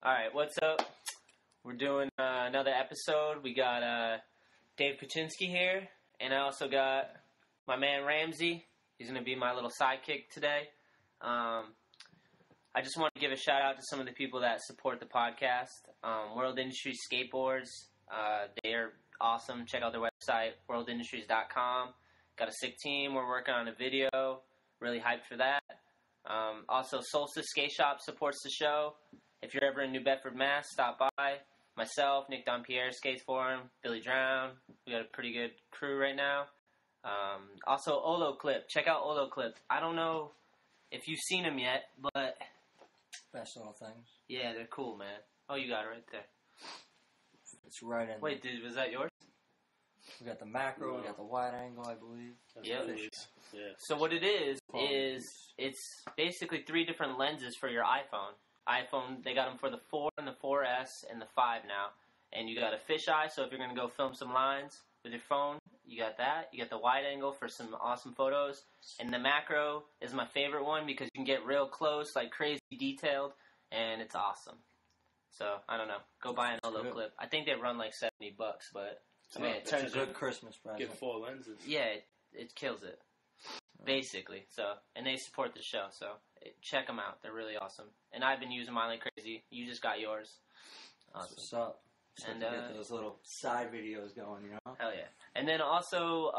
Alright, what's up? We're doing another episode. We got Dave Bachinsky here, and I also got my man Ramsey. He's going to be my little sidekick today. I just want to give a shout out to some of the people that support the podcast. World Industries Skateboards. They are awesome. Check out their website, worldindustries.com. Got a sick team. We're working on a video. Really hyped for that. Also, Solstice Skate Shop supports the show. If you're ever in New Bedford, Mass, stop by. Myself, Nick Dompierre skates for him. Billy Drown. We got a pretty good crew right now. Also, Olo Clip. Check out Olo Clip. I don't know if you've seen them yet, but... Best little things. Yeah, they're cool, man. Oh, you got it right there. It's right in Wait, dude, was that yours? We got the macro, we got the wide angle, I believe. Yeah. So what it is it's basically 3 different lenses for your iPhone. They got them for the 4 and the 4S and the 5 now. And you got a fisheye, so if you're going to go film some lines with your phone, you got that. You got the wide angle for some awesome photos. And the macro is my favorite one because you can get real close, like crazy detailed, and it's awesome. So, I don't know. Go buy an Olo Clip. I think they run like $70, but man, it turns a good Christmas present. Get 4 lenses. Yeah, it kills it. Basically. So, and they support the show, so check them out. They're really awesome. And I've been using mine like crazy. You just got yours. Awesome. What's up? And get those little side videos going, you know? Hell yeah. And then also,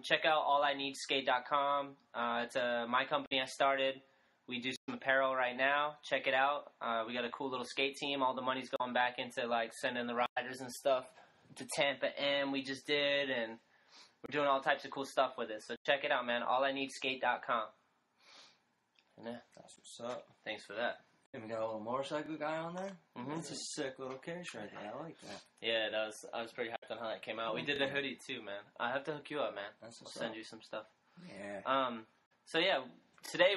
check out ALLiNEEDSKATE.com. It's my company I started. We do some apparel right now. Check it out. We got a cool little skate team. All the money's going back into, like, sending the riders and stuff to Tampa M we just did, and we're doing all types of cool stuff with it. So check it out, man. ALLiNEEDSKATE.com. And yeah, that's what's up. Thanks for that. And we got a little motorcycle guy on there. Mm-hmm. That's a sick little case right there. I like that. Yeah, I was pretty hyped on how that came out. We did a hoodie too, man. I have to hook you up, man. I'll send you some stuff. Yeah. So yeah, today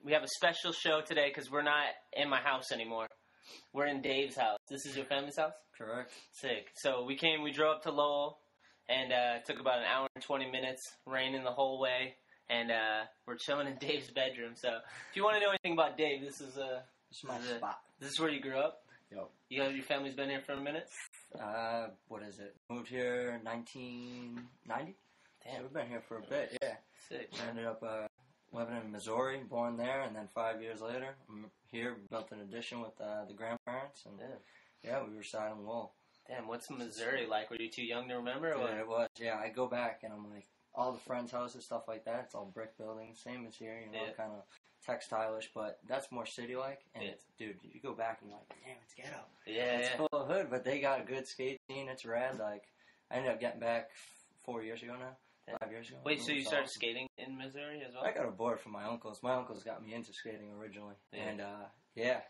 we have a special show today because we're not in my house anymore. We're in Dave's house. This is your family's house? Correct. Sick. So we drove up to Lowell, and it took about an hour and 20 minutes, raining the whole way. And we're chilling in Dave's bedroom. So if you want to know anything about Dave, this is my spot. This is where you grew up? Yep. Your family's been here for a minute? What is it? Moved here in 1990. Damn. So we've been here for a bit, yeah. Sick. I ended up living in Missouri, born there, and then 5 years later, I'm here, built an addition with the grandparents, and yeah, we reside in Lowell. Damn, what's Missouri like? Were you too young to remember? Or Yeah, it was. Yeah, I go back and I'm like, all the friends' houses, stuff like that, it's all brick buildings, same as here, you know, kind of textile-ish, but that's more city-like. And, it's, dude, you go back and you're like, damn, it's ghetto. Yeah, it's full of hood, but they got a good skate scene. It's rad. Like, I ended up getting back 4 years ago now. 5 years ago. Wait, so you started skating in Missouri as well? I got a board from my uncles. My uncles got me into skating originally. Yeah. And,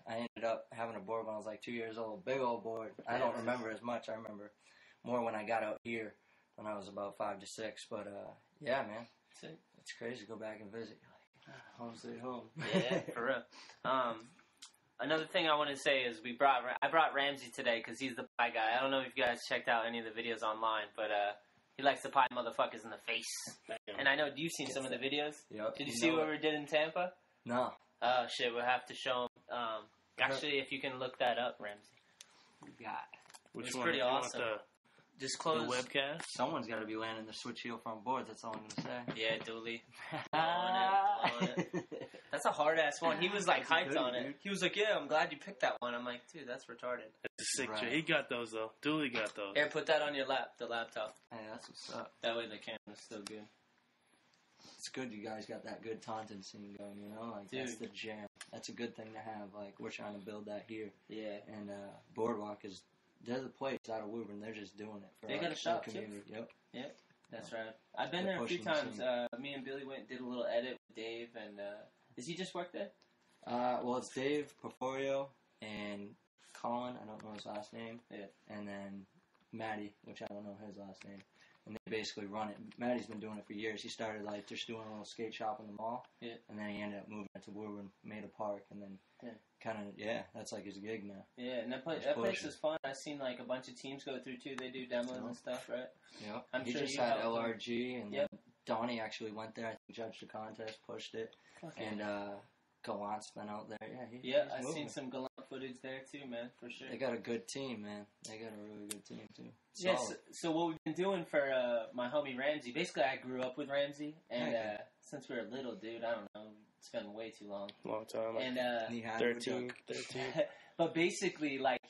I ended up having a board when I was like 2 years old. Big old board. I don't remember as much. I remember more when I got out here when I was about 5 to 6. But, yeah, man. It's crazy to go back and visit. You're like, home sweet home. Yeah, for real. Another thing I want to say is I brought Ramsey today because he's the pie guy. I don't know if you guys checked out any of the videos online, but he likes to pie motherfuckers in the face. And I know you've seen some of the videos. Yep. Did you see what we did in Tampa? No. Oh, shit, we'll have to show him. Actually, if you can look that up, Ramsey. Which it's one? pretty awesome. Just close the webcast. Someone's got to be landing the switch heel front boards. That's all I'm gonna say. Yeah, Dooley. Blowing it. That's a hard ass one. He was like hyped on it. Dude. He was like, "Yeah, I'm glad you picked that one." I'm like, "Dude, that's retarded." It's a sick trick. He got those though. Dooley got those. Here, put that on your the laptop. Hey, that's what's up. That way the camera's still good. It's good you guys got that good Taunton scene going. You know, like that's the jam. That's a good thing to have. Like we're trying to build that here. Yeah. And Boardwalk is. There's a place out of Woburn. They're just doing it for they got a shop community. Too. Yep, that's right. I've been there a few times. Me and Billy did a little edit with Dave, and does he just work there? Well, it's Dave Porforio and Colin. I don't know his last name. Yeah. And then Matty, which I don't know his last name. And they basically run it. Matty's been doing it for years. He started like just doing a little skate shop in the mall. Yeah. And then he ended up moving it to Woburn, made a park, and then kind of that's like his gig now. Yeah, and that place is fun. I've seen like a bunch of teams go through too. They do demos and stuff, right? Yeah. I'm sure just had LRG, and then Donnie actually went there. I think judged the contest, pushed it, and Gallant's been out there. Yeah, I've seen some Gallant footage there too, man, for sure. They got a good team, man. They got a really good team too. Yes. Yeah, so what we've been doing for my homie Ramsey, basically I grew up with Ramsey, and since we were little, dude, I don't know, it's been way too long. Long time. Like and 13. But basically, like,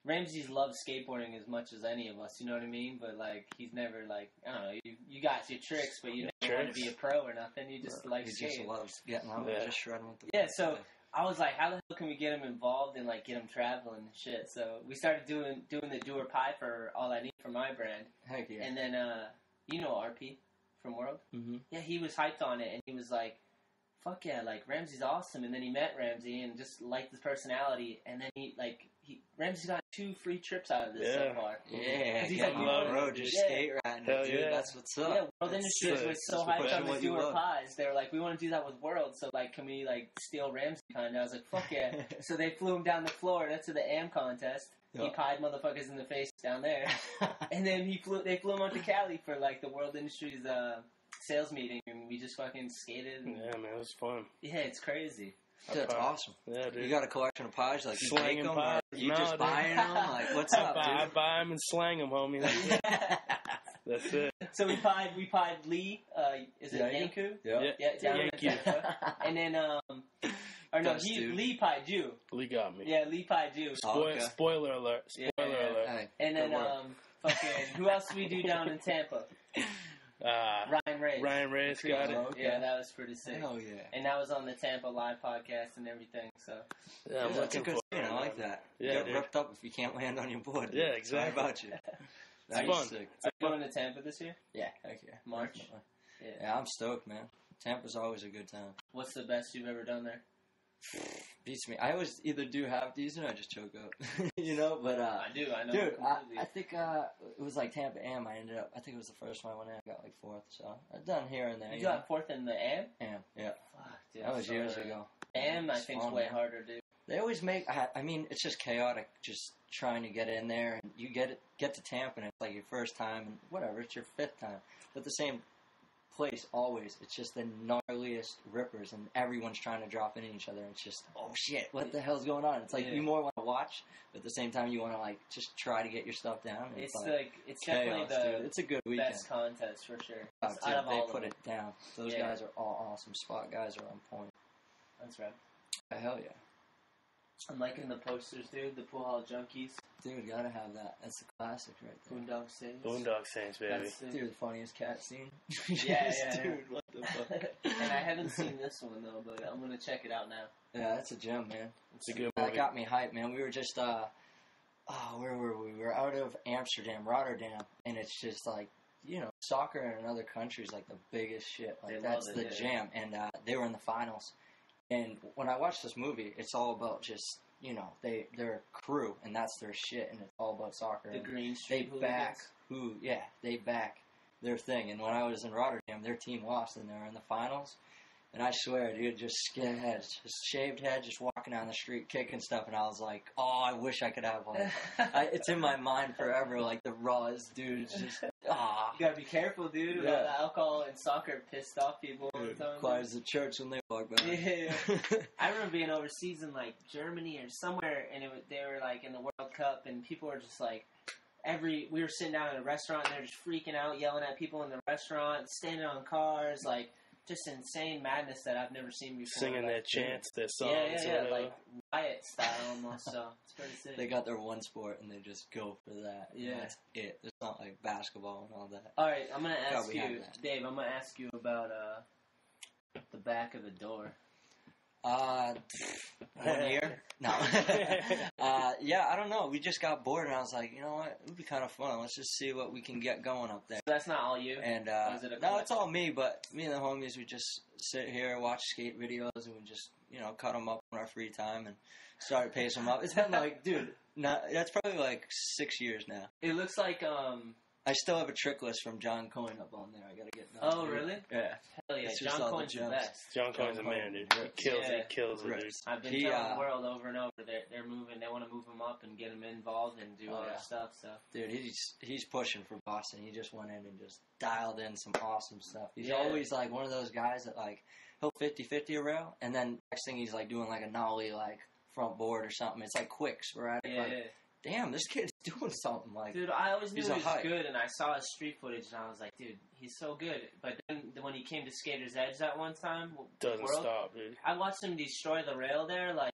Ramsey's loved skateboarding as much as any of us, you know what I mean? But, like, he's never, like, I don't know, you got your tricks, but you never want to be a pro or nothing. You just like skating. He just loves getting out and just shredding with the so I was like, how the hell can we get him involved and, like, get him traveling and shit? So we started doing the doer pie for All I Need for my brand. Heck yeah. And then, you know RP from World? Mm-hmm. Yeah, he was hyped on it, and he was like, fuck yeah, like, Ramsey's awesome. And then he met Ramsey and just liked his personality. And then Ramsey's got 2 free trips out of this so far. Yeah, he's get on the road, just skate riding it, dude. Yeah. That's what's up. Yeah, World Industries was so hyped on the doer pies. They were like, we want to do that with World, so, like, can we, like, steal Ramsey kind of? I was like, fuck yeah. So they flew him down to Florida to the AM contest. Yep. He pied motherfuckers in the face down there. And then they flew him out to Cali for, like, the World Industries sales meeting, and we just fucking skated. Yeah, man, it was fun. Yeah, it's crazy. That's awesome. Yeah, dude. You got a collection of pies, like, you slanging make them, pies. or you just buying them? Like, what's up, dude? I buy them and slang them, homie. That's it. So we pied Lee, is it Yanku? Yeah, down in Tampa. And then, or no, Lee pied you. Lee got me. Yeah, Lee pied you. Spoiler alert. Spoiler alert. And then, fucking, who else did we do down in Tampa? Ryan Reyes got it. Okay. Yeah, that was pretty sick. Hell yeah. And that was on the Tampa Live podcast and everything, so. Yeah, I'm that's a good thing. I like that. Yeah, get ripped up if you can't land on your board. Yeah, exactly. Sorry about you. That's fun. Sick. Are you going to Tampa this year? Yeah, heck yeah. March? Yeah, I'm stoked, man. Tampa's always a good time. What's the best you've ever done there? Beats me. I always either do half decent or I just choke up. You know, but I know. Dude, I think it was like Tampa Am. I think it was the first one I went in. I got like 4th, so I've done here and there. You got 4th in the Am? Am, yeah. Fuck, dude, that was years ago. Am, I think, is way harder, dude. They always make. I mean, it's just chaotic. Just trying to get in there, and you get to Tampa, and it's like your first time, and whatever. It's your 5th time, but the same place always. It's just the gnarliest rippers, and everyone's trying to drop in each other. And it's just, oh shit, what the hell's going on? It's like you more want to watch, but at the same time you want to like just try to get your stuff down. It's chaos, definitely the it's a good weekend. Best contest for sure. They put it down. Those guys are all awesome. Spot guys are on point. That's right. Hell yeah. I'm liking the posters, dude. The Pool Hall Junkies. Dude, gotta have that. That's a classic right there. Boondock Saints. Boondock Saints, baby. Dude, the funniest cat scene. Yeah. Dude, what the fuck? And I haven't seen this one, though, but I'm gonna check it out now. Yeah, that's a gem, man. It's a good That movie. got me hyped, man. We were just, where were we? We were out of Amsterdam, Rotterdam, and it's just like, you know, soccer in other countries, like the biggest shit. Like, that's the jam. And they were in the finals. And when I watched this movie, it's all about just, you know, they're a crew, and that's their shit, and it's all about soccer. The Green Street They back their thing. And when I was in Rotterdam, their team lost, and they were in the finals. And I swear, dude, just skinheads, just shaved head, just walking down the street, kicking stuff, and I was like, oh, I wish I could have one. It's in my mind forever, like the rawest dudes, just, You gotta be careful, dude, about the alcohol and soccer pissed off people all the time. Quiet as the church when they walk by. Yeah. I remember being overseas in, like, Germany or somewhere, and they were, like, in the World Cup, and people were just, like, we were sitting down in a restaurant, and they were just freaking out, yelling at people in the restaurant, standing on cars, like, just insane madness that I've never seen before. Singing their chants, their songs. Yeah, like riot style almost, so it's pretty sick. They got their one sport and they just go for that. Yeah. That's it. It's not like basketball and all that. Alright, I'm going to ask you, Dave, I'm going to ask you about the back of the door. 1 year? No. Yeah, I don't know. We just got bored, and I was like, you know what? It would be kind of fun. Let's just see what we can get going up there. So that's not all you? And no, it's all me. But me and the homies, we just sit here, watch skate videos, and we just, you know, cut them up in our free time and started pacing them up. It's been like, dude, that's probably like 6 years now. It looks like I still have a trick list from John Coyne up on there. I gotta get that. Oh, really? Yeah. Hell yeah. John Coyne's the best. John Coyne's a man, dude. He kills it, dude. I've been telling the world over and over they're moving. They want to move him up and get him involved and do all that stuff. So, dude, he's pushing for Boston. He just went in and just dialed in some awesome stuff. He's always like one of those guys that like he'll 50-50 a rail, and then next thing he's like doing like a nollie like front board or something. It's like quick, sporadic. Yeah, like, yeah. damn, this kid's doing something. Like, dude, I always knew he's he a was hype. good, and I saw his street footage, and I was like, dude, he's so good. But then when he came to Skater's Edge that one time, Doesn't stop, dude. I watched him destroy the rail there, like,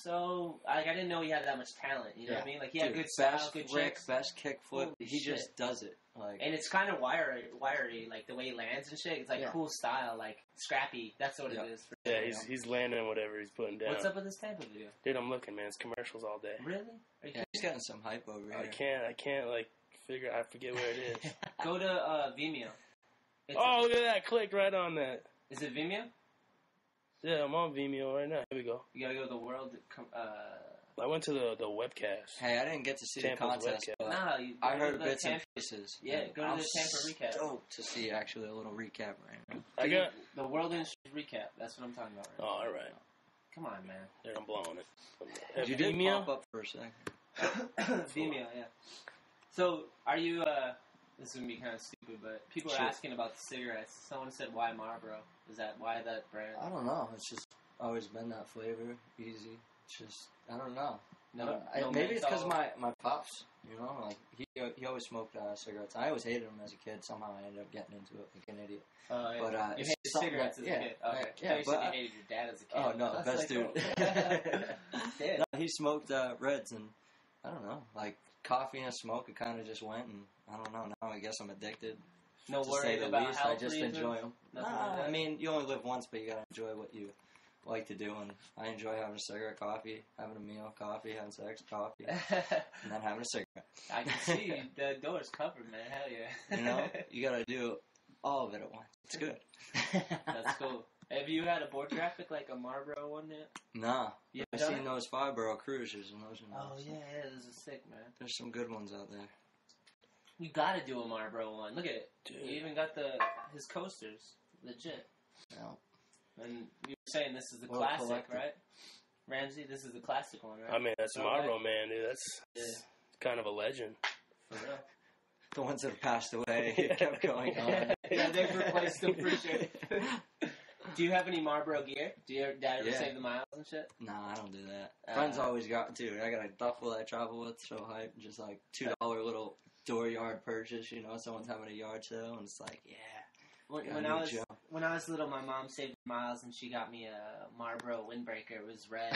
so, like, I didn't know he had that much talent, you know what I mean? Like, he had good style, good tricks. Best kick flip. Holy He shit. just does it. Like, And it's kind of wiry, like, the way he lands and shit. It's, like, cool style, like, scrappy. That's what it is. For yeah, he's landing whatever he's putting down. What's up with this Tampa video? Dude, I'm looking, man. It's commercials all day. Really? Are you he's getting some hype over here. I can't, like, I forget where it is. Go to Vimeo. Look at that. Click right on that. Is it Vimeo? Yeah, I'm on Vimeo right now. Here we go. You gotta go to the world. I went to the webcast. Hey, I didn't get to see Tampa's the contest, webcast. but Nah, I heard bits and pieces. Yeah, go to the Tampa recap. Stoked to see actually a little recap right now. I got the World Industries recap. That's what I'm talking about right all right. Come on, man. There, I'm blowing it. You did Vimeo? pop up for a second. Vimeo, yeah. So, are you, this is going to be kind of stupid, but people are asking about the cigarettes. Someone said, why Marlboro? Is that, why that brand? I don't know. It's just always been that flavor. Easy. It's just, I don't know. No maybe it's because menthol? my pops, you know, like, he always smoked cigarettes. I always hated them as a kid. Somehow I ended up getting into it like an idiot. Yeah. But, you it's hated something cigarettes as a kid. Okay. Yeah, you but said you hated your dad as a kid. Oh, no, That's best dude. Cool. No, he smoked Reds, and I don't know, like, coffee and smoke, it kind of just went, and I don't know, now I guess I'm addicted. No to say worries the about least. health I just reasons? enjoy them. Nothing like that? I mean, you only live once, but you gotta enjoy what you like to do, and I enjoy having a cigarette, coffee, having a meal, coffee, having sex, coffee, and then having a cigarette. I can see the door's covered, man. Hell yeah. You know, you gotta do all of it at once. It's good. That's cool. Have you had a board graphic like a Marlboro one yet? Nah. You I've done seen it? those 5-barrel cruisers, and those are Oh, nice. yeah, those are sick, man. There's some good ones out there. You gotta do a Marlboro one. Look at it. Dude. You even got his coasters. Legit. Yeah. And you were saying this is the Well classic, collected. right? Ramsey, this is the classic one, right? I mean, that's Okay. Marlboro, man, dude. That's kind of a legend. For real. The ones that have passed away, it kept going on. Yeah, they've replaced them for sure. Do you have any Marlboro gear? Do your dad ever Yeah. save the miles and shit? Nah, I don't do that. Friends always got, dude, I got a duffel that I travel with, so hype, just like $2 little dooryard purchase, you know, someone's having a yard sale, and it's like, yeah. When I was little, my mom saved miles and she got me a Marlboro windbreaker. It was red.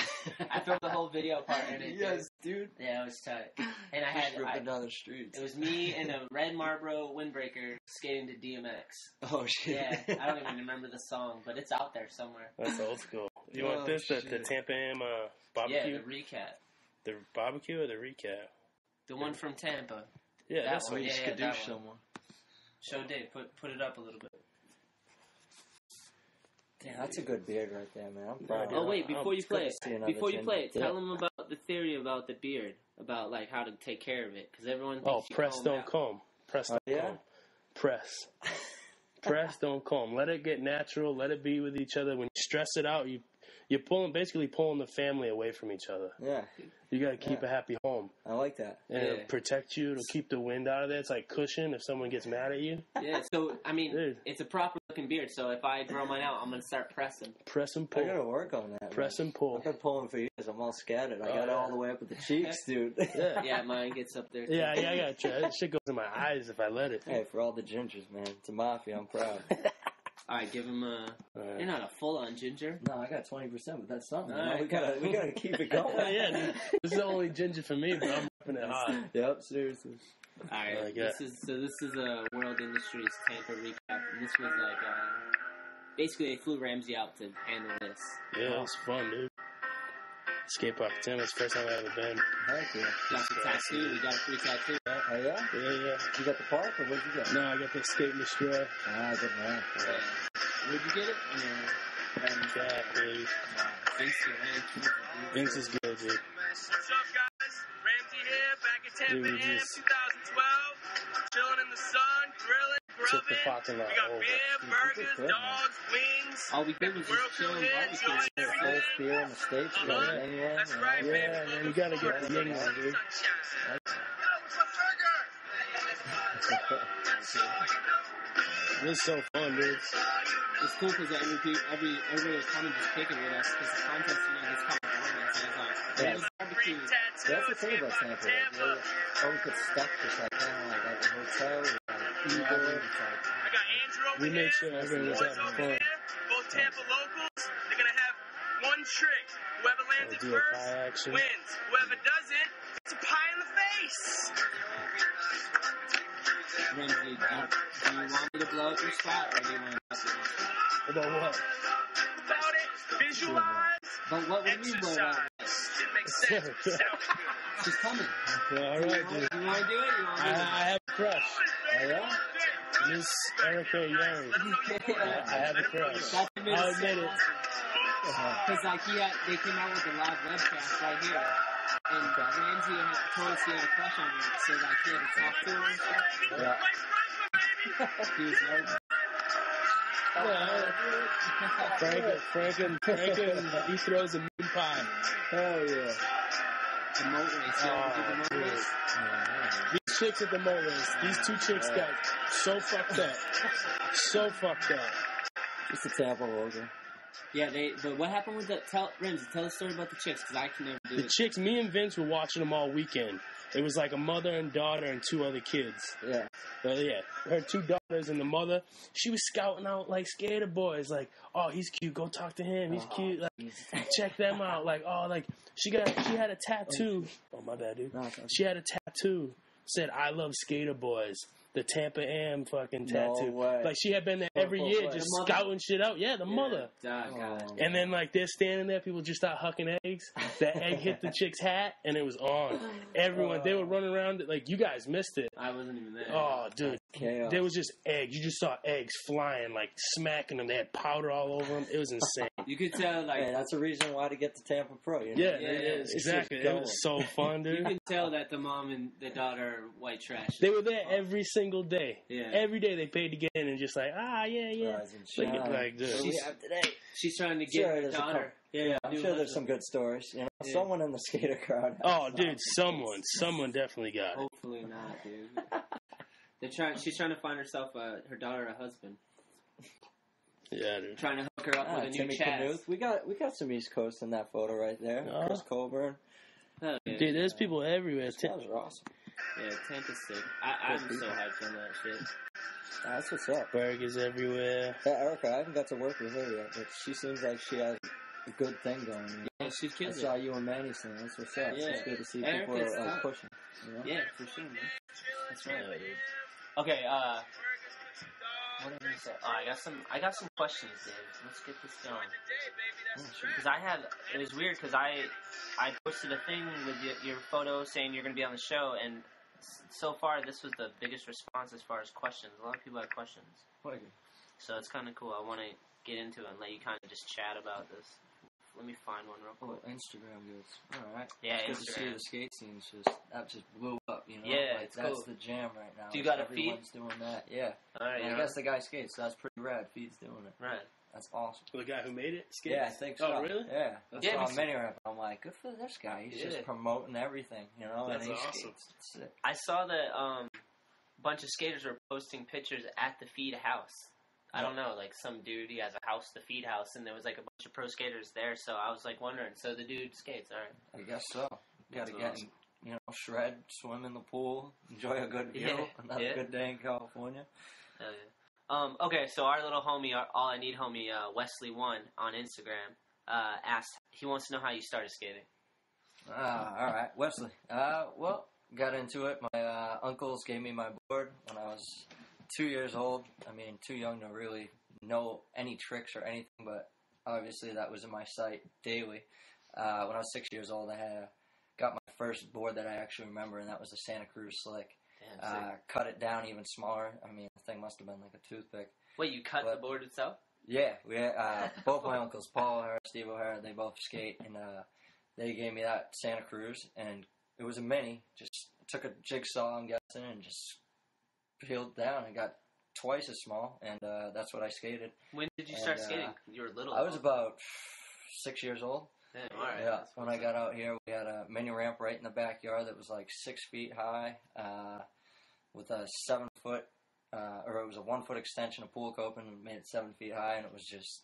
I filmed the whole video part in it. Yes, dude. Yeah, it was tight. And I Just had ripping down the streets. it was me and a red Marlboro windbreaker skating to DMX. Oh, shit. Yeah, I don't even remember the song, but it's out there somewhere. That's old school. You want this, the Tampa Am barbecue? Yeah, the recap. The barbecue or the recap? The one from Tampa. Yeah, That that's one. We Yeah, skadoosh that one. someone. Show Dave. Put it up a little bit. Damn, that's a good beard right there, man. I'm proud. Oh wait, before you play see it, another tell them about the theory about the beard, about like how to take care of it, because everyone thinks you press comb don't out. comb. Press don't yeah? comb. Press. Press don't comb. Let it get natural. Let it be with each other. When you stress it out, you're basically pulling the family away from each other. Yeah, You got to keep a happy home. I like that. And it'll protect you. It'll keep the wind out of there. It's like cushion if someone gets mad at you. Yeah, so I mean, Dude. it's a proper looking beard. So if I grow mine out, I'm gonna start pressing. Press and I gotta pull. work on that. Press man. and pull. I've been pulling for years. I'm all scattered. I got it yeah. all the way up at the cheeks, dude. Yeah. Yeah, mine gets up there. Too. Yeah, I got to try. That shit goes in my eyes if I let it. Hey, for all the gingers, man. It's a mafia. I'm proud. All right, give him a. Right. You're not a full on ginger. No, I got 20%, but that's something. All man. right. We gotta keep it going. Yeah, dude. This is the only ginger for me, but I'm ripping it hot. Yep, seriously. All right, Like that. this is a World Industries Tampa recap. And this was like basically they flew Ramsey out to handle this. Yeah, it was fun, dude. Skate park Tim. It's the first time I've ever been. Heck yeah. Got the tattoo. We got a free tattoo. Oh, yeah? Yeah. You got the park, or where'd you get? No, I got the skate and destroy. Ah, good man. Where'd you get it? That, baby. Vince is good, dude. What's up, guys? Ramsey here, back at Tampa Dude, we Am just 2012. Chilling in the sun, grilling, took the grubbing. parking lot We got over. beer, burgers, good, man. dogs, wings. All we did was just chill and barbecue. First beer in the States, you know, anyway. That's right, Yeah, baby. man, you gotta get the yin on, dude. Sunshine. Yo, what's up, burger? This is so fun, dude. It's cool because everybody was coming just kicking with us because the contest, gets kind of boring. So it's like, Yeah. Green tattoo. That's the thing about Tampa. They always get stuck just like kind of like at the hotel. Like, I got Andrew over We here. made sure everyone was Boys having over fun. here. Both Tampa locals. They're going to have one trick. Whoever lands it Do a first pie action. wins. Whoever doesn't, it's a pie in the face. Ramsey, do you want me to blow up your spot, or do you want to About what? About it. Visualize. But what would you blow up? Exercise. It makes sense. Sounds good. She's coming. Yeah, all right, dude. You want to do it? You want I to have a crush. Oh, yeah? Miss Erica Yang. I have a crush. I'll admit it. Because like they came out with a live webcast right here, and Ramsey told us he had a crush on her, so like he had to talk to her and stuff. Yeah. He was nervous. Franken, he throws a mean pie. Hell yeah. The moat race. The moat dude. race. These chicks at the moat race, these two chicks got so fucked up. So fucked up. It's a Tampa logo. Yeah, but what happened with Ramsey, tell the story about the chicks, because I can never do The it. chicks, me and Vince were watching them all weekend. It was like a mother and daughter and two other kids. Yeah. Yeah, her two daughters and the mother. She was scouting out like skater boys. Like, oh, he's cute. Go talk to him. He's cute. Like, check them out. Like, oh, like she had a tattoo. Oh, my bad, dude. She had a tattoo. Said, "I love skater boys." The Tampa Am fucking tattoo. way. Like she had been there every year just scouting shit out. Yeah, the mother. God. And then like they're standing there, people just start hucking eggs. That egg hit the chick's hat, and it was on. Everyone, they were running around like, you guys missed it. I wasn't even there. Oh, dude, Chaos. there was just eggs. You just saw eggs flying, like smacking them. They had powder all over them. It was insane. You could tell, like, Hey, that's a reason why to get the Tampa Pro. You know? Yeah, Yeah, it is. it's Exactly. just It going. was so fun, you dude. can tell that the mom and the daughter are white trash. They were there every single day. Yeah. Every day they paid to get in and just like, yeah. Rise and shine. Like, dude. What do we have today? She's trying to get Sure, her there's a daughter. Yeah, I'm sure there's some good stories. You know, Yeah. someone in the skater crowd. Oh, dude, someone definitely got it. Hopefully not, dude. She's trying to find herself her daughter a husband. Yeah, dude. Trying to hook her up with a new Timmy chat. Knuth. We got some East Coast in that photo right there. Chris Colburn. Hell yeah. Dude, there's people everywhere. Those guys are awesome. Yeah, Tampa's sick. I'm so hyped on that shit. That's what's up. Burgers everywhere. Yeah, Erica, I haven't got to work with her yet, but she seems like she has a good thing going. You know? Yeah, she I kills saw it. you and Manny's thing. That's what's up. Yeah. It's good to see Erica's people tough. pushing. You know? Yeah, for sure, man. That's right. Yeah, dude. Okay, what did you say? Oh, I got some questions, Dave. Let's get this going. Because it was weird because I posted a thing with your photo saying you're going to be on the show, and so far this was the biggest response as far as questions. A lot of people had questions. So it's kind of cool. I want to get into it and let you kind of just chat about this. Let me find one real quick. Instagram goes. All right. Yeah, it's good to see Instagram. the skate scene just blew up. You know. Yeah, like, it's that's cool. the jam right now. Do you got a feed? Everyone's doing that. Yeah. All right, And I guess the guy skates, so that's pretty rad. Feed's doing it. Right. That's awesome. The guy who made it? Skates? Yeah, I think so. Oh, really? Yeah. That's Yeah, awesome. mini rap. I'm like, good for this guy. He's just promoting everything, you know. That's and he awesome. skates. It's sick. I saw that bunch of skaters were posting pictures at the feed house. I don't know, like some dude, he has a house, the feed house, and there was like a bunch of pro skaters there, so I was like wondering, so the dude skates, alright. I guess so. Got to That's get, awesome. you know, shred, swim in the pool, enjoy a good view, another good day in California. Okay, so our little homie, All I Need homie, Wesley1 on Instagram, asked, he wants to know how you started skating. All right, Wesley. Well, got into it. My uncles gave me my board when I was 2 years old. I mean, too young to really know any tricks or anything, but obviously that was in my sight daily. When I was 6 years old, I got my first board that I actually remember, and that was the Santa Cruz Slick. Damn, Cut it down even smaller. I mean, the thing must have been like a toothpick. Wait, you cut the board itself? Yeah, both my uncles, Paul O'Hara, Steve O'Hara, they both skate, and they gave me that Santa Cruz, and it was a mini. Just took a jigsaw, I'm guessing, and just peeled down and got twice as small, and that's what I skated. When did you start skating? You were little. I was about 6 years old. Damn, alright. Yeah, when I got out here, we had a mini ramp right in the backyard that was like 6 feet high, with a 7 foot, or it was a 1 foot extension of pool coping and made it 7 feet high, and it was just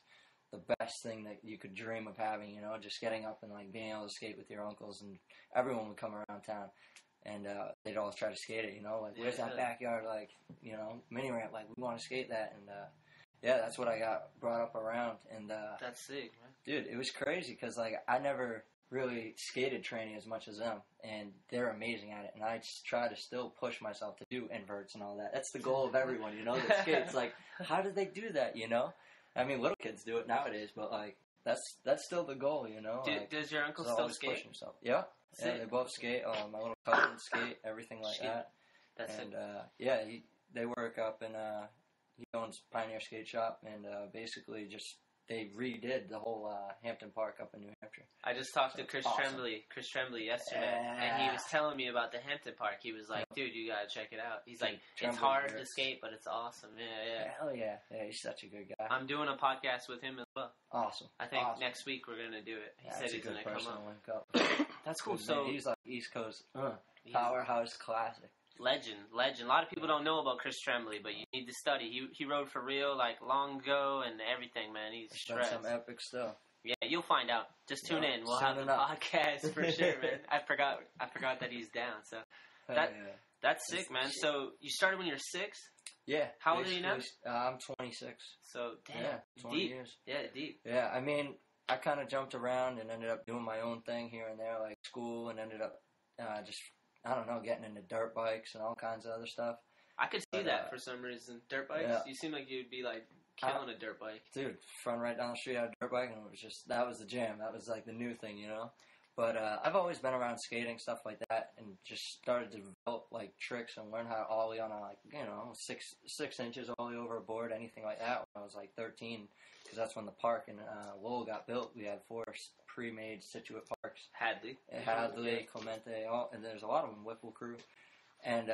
the best thing that you could dream of having, you know, just getting up and, like, being able to skate with your uncles, and everyone would come around town, and they'd always try to skate it, you know, like, where's that backyard, like, you know, mini ramp, like, we want to skate that, and, yeah, that's what I got brought up around, and, that's sick, man. Dude, it was crazy, because, like, I never really skated training as much as them, and they're amazing at it, and I just try to still push myself to do inverts and all that. That's the goal of everyone, you know, that skates. Like, how did they do that, you know? I mean, little kids do it nowadays, but, like, that's still the goal, you know? Like, does your uncle still skate? Push himself. Yeah, they both skate. My little cousin skate, everything like that. That's and, yeah, they work up in, he owns Pioneer Skate Shop, and basically just, they redid the whole Hampton Park up in New Hampshire. I just talked to Chris Tremblay yesterday, and he was telling me about the Hampton Park. He was like, dude, you gotta check it out. He's like, it's hard to skate, but it's awesome. Yeah. Hell yeah. Yeah, he's such a good guy. I'm doing a podcast with him as well. Awesome. I think next week we're gonna do it. He said he's gonna come up. Link up. That's cool. So he's like East Coast powerhouse classic. Legend. A lot of people don't know about Chris Tremblay, but you need to study. He rode for real, like, long ago and everything, man. He's done some epic stuff. Yeah, you'll find out. Just tune in. We'll have a podcast for sure, man. I forgot that he's down. So that's sick, man. So you started when you were 6? Yeah. How old are you now? I'm 26. So damn, yeah, 20 deep. years. Yeah, deep. Yeah, I mean, I kind of jumped around and ended up doing my own thing here and there, like school, and ended up just, I don't know, getting into dirt bikes and all kinds of other stuff. I could see that for some reason. Dirt bikes? Yeah. You seem like you'd be, like, killing a dirt bike. Dude, run right down the street, I had a dirt bike, and it was just, that was the jam. That was, like, the new thing, you know? But I've always been around skating, stuff like that, and just started to develop, like, tricks and learn how to ollie on a, like, you know, 6 inches ollie over a board, anything like that when I was, like, 13, because that's when the park in Lowell got built. We had 4 pre-made Situate parks. Hadley, Clemente, and there's a lot of them, Whipple Crew. And,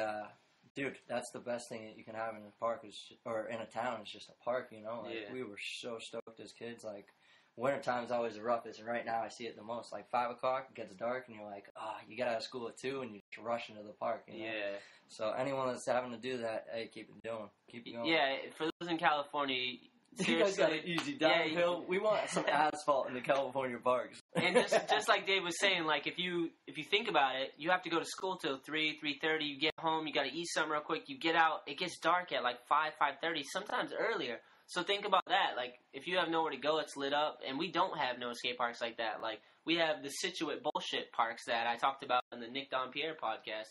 dude, that's the best thing that you can have in a park, or in a town, is just a park, you know? Like, we were so stoked as kids, like, wintertime's always the roughest, and right now I see it the most. Like, 5 o'clock, it gets dark, and you're like, you get out of school at 2, and you just rush into the park, you know? Yeah. So anyone that's having to do that, hey, keep it doing. Keep it going. Yeah, for those in California, you guys got it easy downhill. We want some asphalt in the California parks. And just like Dave was saying, like, if you think about it, you have to go to school till 3:30. You get home, you got to eat something real quick. You get out, it gets dark at like 5:30, sometimes earlier. So think about that. Like, if you have nowhere to go, it's lit up, and we don't have no skate parks like that. Like, we have the Situate bullshit parks that I talked about in the Nick Dompierre podcast.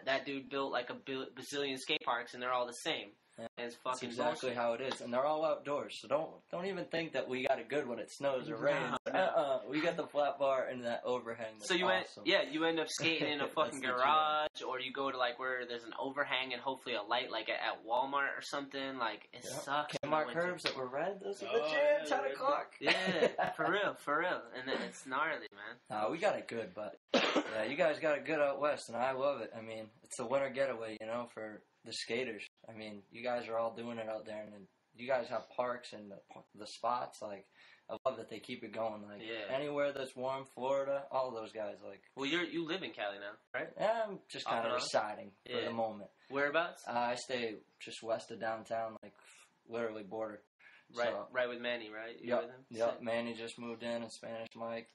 That dude built like a bazillion skate parks, and they're all the same. Yeah. And it's fucking That's exactly bullshit. how it is, and they're all outdoors. So don't even think that we got it good when it snows or rains. We got the flat bar and that overhang. That's so you awesome. you end up skating in a fucking garage, or you go to like where there's an overhang and hopefully a light, like at Walmart or something. Like, it sucks. Kmart curbs that were red. Those are the jam. 10 o'clock. Yeah, for real, and it's gnarly, man. We got it good, but yeah, you guys got it good out west, and I love it. I mean, it's a winter getaway, you know, for the skaters. I mean, you guys are all doing it out there, and you guys have parks and the spots. Like, I love that they keep it going. Like, anywhere that's warm, Florida, all of those guys. Like, well, you live in Cali now, right? Yeah, I'm just kind of residing for the moment. Whereabouts? I stay just west of downtown, like literally border. Right, so, right with Manny, right? You with him? Yep. Manny just moved in, and Spanish Mike,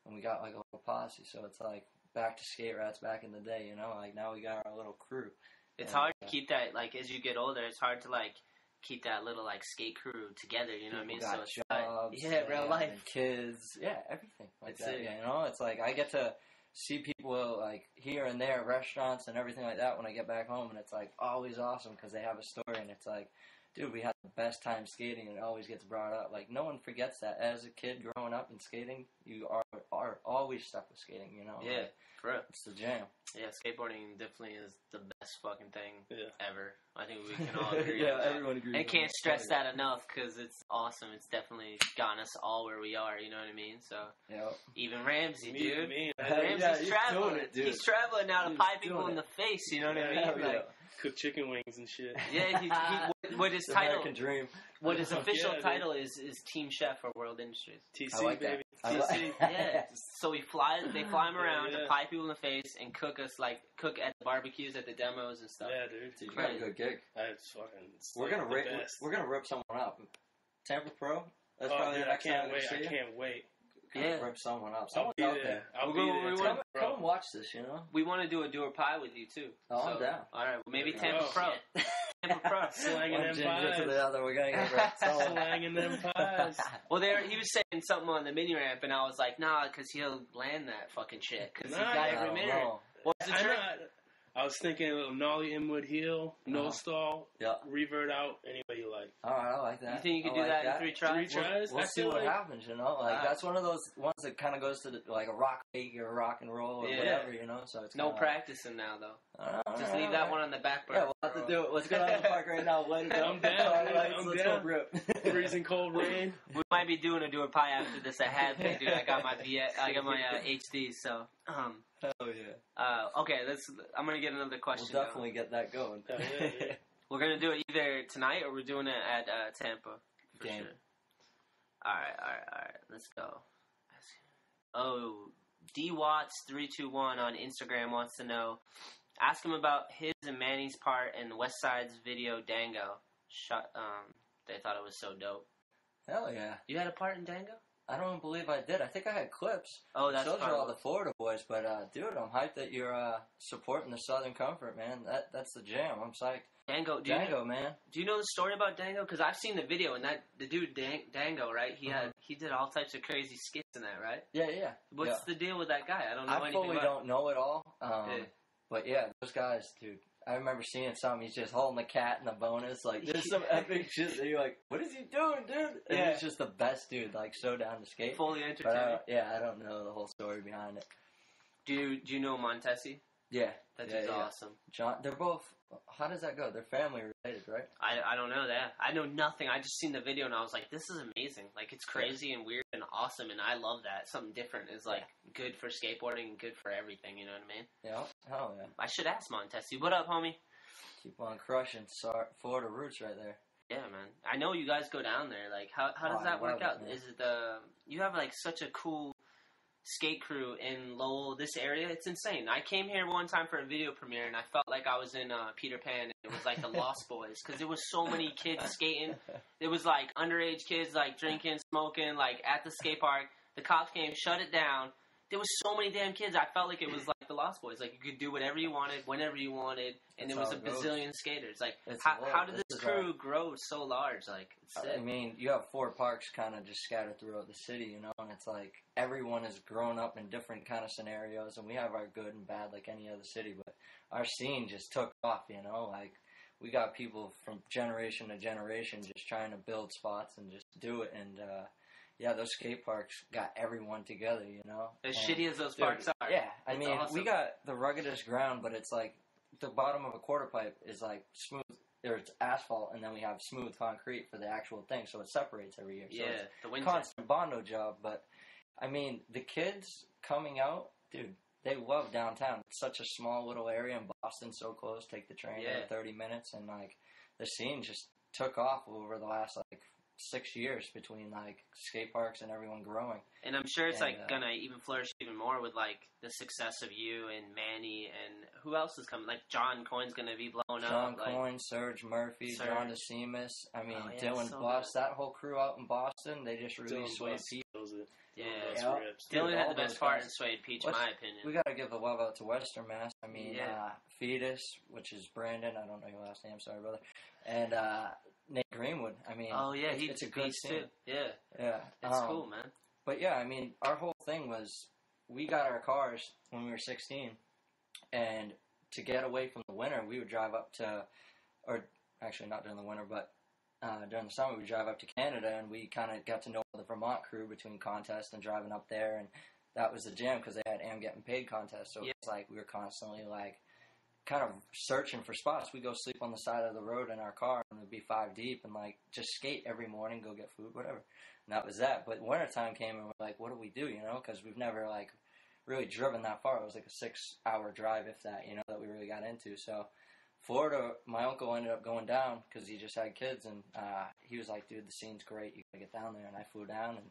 and we got like a little posse. So it's like back to skate rats back in the day, you know. Like, now we got our little crew. It's hard to keep that, like, as you get older, it's hard to, like, keep that little, like, skate crew together, you know what I mean? So it's jobs, real life. Kids, everything like that. You know, it's like I get to see people, like, here and there, restaurants and everything like that when I get back home, and it's, like, always awesome because they have a story, and it's like, dude, we had the best time skating, and it always gets brought up. Like, no one forgets that. As a kid growing up and skating, you are always stuck with skating, you know? Yeah, like, for real. It's the jam. Yeah, skateboarding definitely is the best fucking thing ever. I think we can all agree. Everyone agrees. And can't stress that enough because it's awesome. It's definitely gotten us all where we are, you know what I mean? So, even Ramsey, dude. Ramsey's traveling. He's traveling now to pie people in the face, you know what I mean? Like, cook chicken wings and shit. Yeah, he what his title? American dream. What his official title is Team Chef for World Industries. TC, I like baby. That. TC. Yeah. So they fly him around to pie people in the face and cook at the barbecues, at the demos and stuff. Yeah, dude. So you got a good gig. That's fucking. We're gonna rip someone up. Tampa Pro. That's Oh, probably dude, the I next time can't I wait. see I you. can't wait. Yeah. Rip someone up. I'll Someone's be out there. there. I'll We'll be go- there. we Tell went- me, bro. Come and watch this, you know? We want to do a doer pie with you too. Oh, I'm down. All right, well, maybe There we Tampa go. Pro. Tampa Pro. Slanging One them ginger to pies. the other. We're going to get ripped. Slanging them pies. Well, he was saying something on the mini ramp, and I was like, nah, because he'll land that fucking shit. Because Nah, he's got I every don't minute. know. What's the I'm trick? not. I was thinking a little nollie inward heel, no stall, Yeah. revert out, any way you like. All right, I like that. You think you could I do like that in 3 tries? Three tries? We'll I see feel what like- happens, you know? Like, that's one of those ones that kind of goes to, like, a rock fake or rock and roll or Yeah. whatever, you know? So it's No kinda practicing now, though. Like, Just leave that one on the back burner. Yeah, we'll have to do it. Let's go down to the park right now. Let it I'm down, I'm Let's down. go rip. Freezing cold rain. We might be doing a doer pie after this. I have been, dude. I got my HDs, so. Hell yeah. Okay, I'm going to get another We'll question. now. definitely get that going. Yeah. We're going to do it either tonight or we're doing it at Tampa. For Game. sure. All right. Let's go. Oh, DWatts321 on Instagram wants to know. Ask him about his and Manny's part in West Side's video Dango. They thought it was so dope. Hell yeah. You had a part in Dango? I don't believe I did. I think I had clips. Oh, that's Those are probably all the Florida boys. But, dude, I'm hyped that you're supporting the Southern Comfort, man. That's the jam. I'm psyched. Dango. Dango, man. Do you know the story about Dango? Because I've seen the video, and the dude Dango, right? He did all types of crazy skits in that, right? Yeah. What's the deal with that guy? I don't know I anything fully about. don't know it all. Yeah. But yeah, those guys, dude. I remember seeing something. He's just holding the cat in the bonus. Like, there's some epic shit that you're like, what is he doing, dude? And Yeah. he's just the best dude. Like, so down to skate. Fully But entertaining. I don't know the whole story behind it. Do you know Montesi? Yeah. That yeah, dude's yeah. awesome. John, they're both. How does that go? They're family related, right? I don't know that. I know nothing. I just seen the video and I was like, this is amazing. Like, it's crazy and weird and awesome, and I love that. Something different is, like, good for skateboarding and good for everything, you know what I mean? Yeah. Hell yeah. I should ask Montesi. What up, homie? Keep on crushing. Florida roots right there. Yeah, man. I know you guys go down there. Like, how does I that work love it, out? man. Is it you have, like, such a cool skate crew in Lowell, this area? It's insane. I came here one time for a video premiere, and I felt like I was in Peter Pan, and it was like the Lost Boys, because there was so many kids skating. It was, like, underage kids, like, drinking, smoking, like, at the skate park. The cops came, shut it down. There was so many damn kids. I felt like it was like the Lost Boys. Like, you could do whatever you wanted, whenever you wanted, and That's there was how a it goes. bazillion skaters. Like, It's how did this this is crew grow so large? Like, it's I sick. mean, you have 4 parks kind of just scattered throughout the city, you know, and it's like everyone has grown up in different kind of scenarios, and we have our good and bad like any other city, but our scene just took off, you know, like we got people from generation to generation just trying to build spots and just do it, and yeah, those skate parks got everyone together, you know. As And, shitty as those dude, parks are. Yeah, I It's mean, awesome. we got the ruggedest ground, but it's like the bottom of a quarter pipe is like smooth, or it's asphalt, and then we have smooth concrete for the actual thing, so it separates every year. So Yeah, it's the winter. constant Bondo job, but I mean, the kids coming out, dude, they love downtown. It's such a small little area in Boston, so close. Take the train Yeah. in 30 minutes, and like the scene just took off over the last like 6 years between like skate parks and everyone growing. And I'm sure it's And, like gonna even flourish even more with like the success of you and Manny and who else is coming? Like John Coyne's gonna be blowing John up. Like, Coyne, Serge Murphy, Serge. John DeSemus. I mean, Oh, yeah, Dylan so Bus, that whole crew out in Boston, they just released Suede Peach. yeah. Yeah. Dylan Dude, had all the best those part guys. in Suede Peach, What's- in my opinion. We gotta give the love out to Western Mass. I mean, Yeah. Fetus, which is Brandon. I don't know your last name, sorry, brother. And Nate Greenwood. I mean, Oh yeah, it's a good beast scene. too. Yeah, Yeah, it's cool, man. But yeah, I mean, our whole thing was we got our cars when we were 16, and to get away from the winter, we would drive up to, or actually not during the winter, but during the summer, we would drive up to Canada, and we kind of got to know the Vermont crew between contests and driving up there, and that was the jam because they had Am Getting Paid contests, so Yeah. it's like we were constantly like kind of searching for spots. We go sleep on the side of the road in our car, and it'd be 5 deep, and like just skate every morning, go get food, whatever. And that was that. But wintertime came, and we're like, what do we do, you know? Because we've never like really driven that far. It was like a 6-hour drive, if that, you know, that we really got into. So Florida, my uncle ended up going down because he just had kids, and he was like, dude, the scene's great, you gotta get down there. And I flew down, and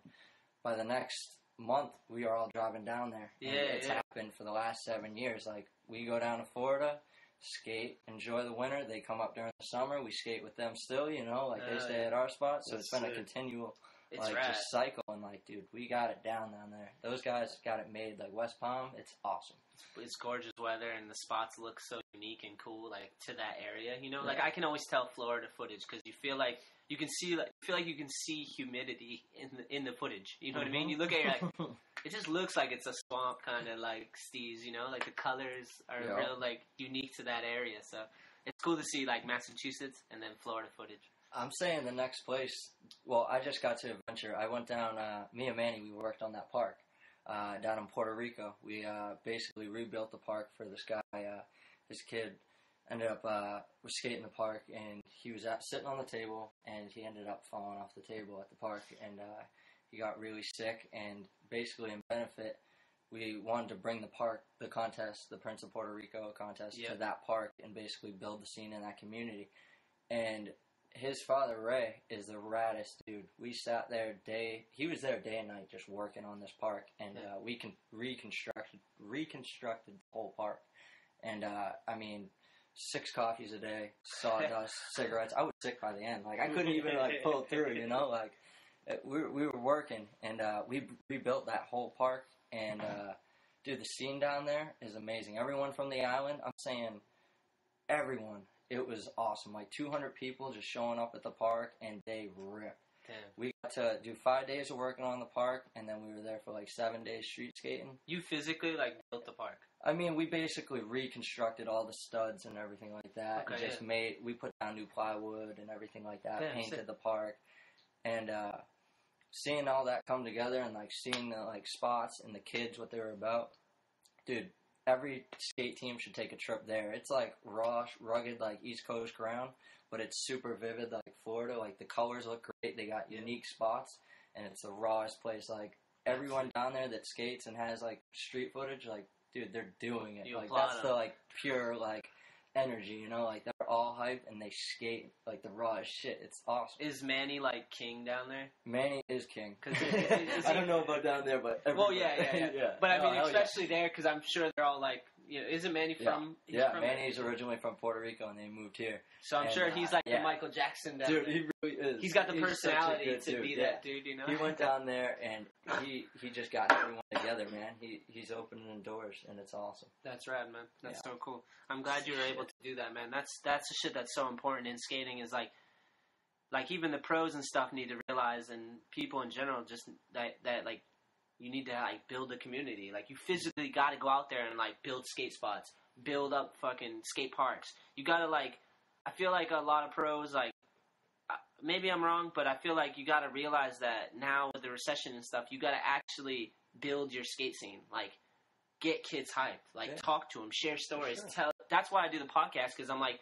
by the next month, we are all driving down there. And Yeah, it's yeah. happened for the last 7 years. Like, we go down to Florida, skate, enjoy the winter. They come up during the summer. We skate with them still, you know, like they stay yeah. at our spot. So That's it's been a sick. continual It's like rad. just cycle and like, dude, we got it down there. Those guys got it made. Like West Palm, it's awesome. It's gorgeous weather, and the spots look so unique and cool, like to that area. You know, like I can always tell Florida footage because you feel like you can see, you can see humidity in the footage. You know what I mean? You look at it, like it just looks like it's a swamp kind of like steez. You know, like the colors are real like unique to that area. So it's cool to see like Massachusetts and then Florida footage. I'm saying the next place. Well, I just got to adventure. I went down. Me and Manny, we worked on that park down in Puerto Rico. We basically rebuilt the park for this guy. His kid ended up was skating the park, and he was sitting on the table, and he ended up falling off the table at the park, and he got really sick. And basically, in benefit, we wanted to bring the contest, the Prince of Puerto Rico contest, to that park, and basically build the scene in that community. And his father, Ray, is the raddest dude. We sat there he was there day and night just working on this park, and we reconstructed the whole park. And, I mean, 6 coffees a day, sawdust, cigarettes. I was sick by the end. Like, I couldn't even, like, pull through, you know? Like, we were working, and we rebuilt that whole park. And, dude, the scene down there is amazing. Everyone from the island, I'm saying everyone. It was awesome. Like 200 people just showing up at the park, and they ripped. Damn. We got to do 5 days of working on the park, and then we were there for like 7 days street skating. You physically like built the park? I mean, we basically reconstructed all the studs and everything like that. Okay, and just we put down new plywood and everything like that, painted sick. the park. And seeing all that come together and like seeing the like spots and the kids, what they were about, dude. Every skate team should take a trip there. It's like raw, rugged, like East Coast ground, but it's super vivid, like Florida. Like the colors look great. They got unique spots, and it's the rawest place. Like everyone down there that skates and has like street footage, like dude, they're doing it. Like that's the like pure like energy, you know? Like they're all hyped and they skate like the rawest shit. It's awesome. Is Manny like king down there? Manny is king. Cause I don't know about down there, but well, yeah. But I mean, especially there, because I'm sure they're all like, you know, isn't Manny from? Yeah, Manny's originally from Puerto Rico, and they moved here. So I'm sure he's like the Michael Jackson down there. Dude, he really is. He's got the personality to be that dude. dude, you know. He went down there, and he just got everyone together, man. He's opening doors, and it's awesome. That's rad, man. That's so cool. I'm glad you were able to do that, man. That's the shit that's so important in skating. Is like even the pros and stuff need to realize, and people in general, just that like you need to like build a community. Like you physically got to go out there and like build skate spots, build up fucking skate parks. You got to like. I feel like a lot of pros, like, maybe I'm wrong, but I feel like you got to realize that now with the recession and stuff, you got to actually build your skate scene. Like, get kids hyped. Like, talk to them, share stories. Sure. That's why I do the podcast, because I'm like,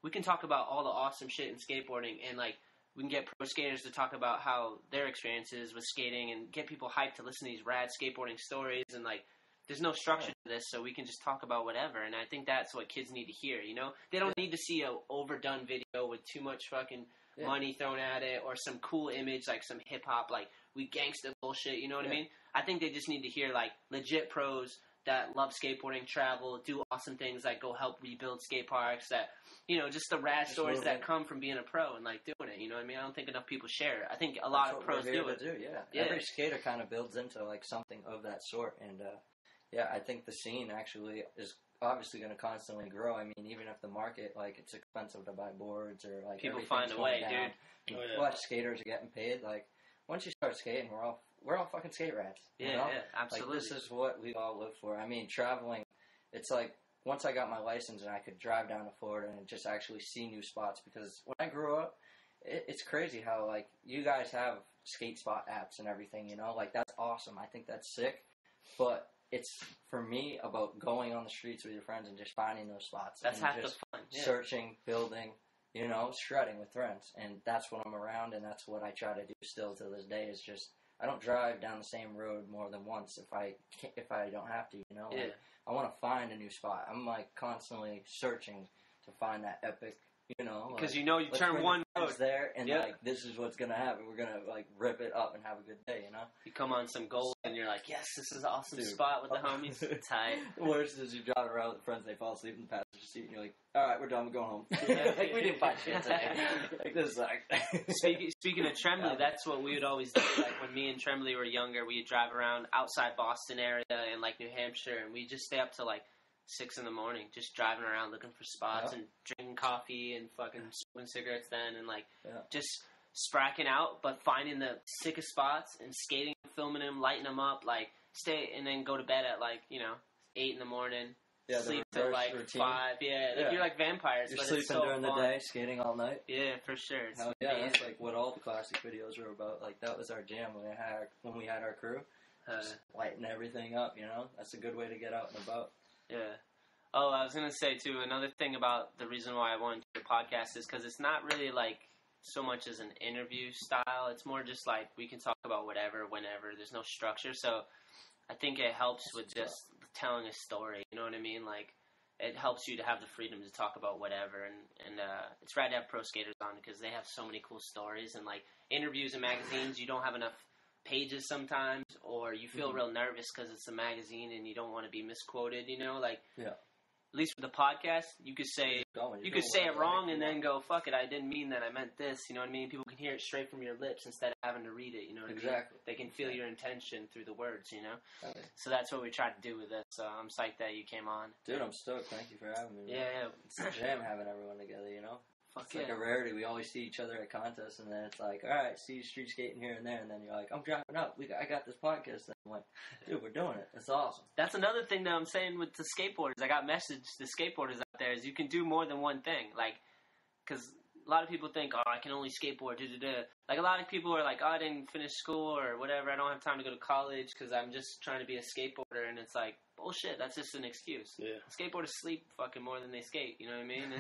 we can talk about all the awesome shit in skateboarding, and, like, we can get pro skaters to talk about how their experiences with skating and get people hyped to listen to these rad skateboarding stories, and, like, there's no structure to this, so we can just talk about whatever, and I think that's what kids need to hear, you know? They don't need to see a overdone video with too much fucking money thrown at it, or some cool image, like some hip-hop, like, we gangsta bullshit, you know what I mean? I think they just need to hear, like, legit pros that love skateboarding, travel, do awesome things, like go help rebuild skate parks, that, you know, just the rad stories that come from being a pro and, like, doing it, you know what I mean? I don't think enough people share it. I think a lot of pros do it. Every skater kind of builds into, like, something of that sort, and, yeah, I think the scene actually is obviously going to constantly grow. I mean, even if the market, like, it's expensive to buy boards or, like, people find a way, dude. Watch skaters are getting paid. Like, once you start skating, we're all fucking skate rats. You know? Absolutely. Like, this is what we all live for. I mean, traveling, it's like, once I got my license and I could drive down to Florida and just actually see new spots, because when I grew up, it's crazy how, like, you guys have skate spot apps and everything, you know? Like, that's awesome. I think that's sick. But it's, for me, about going on the streets with your friends and just finding those spots. That's and half just the fun. Searching, building, you know, shredding with friends. And that's what I'm around, and that's what I try to do still to this day, is just, I don't drive down the same road more than once if I don't have to, you know? Like, I want to find a new spot. I'm, like, constantly searching to find that epic, you know? Because like, you know you turn one road there, and, like, this is what's going to happen. We're going to, like, rip it up and have a good day, you know? You come on some gold, and you're like, yes, this is an awesome spot with the homies. Tight. The worst is you drive around with friends, they fall asleep in the passenger seat, and you're like, all right, we're done, we're going home. Like, we didn't find shit today. Like, this sucked. Speaking of Tremblay, that's what we would always do. Like, when me and Tremblay were younger, we'd drive around outside Boston area and, like, New Hampshire, and we'd just stay up till, like, 6 in the morning, just driving around looking for spots and drinking coffee and fucking smoking cigarettes then, and, like, just spracking out, but finding the sickest spots and skating, filming them, lighting them up, like, stay, and then go to bed at, like, 8 in the morning. Yeah, sleep till like routine. 5. Yeah, you're like vampires. You're but sleeping it's so during fun. the day, skating all night. Yeah, for sure. Hell yeah, that's like what all the classic videos were about. Like that was our jam when we had our crew. Just lighting everything up, That's a good way to get out and about. Yeah. Oh, I was gonna say too. Another thing about the reason why I wanted to do the podcast is because it's not really like so much as an interview style. It's more just like we can talk about whatever, whenever. There's no structure, so I think it helps with just telling a story. You know what I mean? Like, it helps you to have the freedom to talk about whatever, and it's rad to have pro skaters on because they have so many cool stories, and like interviews and magazines, you don't have enough pages sometimes, or you feel real nervous because it's a magazine and you don't want to be misquoted, At least with the podcast, you could say it wrong and then go, fuck it, I didn't mean that, I meant this, you know what I mean? People can hear it straight from your lips instead of having to read it, you know what I mean? Exactly. They can feel your intention through the words, Okay. So that's what we tried to do with this, so I'm psyched that you came on. Dude, I'm stoked. Thank you for having me. Yeah. It's a jam having everyone together, Fuck it's like a rarity. We always see each other at contests, and then it's like, all right, see you street skating here and there, and then you're like, I'm dropping out. I got this podcast. And I'm like, dude, we're doing it. It's awesome. That's another thing that I'm saying with the skateboarders. I got message to skateboarders out there is you can do more than one thing. Like, because a lot of people think, oh, I can only skateboard. Like, a lot of people are like, oh, I didn't finish school or whatever. I don't have time to go to college because I'm just trying to be a skateboarder. And it's like, bullshit. That's just an excuse. Yeah. Skateboarders sleep fucking more than they skate. You know what I mean?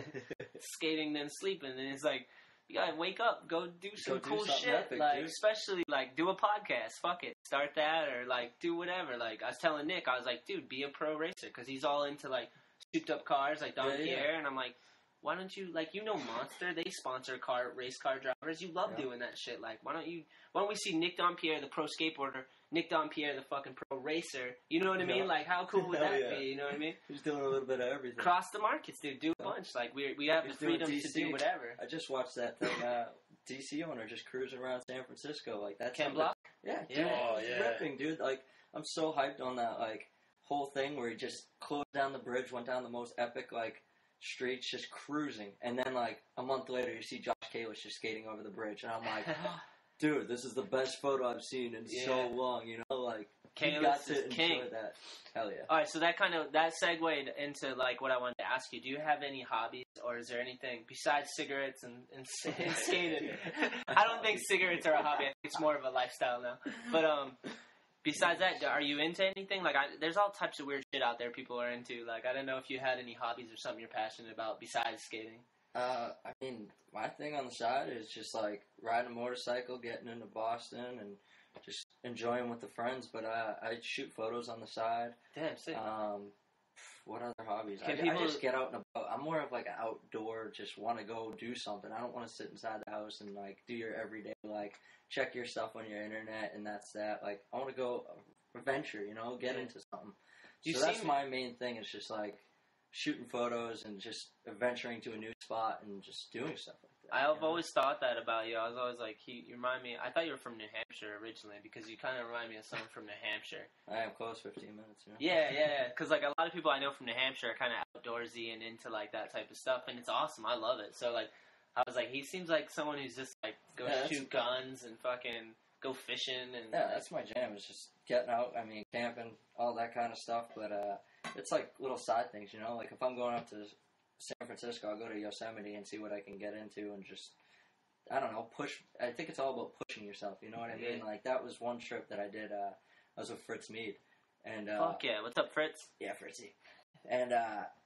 Skating then sleeping. And it's like, you gotta wake up. Go do some cool shit. Epic, like, dude. especially, like, do a podcast. Fuck it. Start that or, like, do whatever. Like, I was telling Nick, I was like, dude, be a pro racer. Because he's all into, like, souped up cars, like Don Pierre. And I'm like, why don't you, like, Monster, they sponsor race car drivers. You love doing that shit. Like, why don't we see Nick Dompierre, the pro skateboarder, Nick Dompierre, the fucking pro racer? You know what I mean? Like, how cool would that be? You know what I mean? He's doing a little bit of everything. Cross the markets, dude. Do a bunch. Like, we have the freedom to do whatever. I just watched that thing, DC owner just cruising around San Francisco. Like, that's Ken Block? Yeah, dude. He's ripping, dude. Like, I'm so hyped on that, like, whole thing where he just closed down the bridge, went down the most epic, like, streets, just cruising, and then like a month later you see Josh Kalish just skating over the bridge, and I'm like, dude, this is the best photo I've seen in so long, like you got to enjoy that. Hell yeah. Alright, so that segued into like what I wanted to ask you. Do you have any hobbies, or is there anything besides cigarettes and skating? I don't think cigarettes are a hobby. I think it's more of a lifestyle now. But besides that, are you into anything? Like, there's all types of weird shit out there people are into. Like, I don't know if you had any hobbies or something you're passionate about besides skating. I mean, my thing on the side is just, like, riding a motorcycle, getting into Boston, and just enjoying with the friends. But I shoot photos on the side. Damn, sick. What other hobbies? I just get out and about. I'm more of, like, an outdoor, just want to go do something. I don't want to sit inside the house and, like, do your everyday, like, check your stuff on your internet, and that's that. Like, I want to go adventure, get into something. So that's my main thing. It's just, like, shooting photos and just adventuring to a new spot and just doing stuff like that. I've always thought that about you. I was always like, you remind me, I thought you were from New Hampshire originally because you kind of remind me of someone from New Hampshire. I am close, 15 minutes, Yeah, because, like, a lot of people I know from New Hampshire are kind of outdoorsy and into, like, that type of stuff, and it's awesome. I love it. So, like, I was like, he seems like someone who's just, like, shoot guns and fucking go fishing. And that's my jam. It's just getting out, camping, all that kind of stuff. But it's, like, little side things, Like, if I'm going up to San Francisco, I'll go to Yosemite and see what I can get into and just, I don't know, push. I think it's all about pushing yourself, you know what I mean? Like, that was one trip that I did. I was with Fritz Mead. And, fuck yeah. What's up, Fritz? Yeah, Fritzy. And,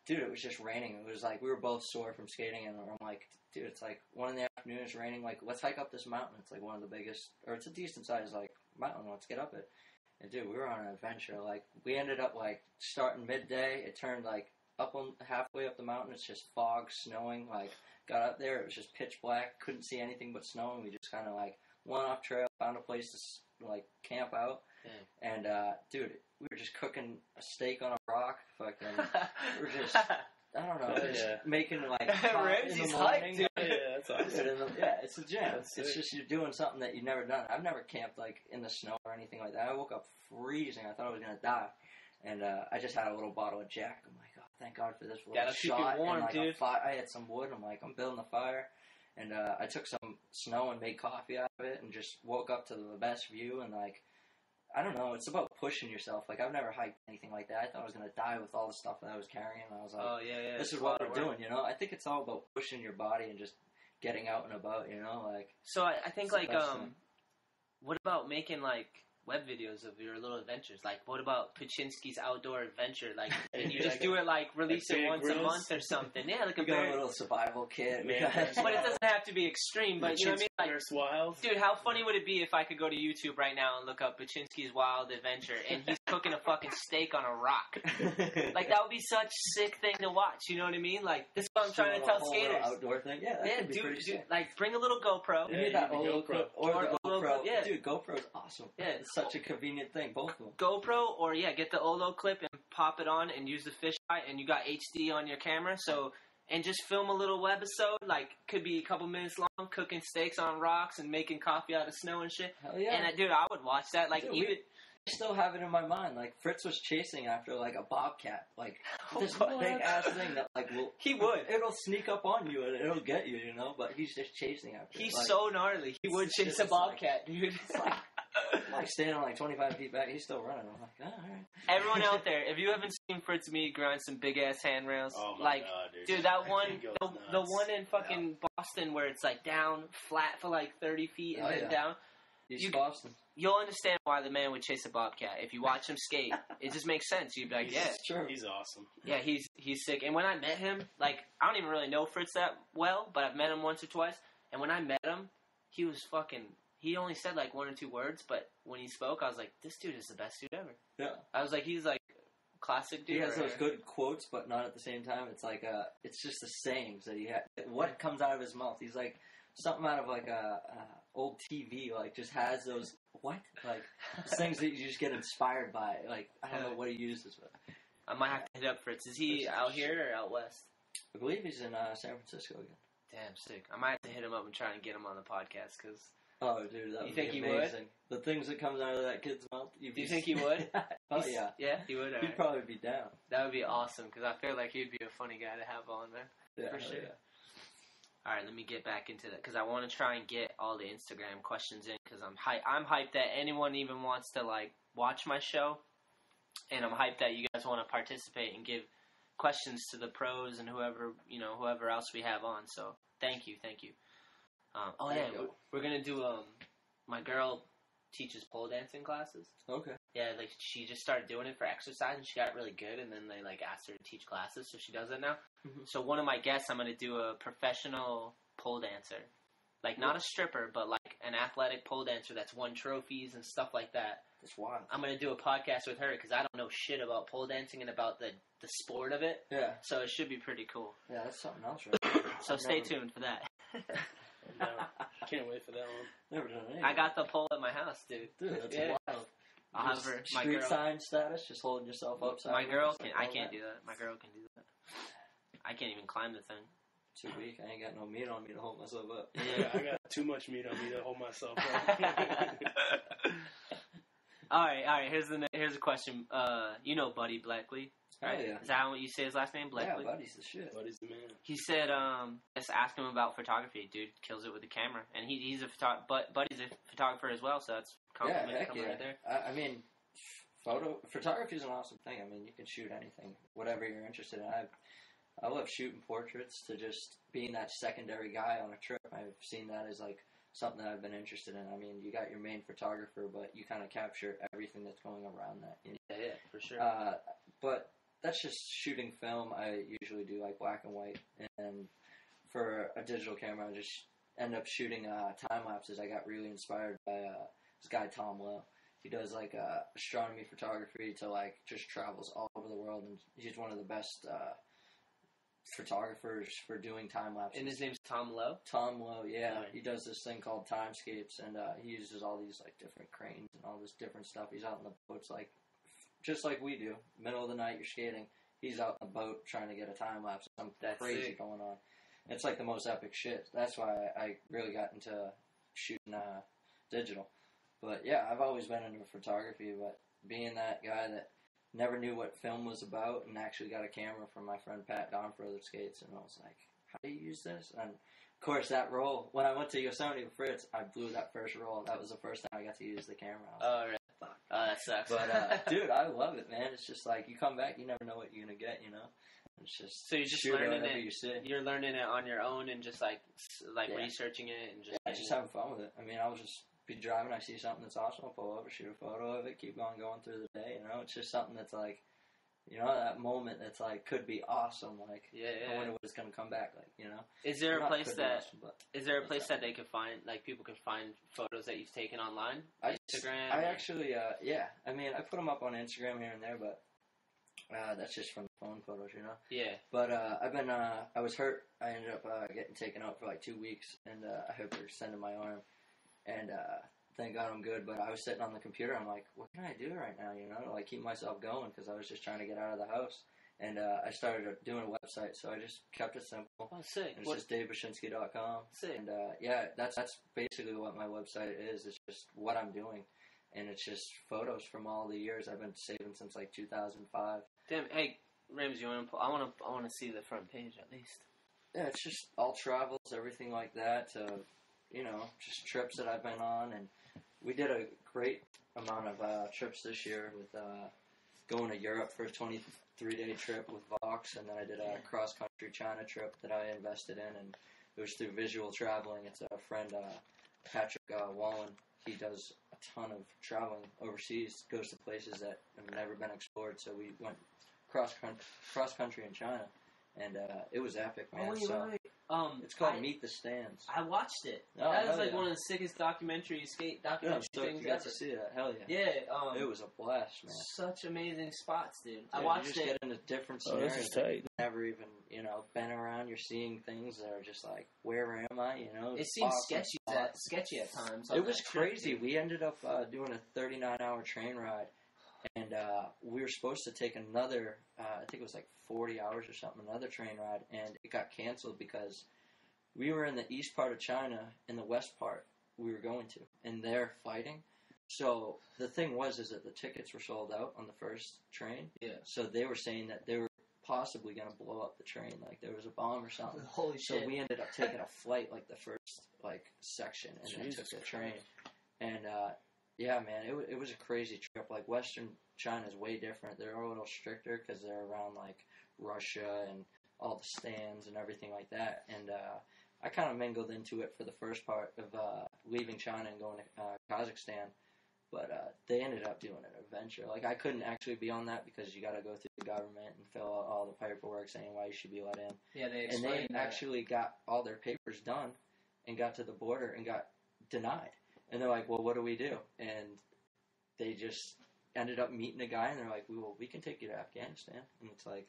dude, it was just raining. It was like, we were both sore from skating, and I'm like, dude, it's like 1 in the afternoon, it's raining, like, let's hike up this mountain. It's like one of the biggest, or it's a decent sized, like, mountain, let's get up it. And, dude, we were on an adventure. Like, we ended up, like, starting midday, it turned, like, halfway up the mountain, it's just fog, snowing, like, got up there, it was just pitch black, couldn't see anything but snow, and we just kind of, like, went off trail, found a place to, like, camp out, and, dude, we were just cooking a steak on a rock, fucking, we were just, I don't know, just Yeah. making like pop in the Ramsey's morning. hyped, dude. Yeah, that's awesome. Yeah, it's a jam. That's It's sick. just you're doing something that you've never done. I've never camped like in the snow or anything like that. I woke up freezing. I thought I was gonna die, and I just had a little bottle of Jack. I'm like, oh, thank God for this little Gotta keep shot. it warm, and like dude. I had some wood. I'm like, I'm building a fire, and I took some snow and made coffee out of it, and just woke up to the best view. And like, I don't know, it's about pushing yourself. Like, I've never hiked anything like that. I thought I was gonna die with all the stuff that I was carrying. And I was like, Oh yeah. this is what we're doing, you know. I think it's all about pushing your body and just getting out and about, you know, like. So I think It's the like best thing. what about making like web videos of your little adventures? Like, what about Bachinsky's outdoor adventure? Like, and you just do it like release it Bear once a Grylls? month or something. Yeah, like a We got a bear. little survival kit. Man, But it doesn't have to be extreme. But you know what I mean? Like, First Wild. dude, how funny would it be if I could go to YouTube right now and look up Bachinsky's Wild Adventure and he's cooking a fucking steak on a rock? Like, that would be such a sick thing to watch. You know what I mean? Like, this is what I'm trying to tell skaters. Outdoor thing, yeah, that Yeah, could be pretty dude, sick. like, bring a little GoPro. You Yeah, need that you need the Olo GoPro. clip or the Or GoPro. yeah. Dude, GoPro's awesome. Yeah. It's such a convenient thing, both of them. GoPro, or yeah, get the Olo clip and pop it on and use the fisheye, and you got HD on your camera, so, and just film a little webisode, like, could be a couple minutes long, cooking steaks on rocks and making coffee out of snow and shit. Hell yeah. And, dude, I would watch that, like, Dude, even... I still have it in my mind. Like, Fritz was chasing after, like, a bobcat. Like, this What? big-ass thing that, like, will... He would. It'll sneak up on you and it'll get you, you know? But he's just chasing after He's it. Like, so gnarly. He would it's chase just a like- bobcat, dude. like, standing, like, 25 feet back. He's still running. I'm like, oh, all right. Everyone out there, if you haven't seen Fritz Mead grind some big-ass handrails, Oh my like, God, dude. dude, that one, He goes the nuts. one in fucking Boston where it's, like, down, flat for, like, 30 feet and Oh, then yeah. down, He's You- Boston. you'll understand why the man would chase a bobcat. If you watch him skate, it just makes sense. You'd be like, yeah, It's true. He's awesome. yeah, he's sick. And when I met him, like, I don't even really know Fritz that well, but I've met him once or twice. And when I met him, he was fucking, he only said like one or two words, but when he spoke, I was like, this dude is the best dude ever. Yeah. I was like, he's like classic dude. He has or- those good quotes, but not at the same time. It's like, it's just the sayings that he had. What comes out of his mouth? He's like, something out of like a old TV, like just has those, what? Like, things that you just get inspired by. Like, I don't know what he uses, but I might have to hit up Fritz. Is he out here or out west? I believe he's in San Francisco again. Damn, sick. I might have to hit him up and try and get him on the podcast, because Oh, dude, that You would think be he would? amazing. The things that comes out of that kid's mouth. do you think he would? Oh, yeah. Yeah, he would. All He'd right. probably be down. That would be awesome, because I feel like he'd be a funny guy to have on, man. Yeah, For hell sure. yeah. All right, let me get back into that, because I want to try and get all the Instagram questions in, because I'm hyped that anyone even wants to, like, watch my show, and I'm hyped that you guys want to participate and give questions to the pros and whoever else we have on. So thank you. Oh There yeah, you go. we're gonna do my girl teaches pole dancing classes. Okay. Yeah, like she just started doing it for exercise and she got really good, and then they like asked her to teach classes, so she does it now. Mhm. So one of my guests, I'm gonna do a professional pole dancer, like not a stripper, but like an athletic pole dancer that's won trophies and stuff like that. That's wild. I'm gonna do a podcast with her because I don't know shit about pole dancing and about the sport of it, Yeah. so it should be pretty cool. Yeah, that's something else, right? So I've stay never- tuned for that. No, can't wait for that one. Never done anything. I got the pole at my house, dude. Dude, that's Yeah. wild. I'll have Just her, my street girl. sign status, just holding yourself upside. My girl down, can. like I all can't that. do that. My girl can do that. I can't even climb the thing. Too weak. I ain't got no meat on me to hold myself up. Yeah, I got too much meat on me to hold myself up. All right. Here's a question. You know Buddy Blackley, right? Oh, yeah. Is that how you say his last name, Yeah, Blackley? buddy's the shit. Buddy's the man. He said, just ask him about photography. Dude kills it with the camera, and he's a Buddy's a photographer as well, so that's Yeah, compliment heck coming yeah. right there. I mean, photography is an awesome thing. I mean, you can shoot anything, whatever you're interested in. I love shooting portraits to just being that secondary guy on a trip. I've seen that as like something that I've been interested in. I mean, you got your main photographer, but you kind of capture everything that's going around that. You know? Yeah, for sure. But that's just shooting film. I usually do like black and white, and for a digital camera, I just end up shooting time lapses. I got really inspired by this guy Tom Lowe. He does like astronomy photography to like just travels all over the world, and he's one of the best photographers for doing time lapses. And his name's Tom Lowe. Tom Lowe, yeah, Right. he does this thing called timescapes, and he uses all these like different cranes and all this different stuff. He's out in the boats like just like we do. Middle of the night, you're skating. he's out in the boat trying to get a time lapse. Something That's crazy sick. going on. It's like the most epic shit. That's why I really got into shooting digital. But yeah, I've always been into photography, but being that guy that never knew what film was about and actually got a camera from my friend Pat Don for Other Skates, and I was like, how do you use this? And of course, that roll, when I went to Yosemite with Fritz, I blew that first roll. That was the first time I got to use the camera. I was Oh, like, really? fuck. Oh, that sucks. But, dude, I love it, man. It's just like, you come back, you never know what you're going to get, you know? It's just, so you're just shoot learning whatever it. you see. You're learning it on your own and just like Yeah. researching it and just. Yeah, just having fun with it. I mean, I'll just be driving, I see something that's awesome, I'll pull over, shoot a photo of it, keep on going through the day, you know? It's just something that's like, you know, that moment that's like, could be awesome, like, Yeah. I wonder what it's going to come back like, you know? Is there a Not place could be that awesome, but is there a it's place that awesome. they could find, like, people can find photos that you've taken online? Instagram? I actually, yeah, I mean, I put them up on Instagram here and there, but that's just from the phone photos, you know? Yeah. But I've been, I was hurt. I ended up getting taken out for like 2 weeks, and I hyperextended my arm, and thank God I'm good. But I was sitting on the computer. I'm like, what can I do right now, you know, to like keep myself going, because I was just trying to get out of the house. And I started doing a website, so I just kept it simple. Oh, sick. And it's just DaveBachinsky.com. Sick. And yeah, that's basically what my website is. It's just what I'm doing, and it's just photos from all the years I've been saving since like 2005. Damn. Hey, Ramsey, I want to see the front page at least. Yeah, it's just all travels, everything like that. You know, just trips that I've been on, and we did a great amount of trips this year with going to Europe for a 23-day trip with Vox, and then I did a cross-country China trip that I invested in, and it was through visual traveling. It's a friend, Patrick Wallen. He does a ton of traveling overseas, goes to places that have never been explored, so we went cross-country in China, and it was epic, man. Right. It's called Meet the Stands. I watched it. Oh, that was hell like yeah. one of the sickest skate documentary Yeah, I'm stoked things you got ever. to see that. Hell yeah. Yeah. It was a blast, man. Such amazing spots, dude. I Yeah, watched you just it. get into different Oh, this scenarios. is tight. You've never even, you know, been around. You're seeing things that are just like, where am I? You know, It seemed awesome sketchy at spots. times. It was crazy. We ended up doing a 39-hour train ride, and we were supposed to take another, I think it was like 40 hours or something, another train ride, and it got canceled because we were in the east part of China, in the west part we were going to, and they're fighting. So the thing was is that the tickets were sold out on the first train. Yeah. So they were saying that they were possibly going to blow up the train, like there was a bomb or something. Holy So shit. we ended up taking a flight, like the first section, and then Jesus took the train. And yeah, man, it was a crazy trip. Like Western China is way different. They're a little stricter because they're around like Russia and all the stands and everything like that. And I kind of mingled into it for the first part of leaving China and going to Kazakhstan. But they ended up doing an adventure. Like, I couldn't actually be on that because you got to go through the government and fill out all the paperwork saying why you should be let in. Yeah, they And explained they that. actually got all their papers done and got to the border and got denied. And they're like, well, what do we do? And they just ended up meeting a guy, and they're like, well, we can take you to Afghanistan. And it's like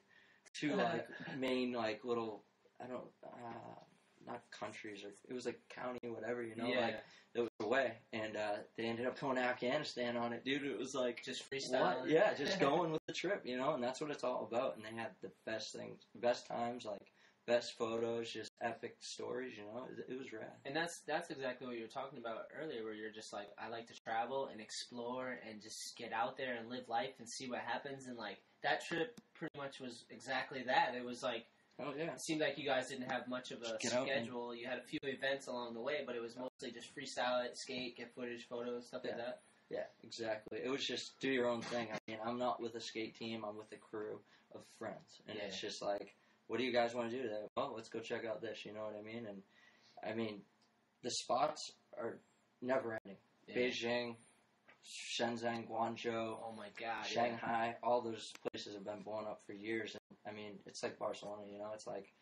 two like main like little, I don't, not countries, or it was like county or whatever, you know, Yeah. like it was away. And they ended up going to Afghanistan on it, dude. It was like, Just what? freestyle. Yeah, just going with the trip, you know, and that's what it's all about. And they had the best things, best times, like best photos, just epic stories, you know. It was rad. And that's exactly what you were talking about earlier, where you're just like, I like to travel and explore and just get out there and live life and see what happens. And like that trip pretty much was exactly that. It was like, Oh yeah. it seemed like you guys didn't have much of a Just get out and- schedule. You had a few events along the way, but it was mostly just freestyle it, skate, get footage, photos, stuff like Yeah. that. Yeah, exactly. It was just do your own thing. I mean, I'm not with a skate team. I'm with a crew of friends. And Yeah. it's just like, what do you guys want to do today? Well, let's go check out this, you know what I mean? And, I mean, the spots are never ending. Yeah. Beijing, Shenzhen, Guangzhou, Oh my god. Shanghai, all those places have been blown up for years. And, I mean, it's like Barcelona, you know? It's like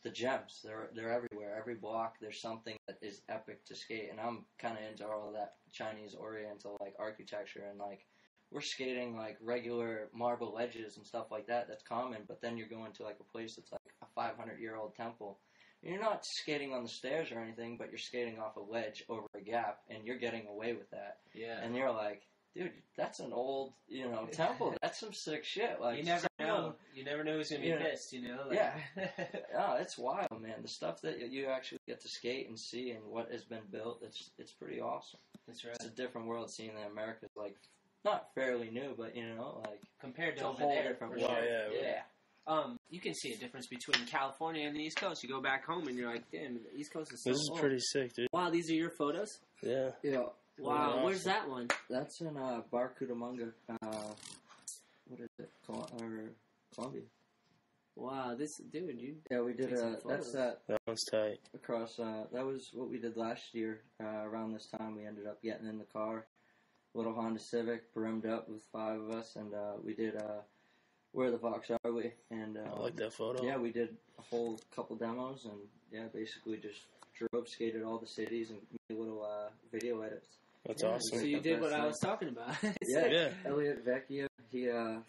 the gems. They're everywhere. Every block, there's something that is epic to skate. And I'm kind of into all of that Chinese Oriental, like, architecture. And, like, we're skating, like, regular marble ledges and stuff like that. That's common. But then you're going to, like, a place that's, like, a 500-year-old temple. You're not skating on the stairs or anything, but you're skating off a ledge over a gap, and you're getting away with that. Yeah. And you're like, dude, that's an old, temple. That's some sick shit. Like, you never know. You never know who's gonna be pissed. Like. Yeah. Oh, it's wild, man. The stuff that you actually get to skate and see, and what has been built, it's pretty awesome. That's right. It's a different world seeing that America's like not fairly new, but like compared to a over whole there. different For world. sure. Yeah. You can see a difference between California and the East Coast. You go back home and you're like, damn, the East Coast is so This is pretty sick, dude. Wow, these are your photos? Yeah. Yeah. Wow, Awesome. where's that one? That's in Barcudamunga. What is it? Columbia. Wow, this dude, you. Yeah, we did Take some that's photos. that That one's tight. across. That was what we did last year. Around this time, we ended up getting in the car, little Honda Civic, brimmed up with 5 of us, and we did Where the Fox Are We? And I like that photo. yeah, we did a whole couple demos, and basically just drove, skated all the cities, and made little video edits. That's Yeah, awesome. So you did what I was talking about. Yeah, Yeah. Elliot Vecchia, he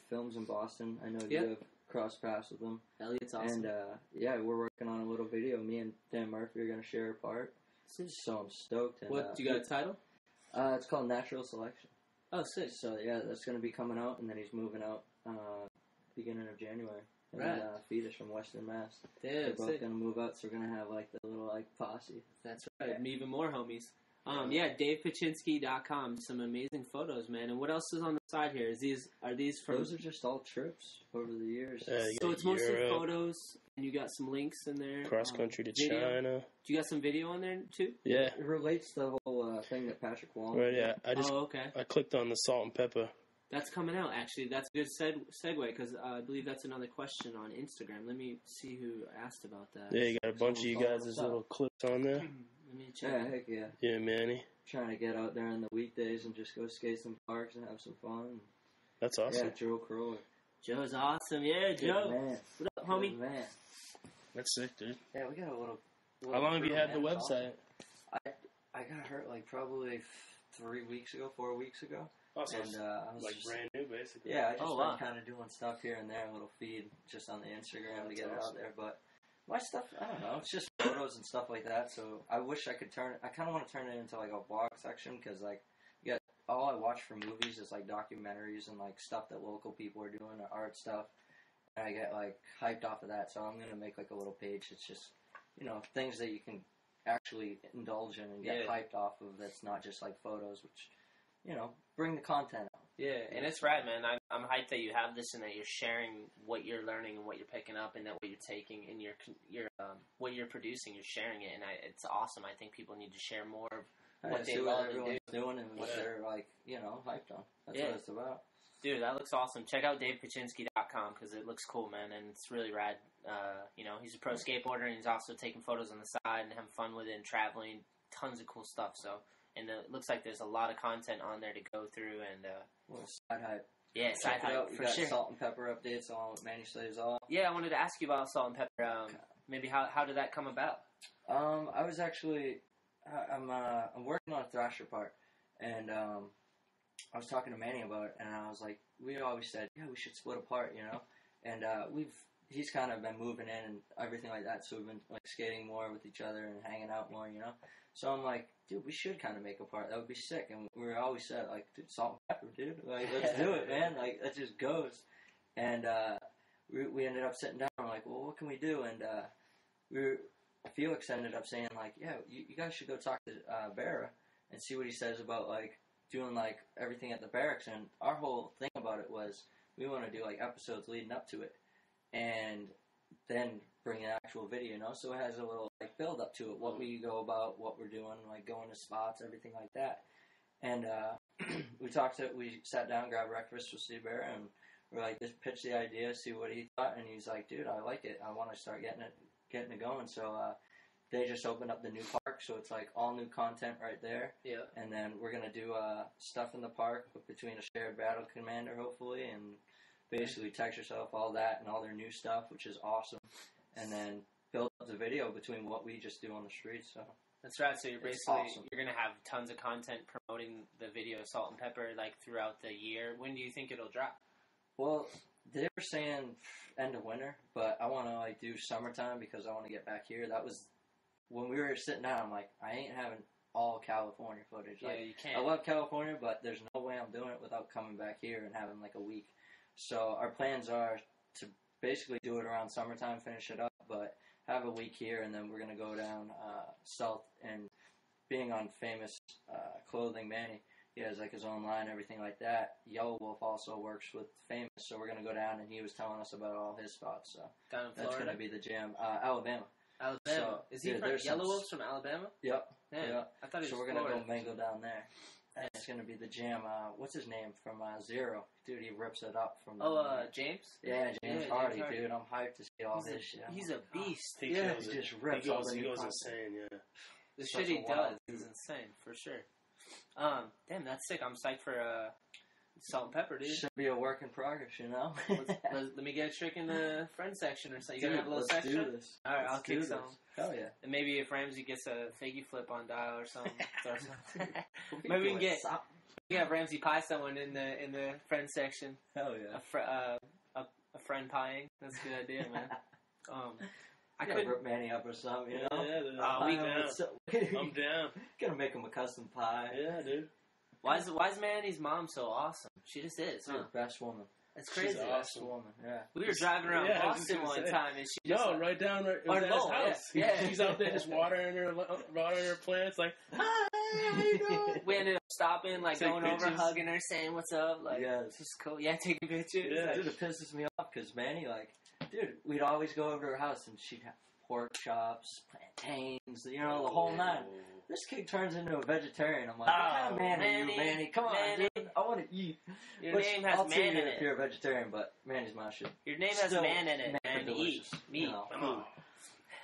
films in Boston. I know you have crossed paths with him. Elliot's awesome. And yeah, we're working on a little video. Me and Dan Murphy are going to share a part. So I'm stoked. And, What, you got a title? It's called Natural Selection. Oh, sick. So yeah, that's going to be coming out, and then he's moving out beginning of January. And Right. Fetus from Western Mass. Damn, They're both sick. going to move out, so we're going to have like the little like posse. That's right. And even more homies. Yeah, DavePachinsky.com. Some amazing photos, man. And what else is on the side here? Are these from? Those are just all trips over the years. Yeah, you So got it's mostly Europe, photos, and you got some links in there. cross country to video. China. Do you got some video on there too? Yeah. It relates to the whole thing that Patrick Wall. Right. Yeah. Oh, okay. I clicked on the salt and pepper. That's coming out, actually. That's a good segue, because I believe that's another question on Instagram. Let me see who asked about that. Yeah, you got a bunch of you guys' little clips on there. Let me check. Yeah, heck yeah. Yeah, Manny. Trying to get out there in the weekdays and just go skate some parks and have some fun. That's awesome. Yeah, Joe Kroll. Joe's awesome. Yeah, Joe. Man. What up, homie? Good man. That's sick, dude. Yeah, we got a little How long have you crew, had the man. It's website? awesome. I got hurt like probably 4 weeks ago. Awesome. And I was Like just, brand new, basically. yeah, I just Oh, been wow. kind of doing stuff here and there, a little feed just on the Instagram to That's get it out awesome. there. But my stuff, I don't know, it's just photos and stuff like that. So I wish I could I kind of want to turn it into like a vlog section, because like, yeah, all I watch for movies is like documentaries and like stuff that local people are doing, or art stuff. And I get like hyped off of that. So I'm going to make like a little page. It's just, things that you can actually indulge in and get hyped off of. That's not just like photos, which, bring the content out. Yeah, and it's rad, man. I'm hyped that you have this and that you're sharing what you're learning and what you're picking up, and that what you're taking and what you're producing, you're sharing it, and it's awesome. I think people need to share more of what they see love what and do. everyone's doing and what they're like, hyped on. That's what it's about. Dude, that looks awesome. Check out DavePachinsky.com, because it looks cool, man, and it's really rad. He's a pro skateboarder, and he's also taking photos on the side and having fun with it and traveling. Tons of cool stuff. So, and it looks like there's a lot of content on there to go through, and Side hype. yeah, side Check it out. hype We for got sure. salt and pepper updates on Manny Slaves All. Yeah, I wanted to ask you about salt and pepper. Maybe how did that come about? I was actually, I'm working on a Thrasher part, and I was talking to Manny about it, and I was like, we always said, yeah, we should split apart, and he's kind of been moving in and everything like that, so we've been like skating more with each other and hanging out more, So I'm like, dude, we should kind of make a part. That would be sick. And we always said, like, dude, salt and pepper, dude. Like, let's do it, man. Like, that just goes. And we ended up sitting down. We're like, well, what can we do? And Felix ended up saying, like, yeah, you guys should go talk to Barra and see what he says about, like, doing, like, everything at the barracks. And our whole thing about it was we want to do, like, episodes leading up to it. And then bring an actual video, so it has a little like build up to it, what we go about, what we're doing, like going to spots, everything like that. And we sat down, grabbed breakfast with Steve Barra, and we're like, just pitch the idea, see what he thought, and he's like, dude, I like it, I want to start getting it going. So they just opened up the new park, so it's like all new content right there. Yeah. And then we're gonna do stuff in the park between a shared battle commander, hopefully, and basically text yourself all that and all their new stuff, which is awesome. And then build up the video between what we just do on the streets. So That's right. So you're It's basically awesome. you're gonna have tons of content promoting the video Salt and Pepper like throughout the year. When do you think it'll drop? Well, they were saying end of winter, but I want to like do summertime because I want to get back here. That was when we were sitting down. I'm like, I ain't having all California footage. Yeah, Like, you can't. I love California, but there's no way I'm doing it without coming back here and having like a week. So our plans are to basically do it around summertime, finish it up, but have a week here, and then we're going to go down south. And being on Famous Clothing, Manny, he has like his own line, everything like that. Yellow Wolf also works with Famous, so we're going to go down, and he was telling us about all his spots. So Down in that's Florida? going to be the jam. Alabama. Alabama. So, Is he yeah, from there's Yellow some- Wolf's from Alabama? Yep. Yeah. Yep. I thought he was So we're going to Florida. go mingle down there. And it's going to be the jam. What's his name from Zero? Dude, he rips it up from James? Yeah, James Yeah, Hardy, James Hardy. dude. I'm hyped to see all his shit. He's a beast. He Yeah, kills he it. just rips all the He new goes content. insane, yeah. The Such shit he a wild does dude. is insane, for sure. Damn, that's sick. I'm psyched for salt and pepper, dude. Should be a work in progress, you know? Let me get a trick in the friend section or something. You Dude, gotta have a little let's section? do this. Alright, Let's I'll kick do some. this. Hell yeah. And maybe if Ramsey gets a fakey flip on dial or something. We'll Maybe we can doing get something. Ramsey pie someone in the friend section. Hell yeah. A friend pieing. That's a good idea, man. I gotta couldn't. rip Manny up or something, you know? Yeah, dude. Oh, we I'm down. Gonna make him a custom pie. Yeah, dude. Why is Manny's mom so awesome? She just is. Huh? Dude, best woman. It's She's crazy. awesome. Best woman, yeah. We were driving around Yeah, I was just Boston gonna one say. time, and she just No, like, right down. It Or was at his no, house. yeah. She's out there just watering her plants. Like, hi, how you doing? we ended up stopping, like Take going over, pictures. hugging her, saying what's up. Like, Yes. this is cool. Yeah, taking pictures. Yeah. Dude, it pisses me off because Manny, like, dude, we'd always go over to her house and she'd have pork chops, plantains, you know, the whole nine. This kid turns into a vegetarian. I'm like, what kind of man are you, Manny? Come on, Manny. dude. I want to eat. Your Which, name has I'll tell man you in if it. you're a vegetarian, but Manny's my shit. Your name has Still, man in it, man, and eat delicious, meat. you know. Come on.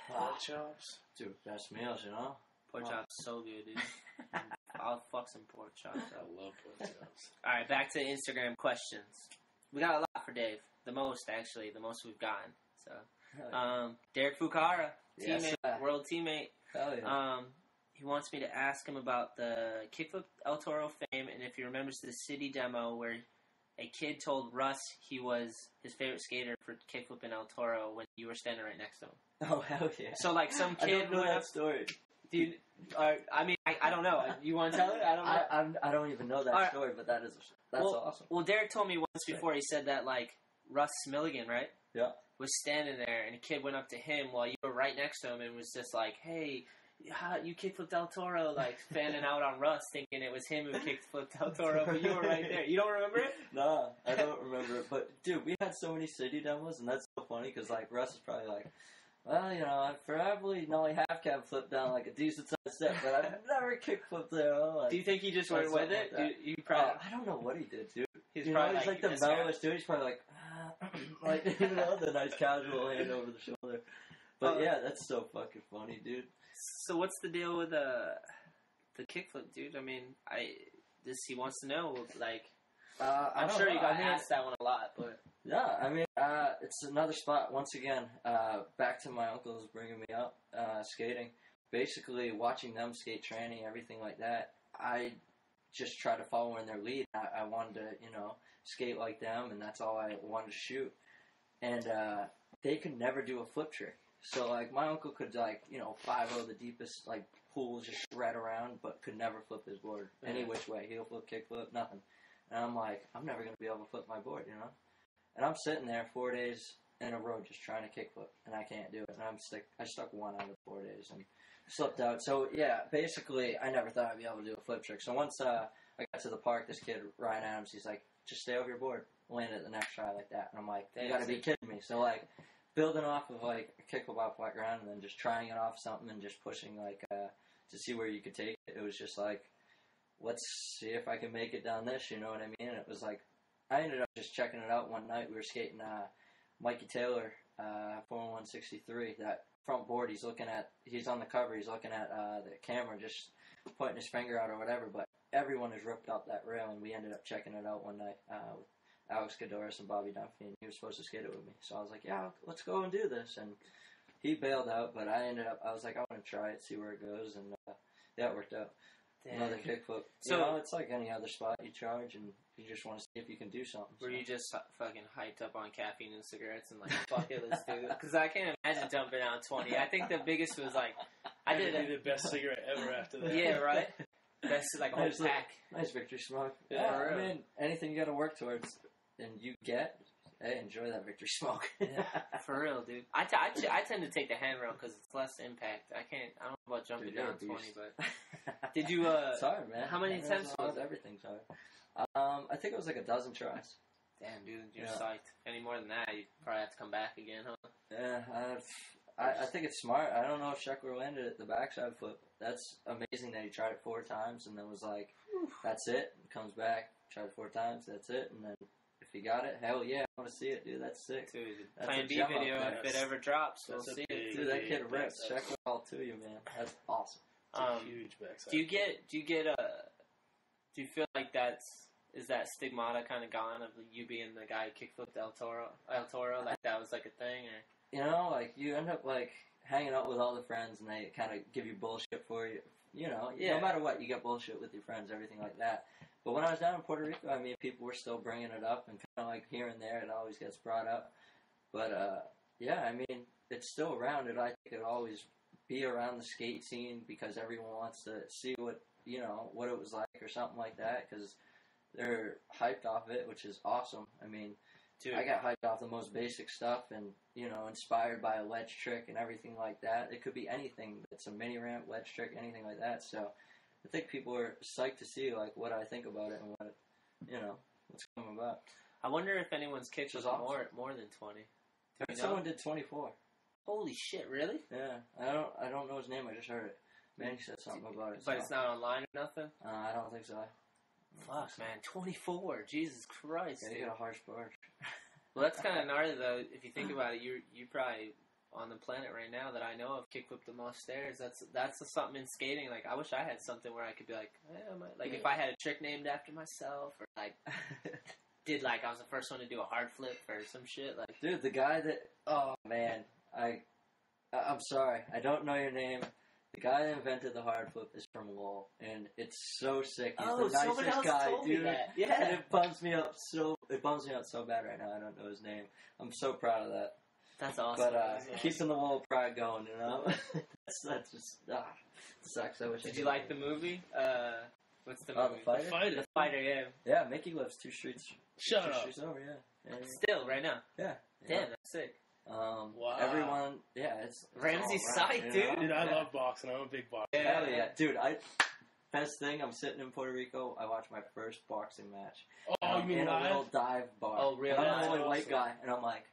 Pork chops. Dude, best meals, you know? Pork chops so good, dude. I'll fuck some pork chops I up. love pork chops. Alright, back to Instagram questions. We got a lot for Dave. The most, actually. The most we've gotten. So, Hell yeah. Derek Fukara, Yes, teammate, sir. world teammate. Hell yeah. He wants me to ask him about the Kickflip El Toro fame, and if he remembers the city demo where a kid told Russ he was his favorite skater for kickflipping El Toro when you were standing right next to him. Oh, hell yeah. So, like, some I kid don't know went up... that story. Dude, I mean, I don't know. You want to tell it? I don't know. I don't even know that Alright. story, but that's awesome. Well, Derek told me once before, he said that, like, Russ Milligan, right? Yeah. Was standing there, and a kid went up to him while you were right next to him and was just like, hey, you kickflipped El Toro, like, fanning out on Russ, thinking it was him who kickflipped El Toro, but you were right there. You don't remember it? Nah, I don't remember it. But, dude, we had so many city demos, and that's so funny, because, like, Russ is probably like, well, you know, I've probably only half-cab flipped down, like, a decent-sized step, but I've never kickflipped there. Like, Do you think he just went with it? Like you probably... I don't know what he did, dude. He's You know, probably he's like the this guy. mellowest dude. He's probably like, you know, the nice casual hand over the shoulder. But yeah, that's so fucking funny, dude. So what's the deal with the kickflip, dude? I mean, he wants to know, like, I'm sure you got asked that one a lot, but yeah, I mean, it's another spot. Once again, back to my uncles bringing me up skating. Basically, watching them skate, training, everything like that. I just try to follow in their lead. I wanted to, you know, skate like them, and that's all I wanted to shoot. And they could never do a flip trick. So, like, my uncle could, like, you know, 5-0 the deepest, like, pool, just shred around, but could never flip his board any which way. Heel flip, kick flip, nothing. And I'm like, I'm never going to be able to flip my board, you know? And I'm sitting there 4 days in a row just trying to kick flip, and I can't do it. And I stuck one out of 4 days and slipped out. So, yeah, basically, I never thought I'd be able to do a flip trick. So once I got to the park, this kid, Ryan Adams, he's like, just stay over your board, land it the next try like that. And I'm like, you got to be kidding me. So, like, building off of, like, a kickflip off flat ground and then just trying it off something and just pushing, like, to see where you could take it. It was just like, let's see if I can make it down this, you know what I mean? And it was like, I ended up just checking it out one night. We were skating Mikey Taylor, 41163. That front board, he's on the cover, he's looking at the camera, just pointing his finger out or whatever, but everyone has ripped up that rail, and we ended up checking it out one night with Alex Kadoris and Bobby Dunphy, and he was supposed to skate it with me. So I was like, yeah, let's go and do this. And he bailed out, but I was like, I want to try it, see where it goes, and yeah, it worked out. damn. Another kickflip. So, you know, it's like any other spot you charge, and you just want to see if you can do something. were you just fucking hyped up on caffeine and cigarettes and like, fuck it, let's do it? Because I can't imagine dumping out 20. I think the biggest was like, I did That'd be it. the best cigarette ever after that. Yeah, right? That's like a whole Nice, pack. nice victory smoke. Yeah, I for real. mean, anything you got to work towards and you get, hey, enjoy that victory smoke. For real, dude. I tend to take the handrail because it's less impact. I don't know about jumping Dude, you're down a 20, beast. but did you, It's hard, man. how many attempts was it? Everything's hard. I think it was like 12 tries. Damn, dude, you're Yeah. psyched. Any more than that, you probably have to come back again, huh? Yeah, I think it's smart. I don't know if Shetler landed it the backside flip. That's amazing that he tried it 4 times and then was like, that's it. Comes back, tried it 4 times, that's it. And then if he got it, hell yeah, I want to see it, dude. That's sick. Dude, That's Plan a B gem up video, there. if it ever drops, we'll That's a see it. big- Dude, that kid Yeah, rips. backside. Shetler all to you, man. That's awesome. It's a huge backside. Do you feel like is that stigmata kind of gone of you being the guy who kickflipped El Toro, like that was like a thing, or? You know, like, you end up, like, hanging out with all the friends and they kind of give you bullshit for you. You know, Yeah. no matter what, you get bullshit with your friends, everything like that. But when I was down in Puerto Rico, I mean, people were still bringing it up and kind of like here and there, it always gets brought up. But, yeah, I mean, it's still around. I think it'll always be around the skate scene because everyone wants to see what it was like or something like that because they're hyped off it, which is awesome. I mean, Dude, I got hyped off the most basic stuff and, inspired by a ledge trick and everything like that. It could be anything. It's a mini ramp, ledge trick, anything like that. So I think people are psyched to see, like, what I think about it and what, what's coming about. I wonder if anyone's kicked Which was is awesome. more than 20. Do I you heard know? someone did 24. Holy shit, really? Yeah. I don't know his name. I just heard it. Manny said something about it. But so. it's not online or nothing? I don't think so. Fuck, man. 24. Jesus Christ, Yeah, dude. you got a harsh barge. Well, that's kind of gnarly, though. If you think about it, you probably on the planet right now that I know of kickflip the most stairs. That's something in skating. Like, I wish I had something where I could be like, if I had a trick named after myself, or like I was the first one to do a hard flip or some shit. Like, Dude, the guy that... Oh, man. I'm sorry. I don't know your name. The guy that invented the hard flip is from Lowell, and it's so sick. He's the someone nicest else guy, told me dude. that. And Yeah, it bums me up so bad right now. I don't know his name. I'm so proud of that. that's awesome. But keeping the Lowell pride going, that's just sucks. I wish. Did you like the movie? What's the Oh, movie? The Fighter? Fighter. The Fighter, yeah. Yeah, Mickey lives 2 streets. Shut 2 up. streets over. Yeah. Still, right now. Yeah. Damn, that's sick. Wow. Everyone, yeah, it's Ramsey's all right, psyched, dude. Dude, I love boxing. I'm a big boxer. Hell yeah, dude! Best thing, I'm sitting in Puerto Rico. I watched my first boxing match. Oh, you mean in a live? little dive bar. Oh, really? And I'm That's the only white awesome. guy, and I'm like,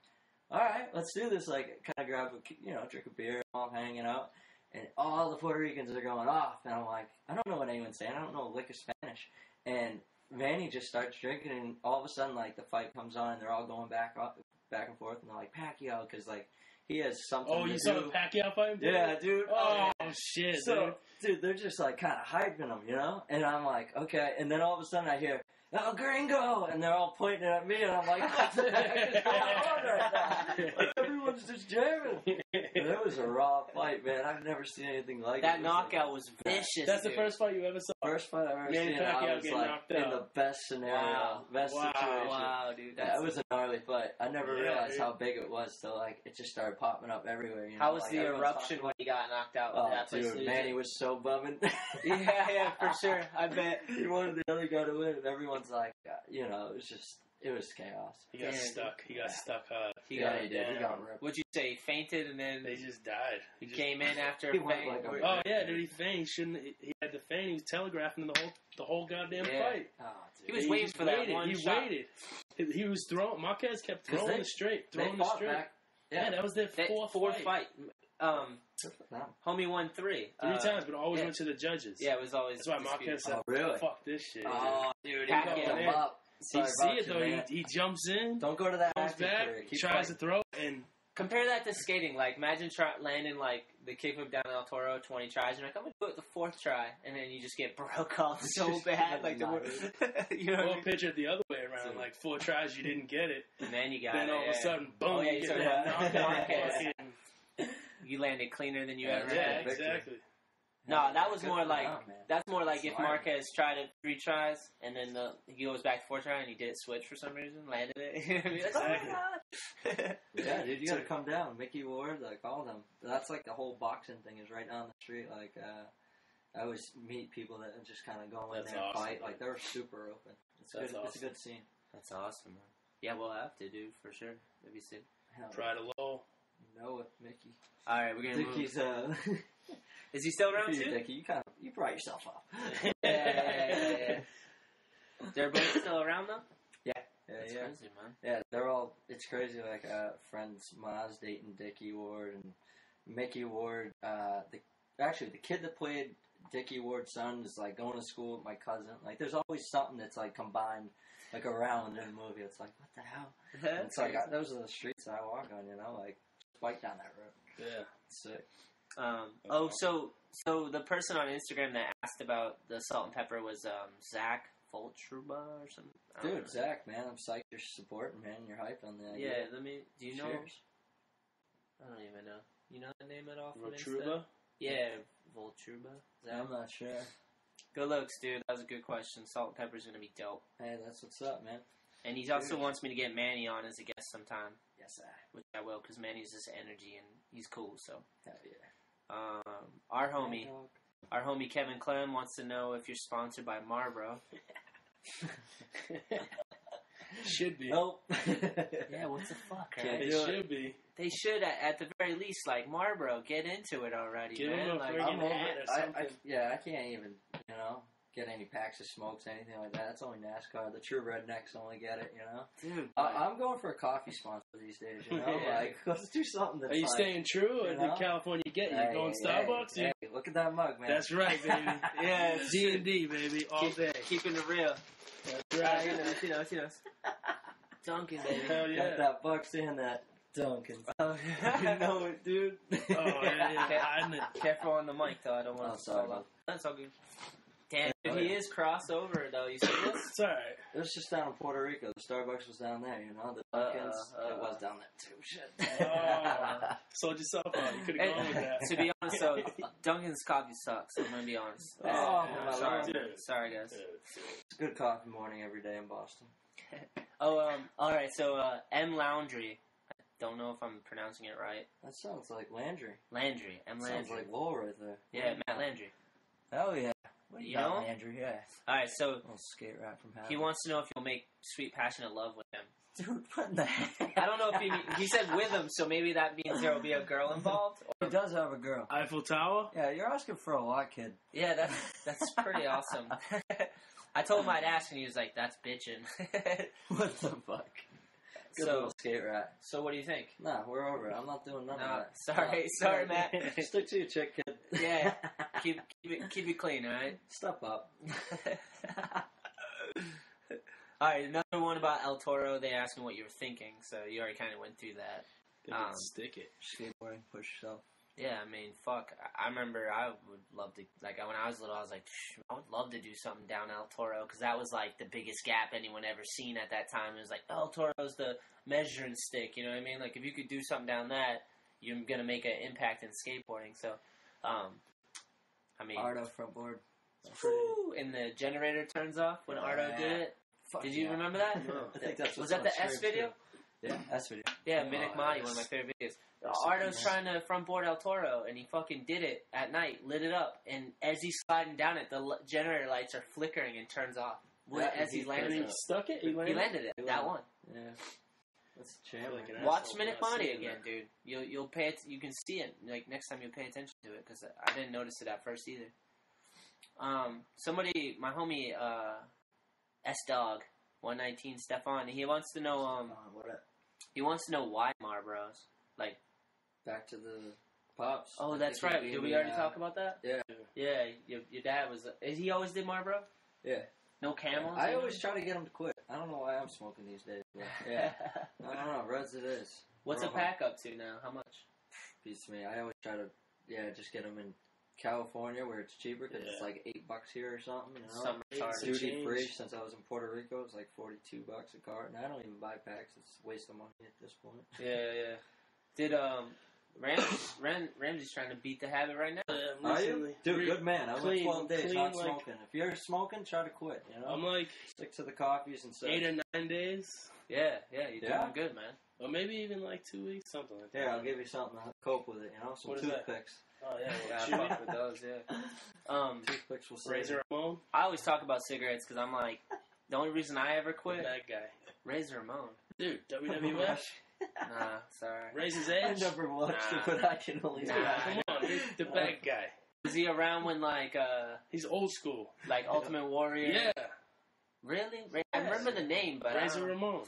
all right, let's do this. Like, kind of grab a, drink a beer, all hanging out, and all the Puerto Ricans are going off, and I'm like, I don't know what anyone's saying. I don't know a lick of Spanish, and Manny just starts drinking, and all of a sudden, like, the fight comes on, and they're all going back and forth, and they're like, Pacquiao, because like he has something. Oh, to you do. saw the Pacquiao fight? Yeah, dude. Oh, shit, So, dude, they're just like kind of hyping him, And I'm like, okay. And then all of a sudden I hear, "Oh, Gringo!" And they're all pointing at me, and I'm like, what the heck is going on right now? Like, everyone's just jamming. And it was a raw fight, man. I've never seen anything like it. That It was knockout like, was vicious. That's the dude. first fight you ever saw? first fight I've ever Manny seen. I Pacquiao was getting like knocked in out. the best scenario, Wow. best Wow. situation. Wow, dude. Yeah, it was a gnarly fight. I never Yeah, realized dude. how big it was till like it just started popping up everywhere. How was like, the everyone's eruption talking when he got knocked out? about- With that place dude, losing? Manny was so bumming. yeah, for sure. I bet. He wanted the other guy to win, and everyone's like, it was chaos. He got Yeah. stuck. He got stuck hard. He Yeah, got he did. He down. got ripped. What'd you say? He fainted and then They just died. he came in after He a went feint? like a- Where- Oh yeah, dude, he feigned. He shouldn't. He had the feint. He was telegraphing the whole goddamn Yeah. fight. Oh, dude. He was He waiting just for that waited. one He shot. waited. He was throwing. Marquez kept 'Cause throwing they- the straight, They throwing the fought straight. back. Yeah, that was their That fourth fight. Good for them. Homie won 3. Three times, but always yeah. went to the judges. Yeah, it was always. That's why disputed. Marquez said, Oh, really? "Fuck this shit." Oh, dude, he Pacquiao. fucked him up. So you Sorry see about it you, though. man. He jumps in, Don't go to that comes acting back, career. Keep tries to fighting. throw, and Compare that to skating. Like, imagine landing like the kickflip down El Toro 20 tries. You're like, I'm gonna do it the 4th try, and then you just get broke off so bad. Like you know what I or mean? pitch it the other way around. So- Like 4 tries, you didn't get it. And then you got Then it. all of a sudden, boom, Oh, yeah, you you get said that that. knockout. Marquez. Fucking- You landed cleaner than you Yeah, ever Yeah, had. victory. exactly. No, that was Good more for like them, man. that's more like if Smart. Marquez tried it 3 tries and then he goes back to 4 tries and he did switch for some reason, landed it. You know what I mean? Like, oh my god! Yeah, dude, you gotta come down. Mickey Ward, like all of them. That's like the whole boxing thing is right down the street. Like, I always meet people that just kind of go in That's there and awesome, fight. man. Like they're super open. It's That's good. It's a awesome. good scene. That's awesome, man. Yeah, we'll have to, dude, for sure. Maybe soon. Hell, Try to low. you know it, Mickey. All right, we're gonna move. Dickie's Is he still around for you, too? Dickie. You brought yourself up. Yeah. They're both still around though. Yeah, That's yeah. crazy, man. Yeah, they're all. It's crazy. Like friends, Ma's dating Dickie Ward and Mickey Ward. The kid that played Dickie Ward's son is like going to school with my cousin. Like, there's always something that's like combined, like around in the movie. It's like, what the hell? And it's like those are the streets that I walk on. You know, like just bike down that road. Yeah. It's sick. So the person on Instagram that asked about the salt and pepper was Zach Voltruba or something. I don't Dude, know. Zach, man, I'm psyched you're supporting, man. You're hyped on the idea. Yeah, do you know? Cheers. I don't even know. You know the name at all? from Rotruba? Insta? Yeah, Voltruba. Zach? I'm not sure. Good looks, dude. That was a good question. Salt and pepper's gonna be dope. Hey, that's what's up, man. And he also wants me to get Manny on as a guest sometime, Yes, sir. which I will, because Manny's just energy and he's cool. So, Hell yeah. our homie Kevin Clem wants to know if you're sponsored by Marlboro. Should be. Nope. Yeah, what the fuck, right? It should be. They should, at the very least, like, Marlboro, get into it already, Give man. him a Like, friggin' I'm over hat it. or something. I can't even, get any packs of smokes, anything like that. That's only NASCAR. The true rednecks only get it, dude, I'm going for a coffee sponsor these days, Yeah. Like, let's do something that's Are you like, staying true, or you know? did California get you? Hey, Going hey, Starbucks? Hey, look at that mug, man. That's right, baby. Yeah, it's D&D, baby, all day. keeping it real. That's right. He knows. Dunkin', baby. Hell yeah. Got that Bucks and that Dunkin'. Oh, You know it, dude. Oh, yeah. Hiding it. Careful on the mic, though. I don't want Oh, to sorry, fall off. man. That's all good. Damn, Oh, he yeah. is crossover, though. You see this? It's alright. It was just down in Puerto Rico. The Starbucks was down there, The Dunkin's, it was down there, too. Shit. Oh, sold yourself out. You could have gone with that. To be honest, though, Dunkin's coffee sucks. I'm going to be honest. Oh, my sorry, Lord. sorry, guys. It's a good coffee morning every day in Boston. Alright, so, M. Laundry. I don't know if I'm pronouncing it right. That sounds like Landry. Landry. M. Landry. Sounds like Lowell right there. Yeah, Matt Landry. Hell yeah. What You know him? Landry? Yeah. Alright, so Little skate rap from Howard. he wants to know if you'll make sweet, passionate love with him. Dude, what the heck? I don't know if he said with him, so maybe that means there will be a girl involved. He does have a girl. Eiffel Tower? Yeah, you're asking for a lot, kid. Yeah, that's pretty awesome. I told him I'd ask, and he was like, "That's bitchin'." What the fuck? Good So- little skate rat. So what do you think? Nah, we're over it. I'm not doing none Nah, of that. sorry, Matt. Stick to your chick, kid. Yeah, keep it clean, all right. Step up. All right, another one about El Toro. They asked me what you were thinking, so you already kind of went through that. Stick it. Skateboarding, push yourself. Yeah, I mean, fuck. I remember I would love to, like, when I was little, I was like, I would love to do something down El Toro, because that was, like, the biggest gap anyone ever seen at that time. It was like, El Toro's the measuring stick, you know what I mean? Like, if you could do something down that, you're going to make an impact in skateboarding. So, I mean... Ardo front board. Woo, and the generator turns off when Ardo did it. Fuck Did you yeah. remember that? No. I think that's Was what's that the on S stream, video? too. Yeah, S video. Yeah, Minnick Mahdi, yes. one of my favorite videos. That's Ardo's nice. trying to front board El Toro, and he fucking did it at night, lit it up, and as he's sliding down it, the generator lights are flickering and turns off. As he's And landing he stuck it? He He landed it, that one. Yeah. That's the champ. Like an Watch asshole Minnick for not Mahdi seeing again, that. dude. You can see it. Like, next time you'll pay attention to it, because I didn't notice it at first either. Somebody, my homie, S-Dog, 119 Stefan, he wants to know, What up? he wants to know why Marlboros. Like, Back to the pops. oh, I that's think right. he Did gave we me, already talk about that? Yeah. Yeah, your dad was, he always did Marlboro? Yeah. No Camels? I always try to get him to quit. I don't know why I'm smoking these days. But yeah. I don't know. Reds it is. What's a pack up to now? How much? Piece to me. I always try to, just get them in California where it's cheaper because it's like $8 here or something. You know? Some retarded. Duty free. Since I was in Puerto Rico, it's like $42 a carton. I don't even buy packs. It's a waste of money at this point. Yeah. Did Ramsey's trying to beat the habit right now. Are you? Dude, good man. I went 12 days not like, smoking. If you're smoking, try to quit, you know? I'm like... Stick to the coffees and stuff. 8 or 9 days. Yeah, you're doing good, man. Or maybe even like 2 weeks, something like that. Yeah, I'll give you something to cope with it, you know? Some toothpicks. Oh, yeah. Yeah, I fuck with those, yeah. Toothpicks will save Razor Ramon? I always talk about cigarettes because I'm like, the only reason I ever quit... That guy. Razor Ramon. Dude, WWF? Nah, sorry. Razor's I Edge? never watched it, but I can only Come on, dude. The bad guy. Was he around when, like, He's old school. like Ultimate Warrior? Yeah. Really? I remember the name, but Razor Ramon.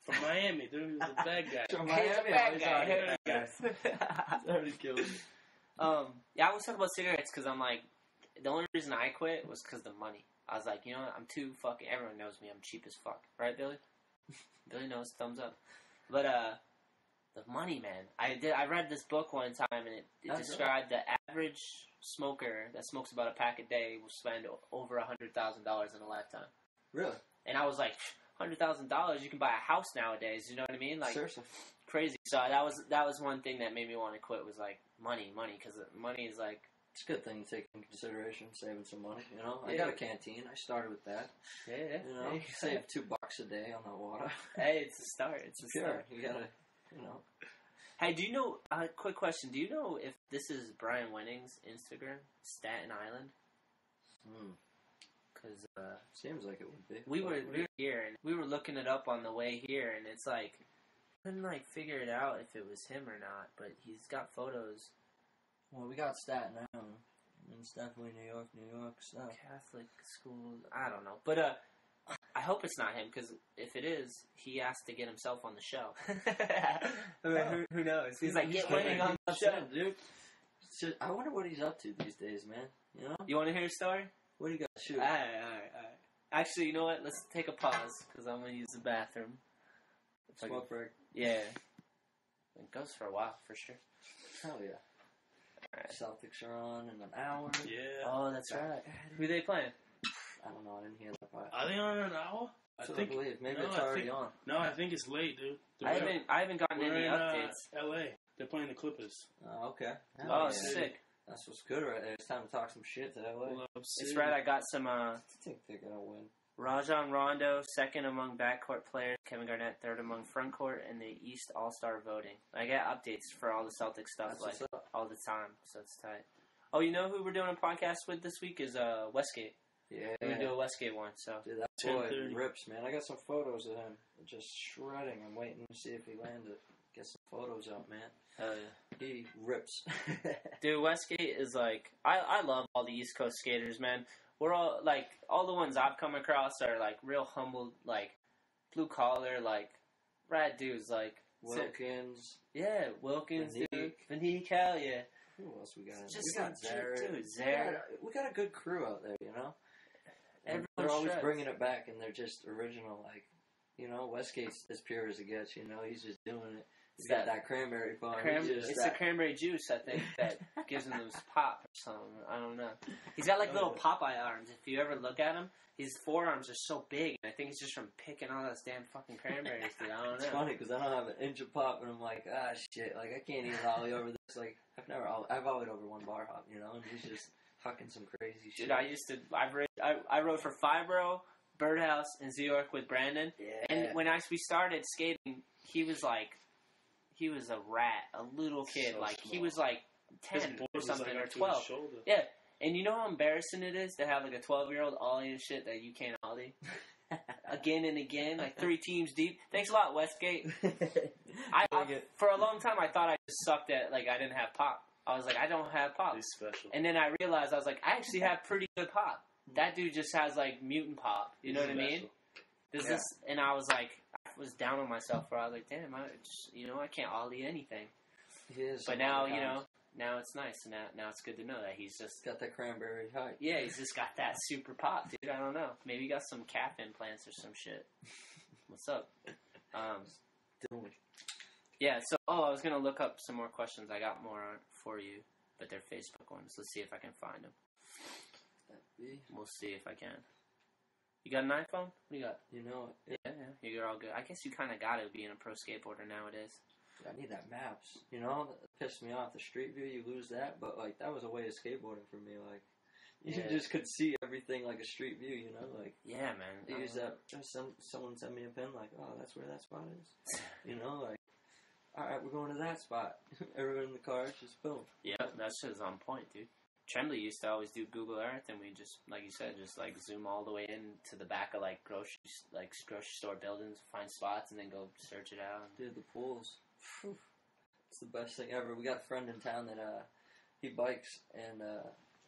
From Miami, dude. He was the bad guy. From He's a bad guy. It's already killed me. Yeah, I always talk about cigarettes because I'm like, the only reason I quit was because of the money. I was like, you know what? I'm too fucking... Everyone knows me. I'm cheap as fuck. Right, Billy? Billy knows. Thumbs up. But, the money, man. I read this book one time, and it described the average smoker that smokes about a pack a day will spend over $100,000 in a lifetime. Really? And I was like, $100,000, you can buy a house nowadays. You know what I mean? Like, Seriously. Crazy. So that was one thing that made me want to quit was like money, because money is like... It's a good thing to take into consideration, saving some money, you know? I got a canteen. I started with that. Yeah. You know, save $2 a day on the water. Hey, it's a start. It's a start. You gotta, you know. Hey, do you know, quick question, do you know if this is Brian Wenning's Instagram, Staten Island? Because, seems like it would be. We were here, and we were looking it up on the way here, and it's like, couldn't like figure it out if it was him or not, but he's got photos. Well, we got Staten Island. It's definitely New York stuff. Catholic schools, I don't know. But, I hope it's not him, because if it is, he asked to get himself on the show. Who knows? He's like, get Wenning on the show. Dude. So, I wonder what he's up to these days, man. You know? You want to hear a story? What do you got to shoot? Alright. Actually, you know what? Let's take a pause, because I'm going to use the bathroom. Smoke break. Yeah. It goes for a while, for sure. Hell yeah. Right. Celtics are on in an hour. Yeah. Oh, that's right. Who they playing? I don't know. I didn't hear that part. Are they on in an hour? I believe. Maybe it's already on. No, I think it's late, dude. I haven't gotten any updates. LA. They're playing the Clippers. Oh, okay. Oh, sick. That's what's good right there. It's time to talk some shit to LA. It's right. I got some. I think they're gonna win. Rajon Rondo, second among backcourt players. Kevin Garnett, third among frontcourt in the East All-Star voting. I get updates for all the Celtics stuff That's like all the time, so it's tight. Oh, you know who we're doing a podcast with this week is Westgate. Yeah. We're gonna do a Westgate one. So dude, that boy rips, man. I got some photos of him just shredding. I'm waiting to see if he lands it. Get some photos out, man. Hell yeah. He rips. Dude, Westgate is like I love all the East Coast skaters, man. We're all, like, all the ones I've come across are, like, real humble, like, blue-collar, like, rad dudes, like... Wilkins. Yeah, Wilkins, dude. Vanique, hell yeah. Who else we got? Just we got Zared. Dude, Zared. We got a good crew out there, you know? And they're always bringing it back, and they're just original, like, you know, Westgate's as pure as it gets, you know? He's just doing it. He's got that cranberry bar. It's the cranberry juice, I think, that gives him those pop or something. I don't know. He's got, like, little Popeye arms. If you ever look at him, his forearms are so big. I think it's just from picking all those damn fucking cranberries, dude. I don't know. It's funny, because I don't have an inch of pop, and I'm like, shit. Like, I can't even ollie over this. Like, I've ollied over one bar hop, you know? And he's just hucking some crazy shit. Dude, I rode for Fibro, Birdhouse, and York with Brandon. Yeah. And when we started skating, he was a rat, a little kid. So like, small. He was like 10 or something, or 12. Yeah. And you know how embarrassing it is to have like a 12-year-old ollie and shit that you can't ollie? Again and again, like 3 teams deep. Thanks a lot, Westgate. For a long time, I thought I just sucked at, like, I didn't have pop. I was like, I don't have pop. He's special. And then I realized, I was like, I actually have pretty good pop. That dude just has, like, mutant pop. You know what I mean? And I was like, I was down on myself where I was like, damn, I can't ollie anything. But now, you know, now it's nice. Now it's good to know that he's just got that cranberry height. Yeah, he's just got that super pop, dude. I don't know. Maybe he got some calf implants or some shit. What's up? Yeah, so, I was going to look up some more questions. I got more for you, but they're Facebook ones. Let's see if I can find them. We'll see if I can. You got an iPhone? What do you got? You know it. Yeah, you're all good. I guess you kind of got to being a pro skateboarder nowadays. I need that maps. You know, that pissed me off. The street view, you lose that. But, like, that was a way of skateboarding for me. Like, you just could see everything like a street view, you know? Like, yeah, man. I use that. Someone sent me a pin, like, oh, that's where that spot is. You know, like, all right, we're going to that spot. Everyone in the car, just boom. Yeah, that shit is on point, dude. Tremblay used to always do Google Earth, and we just, like you said, just like zoom all the way into the back of like grocery store buildings, find spots, and then go search it out. Dude, the pools, whew, it's the best thing ever. We got a friend in town that he bikes, and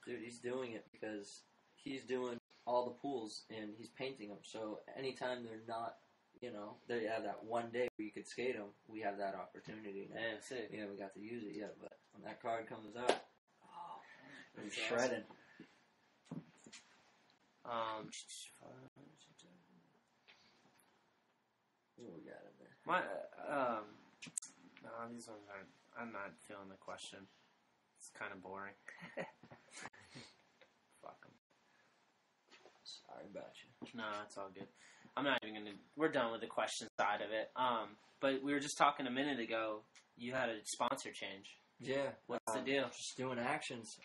dude, he's doing it because he's doing all the pools and he's painting them. So anytime they're not, you know, they have that one day where you could skate them, we have that opportunity now. Yeah, sick. Yeah, we got to use it yet, but when that card comes out. I'm shredding. Awesome. What we got in there? My no, these ones aren't. I'm not feeling the question. It's kind of boring. Fuck them. Sorry about you. No, it's all good. I'm not even gonna. We're done with the question side of it. But we were just talking a minute ago. You had a sponsor change. Yeah. What's the deal? Just doing actions.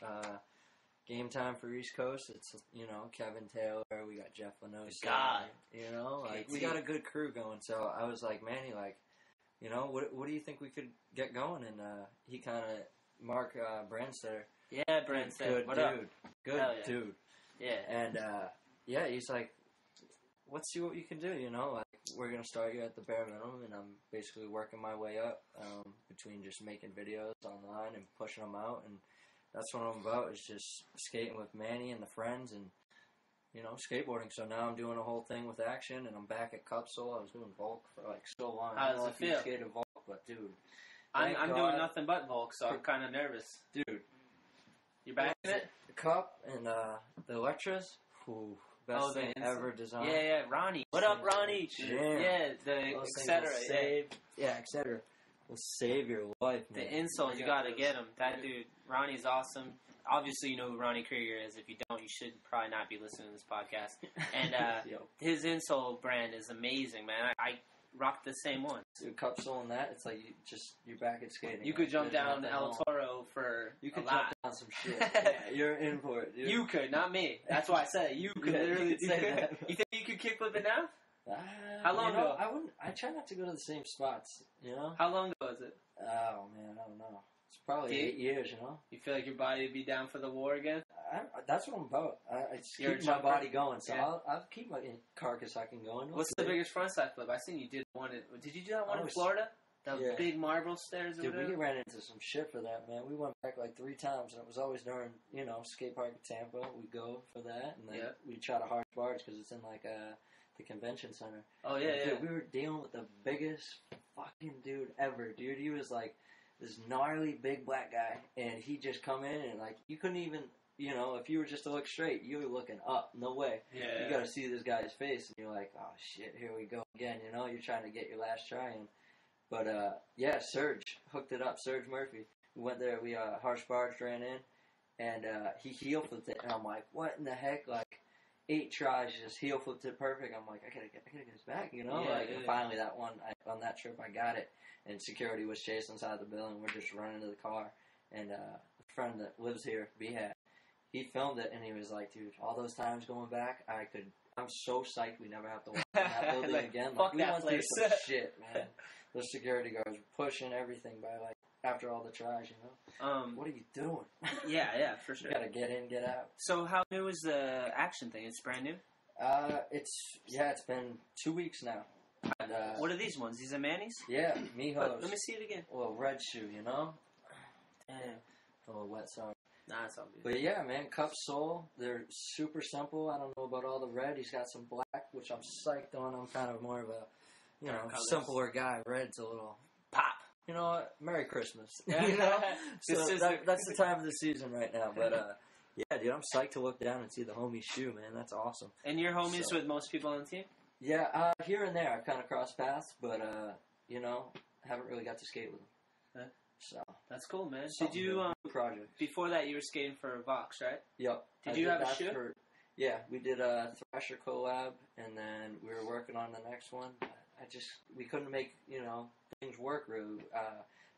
Game time for East Coast. It's, you know, Kevin Taylor. We got Jeff Lenosi. God. You know, like, KT. we got a good crew going. So I was like, Manny, like, you know, what do you think we could get going? And he kind of, Mark Brandstetter. Yeah, Brandstetter. Good What dude. up? Good Hell yeah. dude. Yeah. And, yeah, he's like, let's see what you can do, you know? Like, we're going to start you at the bare minimum, and I'm basically working my way up between just making videos online and pushing them out, and that's what I'm about, is just skating with Manny and the friends and, you know, skateboarding. So now I'm doing a whole thing with action, and I'm back at Cupsole. I was doing Volk for, like, so long. How I don't does know it if you feel? skated Volk, but, dude. I'm thank doing God. nothing but Volk, so I'm kind of nervous. Dude. You back in it? The Cup and the Electras, whew, best thing ever designed. Yeah, Ronnie. What up, Ronnie? Jam. Yeah, the Those things etc. will save, etc. Will save your life, man. The insoles, you gotta get him. That dude, Ronnie's awesome. Obviously, you know who Ronnie Krieger is. If you don't, you should probably not be listening to this podcast. And his insole brand is amazing, man. I rock the same one. Dude, Cupsole and that, it's like you're back at skating. You could jump down El Toro for You could a jump lot. down some shit. Yeah, you're in for it, dude. You could, not me. That's why I said it. You could Yeah, literally you could say that. You think you could kickflip it now? How long ago? I try not to go to the same spots, you know? How long ago is it? Oh, man, I don't know. It's probably Dude. 8 years, you know? You feel like your body would be down for the war again? That's what I'm about. I just You're keep a my jumper? body going, so Yeah. I'll keep my carcass I can go into. What's the biggest frontside flip? I seen you did one. Did you do that one in Florida? The yeah. big marble stairs or Dude, whatever? we ran into some shit for that, man. We went back like 3 times, and it was always during, you know, skate park in Tampa. We'd go for that, and then we'd try to harsh barge because it's in like the convention center. Oh yeah, Dude, we were dealing with the biggest fucking dude ever, dude. He was like this gnarly big black guy, and he just come in and like you couldn't even, you know, if you were just to look straight, you were looking up. No way. Yeah. You got to see this guy's face, and you're like, oh shit, here we go again. You know, you're trying to get your last try in. But yeah, Serge hooked it up. Serge Murphy. We went there. We harsh barge ran in, and he heel flipped it, and I'm like, what in the heck? Like 8 tries, just heel flipped it perfect. I'm like, I gotta get his back, you know. And finally, that one on that trip, I got it. And security was chasing inside the building. We're just running to the car, and a friend that lives here, B-Hat, he filmed it, and he was like, dude, all those times going back, I'm so psyched we never have to walk in that building like, again. Fuck we that went place. through some shit, man. Those security guards were pushing everything by like after all the tries, you know. What are you doing? Yeah, for sure. You gotta get in, get out. So how new is the action thing? It's brand new? It's been 2 weeks now. And, what are these ones? These are Manny's? Yeah, Mijo's. Let me see it again. A little red shoe, you know? Damn. A little wet, sorry. Nah, it's all good. But yeah, man, Cup Sole, they're super simple. I don't know about all the red. He's got some black, which I'm psyched on. I'm kind of more of a, you know, simpler guy. Red's a little pop. You know what? Merry Christmas. You know? So that's the time of the season right now. But yeah, dude, I'm psyched to look down and see the homie shoe, man. That's awesome. And you're homies with most people on the team? Yeah, here and there I've kind of crossed paths, but you know, haven't really got to skate with them. So that's cool, man. Did you project before that you were skating for Vox, right? Yep. Did you have a shoe? Yeah, we did a Thrasher collab, and then we were working on the next one. we couldn't make, things work really.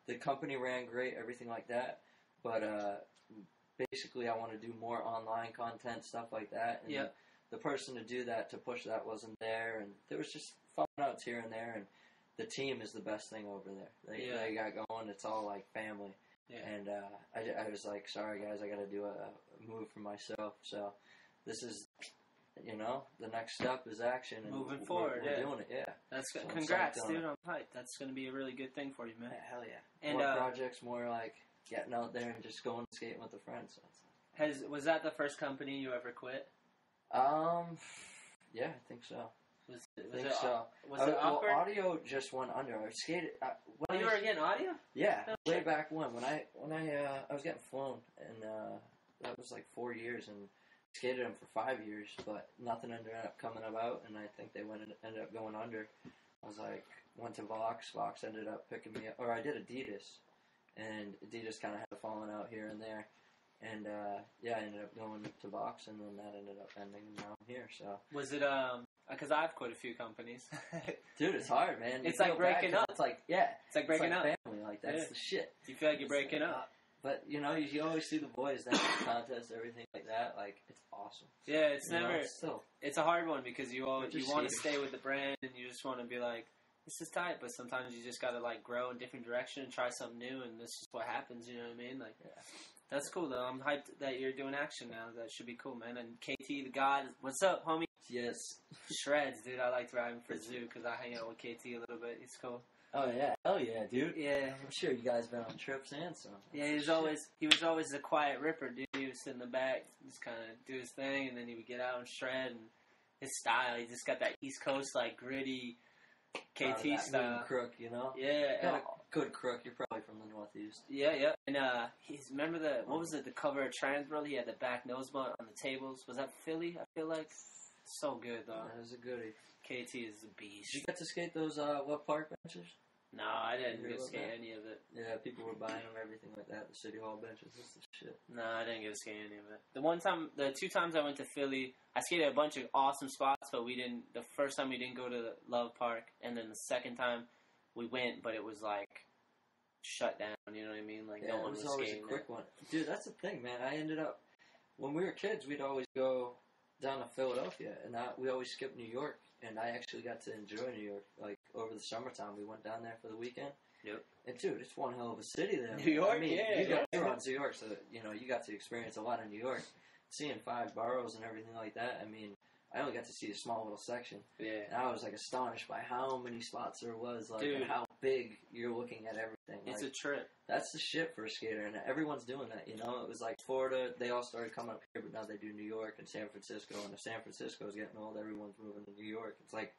The company ran great, everything like that, but basically I want to do more online content, stuff like that. And the person to do that, to push that, wasn't there, and there was just falling outs here and there, and the team is the best thing over there. They got going. It's all like family. Yeah. And I was like, sorry guys, I got to do a move for myself. So this is, the next step is action. And moving forward. We're doing it. Yeah. That's good. Congrats, dude. I'm hyped. That's going to be a really good thing for you, man. Yeah, hell yeah. And more projects, more like getting out there and just going and skating with a friend. So was that the first company you ever quit? Yeah, I think so. Was it awkward? Well, audio just went under. I skated. You were getting audio? Yeah, way back when I was getting flown, and that was like 4 years, and skated them for 5 years, but nothing ended up coming about, and I think they ended up going under. I was like, went to Vox. Vox ended up picking me up, or I did Adidas, and Adidas kind of had a falling out here and there. And, I ended up going to Vox, and then that ended up ending, and now I'm here, so. Was it, because I've quit a few companies. Dude, it's hard, man. It's like breaking up. It's like, it's like breaking up. Family, like, that's the shit. You feel like you're breaking up. But, you always see the boys, that contest, everything like that, like, it's awesome. Yeah, it's it's a hard one, because you want to stay with the brand, and you just want to be like, this is tight, but sometimes you just got to, like, grow in a different direction and try something new, and this is what happens, you know what I mean? Like, that's cool, though. I'm hyped that you're doing action now. That should be cool, man. And KT, the God, what's up, homie? Yes. Shreds, dude. I liked riding for Zoo because I hang out with KT a little bit. He's cool. Oh, yeah. Hell yeah, dude. Yeah. I'm sure you guys been on trips and stuff. Yeah, he was always a quiet ripper, dude. He would sit in the back, just kind of do his thing, and then he would get out and shred. And his style, he just got that East Coast, like, gritty KT style. Crook, Yeah. Got a good crook. You're probably from the Northeast. Yeah. And remember what was it, the cover of Transworld? He had the back nose blunt on the tables. Was that Philly? I feel like. So good, though. That was a goodie. KT is a beast. Did you get to skate those what park benches? No, I didn't get to skate any of it. Yeah, people were buying them, everything like that. The City Hall benches, that's the shit. No, I didn't get to skate any of it. The 2 times I went to Philly, I skated a bunch of awesome spots, but the first time we didn't go to the Love Park, and then the second time we went, but it was like shut down, you know what I mean? Like no one was skating. It was always a quick one. Dude, that's the thing, man. I ended up, when we were kids, we'd always go down to Philadelphia, and we always skipped New York, and I actually got to enjoy New York. Like, over the summertime, we went down there for the weekend. Yep. And, dude, it's one hell of a city there. New York, I mean, yeah. You were on New York, so, you got to experience a lot in New York. Seeing 5 boroughs and everything like that, I mean, I only got to see a small little section. Yeah. And I was, like, astonished by how many spots there was, like, dude, and how big you're looking at everything. It's like, a trip. That's the shit for a skater, and everyone's doing that, It was like Florida, they all started coming up here, but now they do New York and San Francisco, and if San Francisco is getting old, everyone's moving to New York. It's like,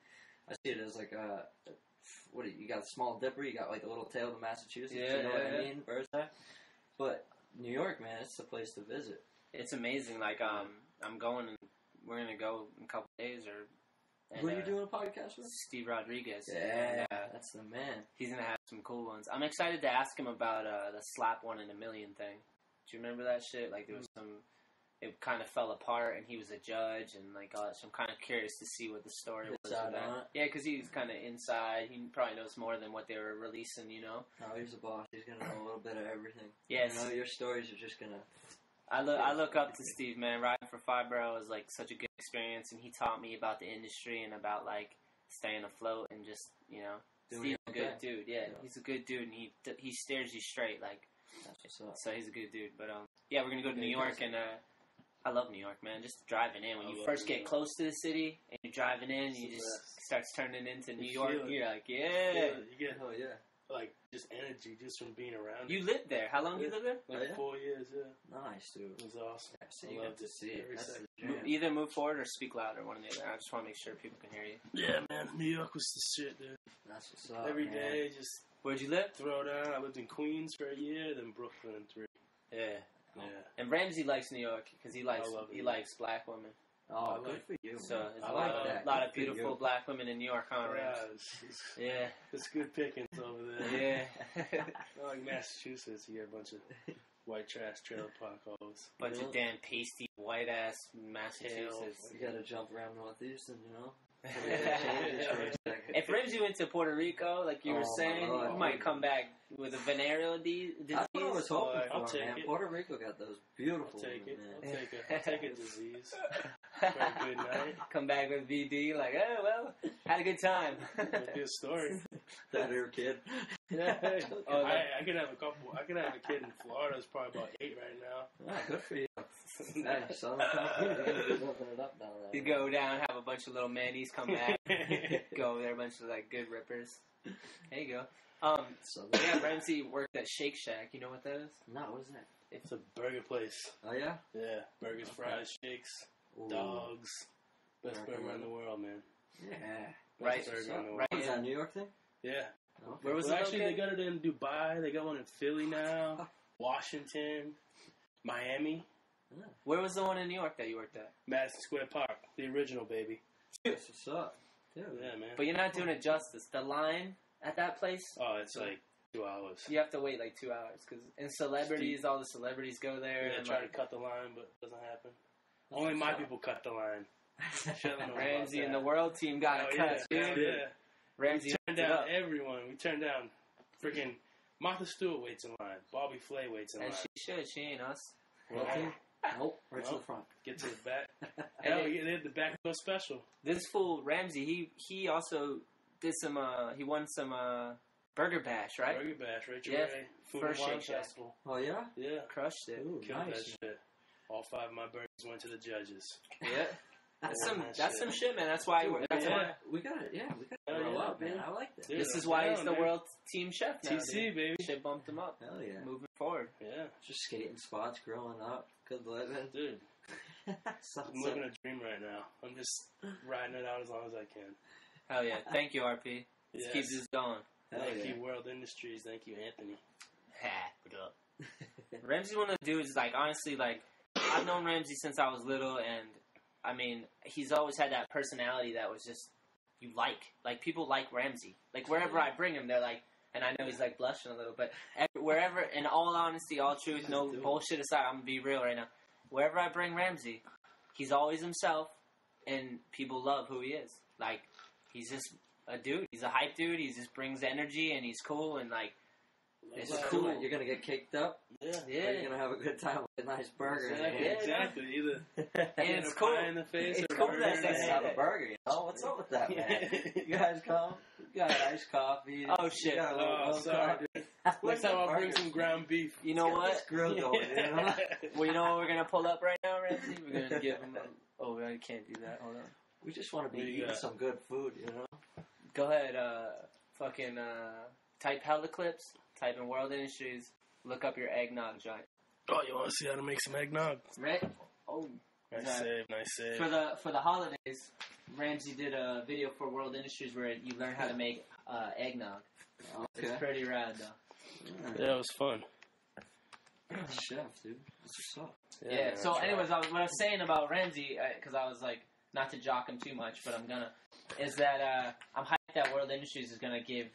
I see it as like you got a small dipper, you got like a little tail to Massachusetts, I mean? Bird's eye. But New York, man, it's the place to visit. It's amazing. Like, I'm going, and we're going to go in a couple days, who are you doing a podcast with? Steve Rodriguez. Yeah, that's the man. He's going to have some cool ones. I'm excited to ask him about the slap 1 in a million thing. Do you remember that shit? Like, there was it kind of fell apart, and he was a judge, and like all that. So I'm kind of curious to see what the story was with that. Yeah, because he's kind of inside. He probably knows more than what they were releasing, No, he's a boss. He's going to know a little bit of everything. Yes. Your stories are just going to... I look up to Steve, man. Riding for Fibro was like such a good experience, and he taught me about the industry and about like staying afloat and just Steve's a good dude. Yeah, he's a good dude, and he stares you straight like. So he's a good dude. But we're gonna go to New York, and I love New York, man. Just driving in when you first get close to the city and you're driving in, you just starts turning into New York. You're like, you get like just energy just from being around. You lived there. How long did you live there? Like 4 years. Yeah. Nice, dude. It was awesome. Yeah, so you got to see it. Either move forward or speak louder, one or the other. I just want to make sure people can hear you. Yeah, man. New York was the shit, dude. That's what's up. Every day, just. Where'd you live? Throw down. I lived in Queens for a year, then Brooklyn 3. Yeah. Yeah. And Ramsey likes New York because he likes black women. Oh, good for you. So there's a lot of beautiful black women in New York, huh, Yeah. It's good pickings over there. Yeah. Not like Massachusetts, you get a bunch of white trash trailer park hoes. Bunch of damn pasty white ass Massachusetts. You gotta jump around Northeast and, If Ramsey went to Puerto Rico, like you were saying, Lord. he might come back with a venereal disease. That's what I was hoping I'll for, take man. it. Puerto Rico got those beautiful I'll take it. women, man. I'll take a disease for a good night. Come back with VD, like, oh, well, had a good time. Good story. That her kid. Oh, I could have a couple. I could have a kid in Florida that's probably about 8 right now. Ah, good for you. Hey, Southern California, you're gonna be living it up down there. you go down, have a bunch of little manies come back, go over there, a bunch of like good rippers. There you go. Yeah, Ramsey worked at Shake Shack. You know what that is? No, what is that? It's a burger place. Oh, yeah? Yeah, burgers, fries, shakes, Ooh. dogs. Best burger in the world, man. Yeah. Best Right. burger in the world. Right. Is that a New York thing? Yeah. Okay. Where was Well, it actually, they located? got it in Dubai. They got one in Philly now. Washington. Miami. Where was the one in New York that you worked at? Madison Square Park. The original, baby. That's what's up. Yeah, man. But you're not doing it justice. The line at that place, Oh, it's like 2 hours. you have to wait like 2 hours. Because in celebrities, all the celebrities go there. Yeah, and try like, to cut the line, but it doesn't happen. Only my people cut the line. Shetler knows Ramsey about and the that. world team got Oh, a cut, yeah, dude. yeah. Ramsey We turned hooked it down up. everyone. We turned down freaking Martha Stewart waits in line. Bobby Flay waits in line. And she should. She ain't us. World team? Nope. Right to Nope. the front. Get to the back. And Hell, it- they had the back door special. This fool Ramsey, he also did some. He won some Burger Bash, right? Burger Bash, Rachel Yeah, Ray. Food first and Wine Shake Shack. Festival. Oh, yeah? Yeah. Crushed it. Ooh, Killed nice. that shit. All 5 of my burgers went to the judges. Yeah. That's Yeah, some. that That's shit. some shit, man. That's why. Dude, That's yeah. why. We got it. Yeah, we got to Hell grow yeah, up, man. man. I like that. Dude, This is I'm why he's down, the man. world team chef now. TC, dude. baby. Shit bumped him up. Hell yeah. Moving forward. Yeah. Just skating spots growing up. Good living. Dude, Sounds I'm living a dream right now. I'm just riding it out as long as I can. Hell yeah. Thank you, RP. Let's Yes. keep this going. Hell Thank yeah. you, World Industries. Thank you, Anthony. What up? Ramsey's one of the dudes, like, honestly, like, I've known Ramsey since I was little, and, I mean, he's always had that personality that was just, you like. Like, people like Ramsey. Like, wherever I bring him, they're like, and I know he's, like, blushing a little, but wherever, in all honesty, all truth, no bullshit aside, I'm going to be real right now. Wherever I bring Ramsey, he's always himself, and people love who he is. Like, he's just a dude. He's a hype dude. He just brings energy, and he's cool, and, like, it's just cool. You're going to get kicked up. Yeah. Or Yeah. you're going to have a good time with a nice burger. Exactly. Yeah, Exactly. Either And get it's a cool. pie in the face It's or cool burger that in they the Let's say have head. a burger. You know? What's up with that, man? You guys come. You got a nice coffee. Oh, shit. You got a little Oh, sorry, dude. Next time I'll bring some ground beef. You know what? This grill going, you know? Well, you know what we're going to pull up right now, Ramsey? We're going to give him a... Oh, I can't do that. Hold on. We just want to be What do you eating got? some good food, you know? Go ahead, type Hella Clips, type in World Industries, look up your eggnog joint. Oh, you want to see how to make some eggnog? Right? Oh. Nice Right. save, nice save. For the holidays, Ramsey did a video for World Industries where you learn how to make eggnog. Okay. It's pretty rad, though. Yeah, it was fun. Chef, dude. What's up? Yeah. man, So, that's anyways, what I was saying about Ramsey, because I was like, not to jock him too much, but I'm gonna, is that I'm hyped that World Industries is gonna give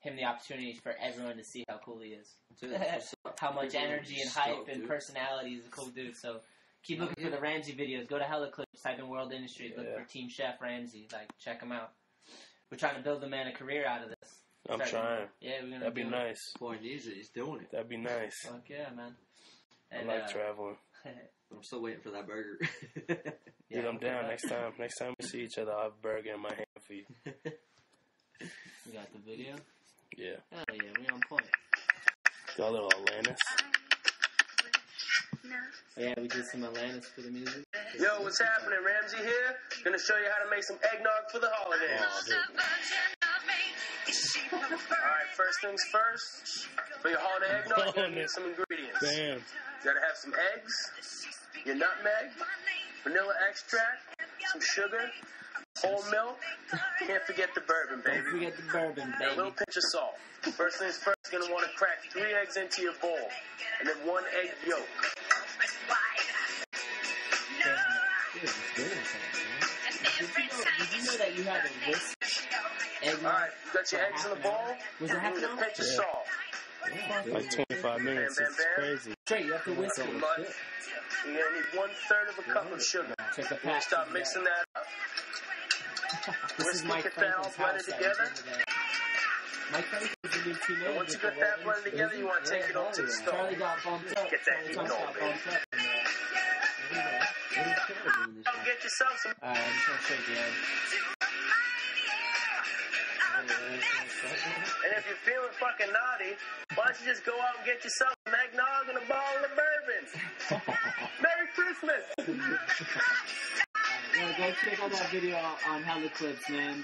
him the opportunity for everyone to see how cool he is, Dude, what's up? how much People are energy and stoked, hype and dude. personality. He's a cool dude. So keep looking for the Ramsey videos. Go to Hella Clips, type in World Industries, look Yeah. for Team Chef Ramsey. Like, check him out. We're trying to build the man a career out of this. I'm trying. Yeah, we're gonna. That'd be do it. nice. Boy, he's doing it. That'd be nice. Fuck yeah, man. I And, like traveling. I'm still waiting for that burger. Dude, I'm down. Next time we see each other, I'll have a burger in my hand for you. You got the video? Yeah. Hell yeah, we on point. Got a little Atlantis. Yeah, we did some Atlantis for the music. Yo, what's happening? Ramsey here. Gonna show you how to make some eggnog for the holidays. Alright, first things first. For your holiday eggnog, you're gonna need some ingredients. Damn. You gotta have some eggs, your nutmeg, vanilla extract, some sugar, whole milk. Can't forget the bourbon, Don't baby. forget the bourbon, And a little baby. pinch of salt. First things first, you're gonna want to crack 3 eggs into your bowl, and then 1 egg yolk. Did you know that you had to whisk eggnog? Alright, you got your eggs in the bowl. Was it half You an need a hour? pinch of Yeah. salt. Like 25 minutes. Bam, It's bam, bam. crazy. Straight, you have to whisk it. But you're gonna need 1/3 of a cup of sugar. Take a You're gonna pack. start mixing that up. This is Mike Whiskey, Franklin's fat all house. blended together. Mike Franklin's a new team And once you get that blended together, you want to take it over to the stove. Charlie got bumped up. Get that Charlie heat Thompson going, got baby. bumped up. Get yourself some. Alright, I'm just gonna shake the end. And if you're feeling fucking naughty, why don't you just go out and get yourself an eggnog and a bottle of bourbon? Merry Christmas! Yeah, go check out that video on Hella Clips, man.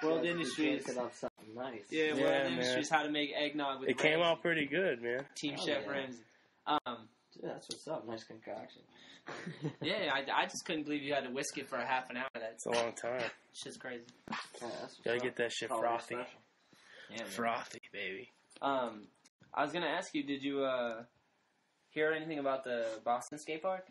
World Industries. Something nice. Yeah, World Yeah, Industries, how to make eggnog with It came Ramsey. out pretty good, man. Team Oh, Chef yeah. Ramsey. Dude, that's what's up. Nice concoction. Yeah, I just couldn't believe you had to whisk it for a half an hour. That's It's a long time. shit's crazy. Yeah, that's what's Gotta up. get that shit Holiday frothy. special. Yeah, man. Frothy, baby. I was gonna ask you, did you hear anything about the Boston skate park?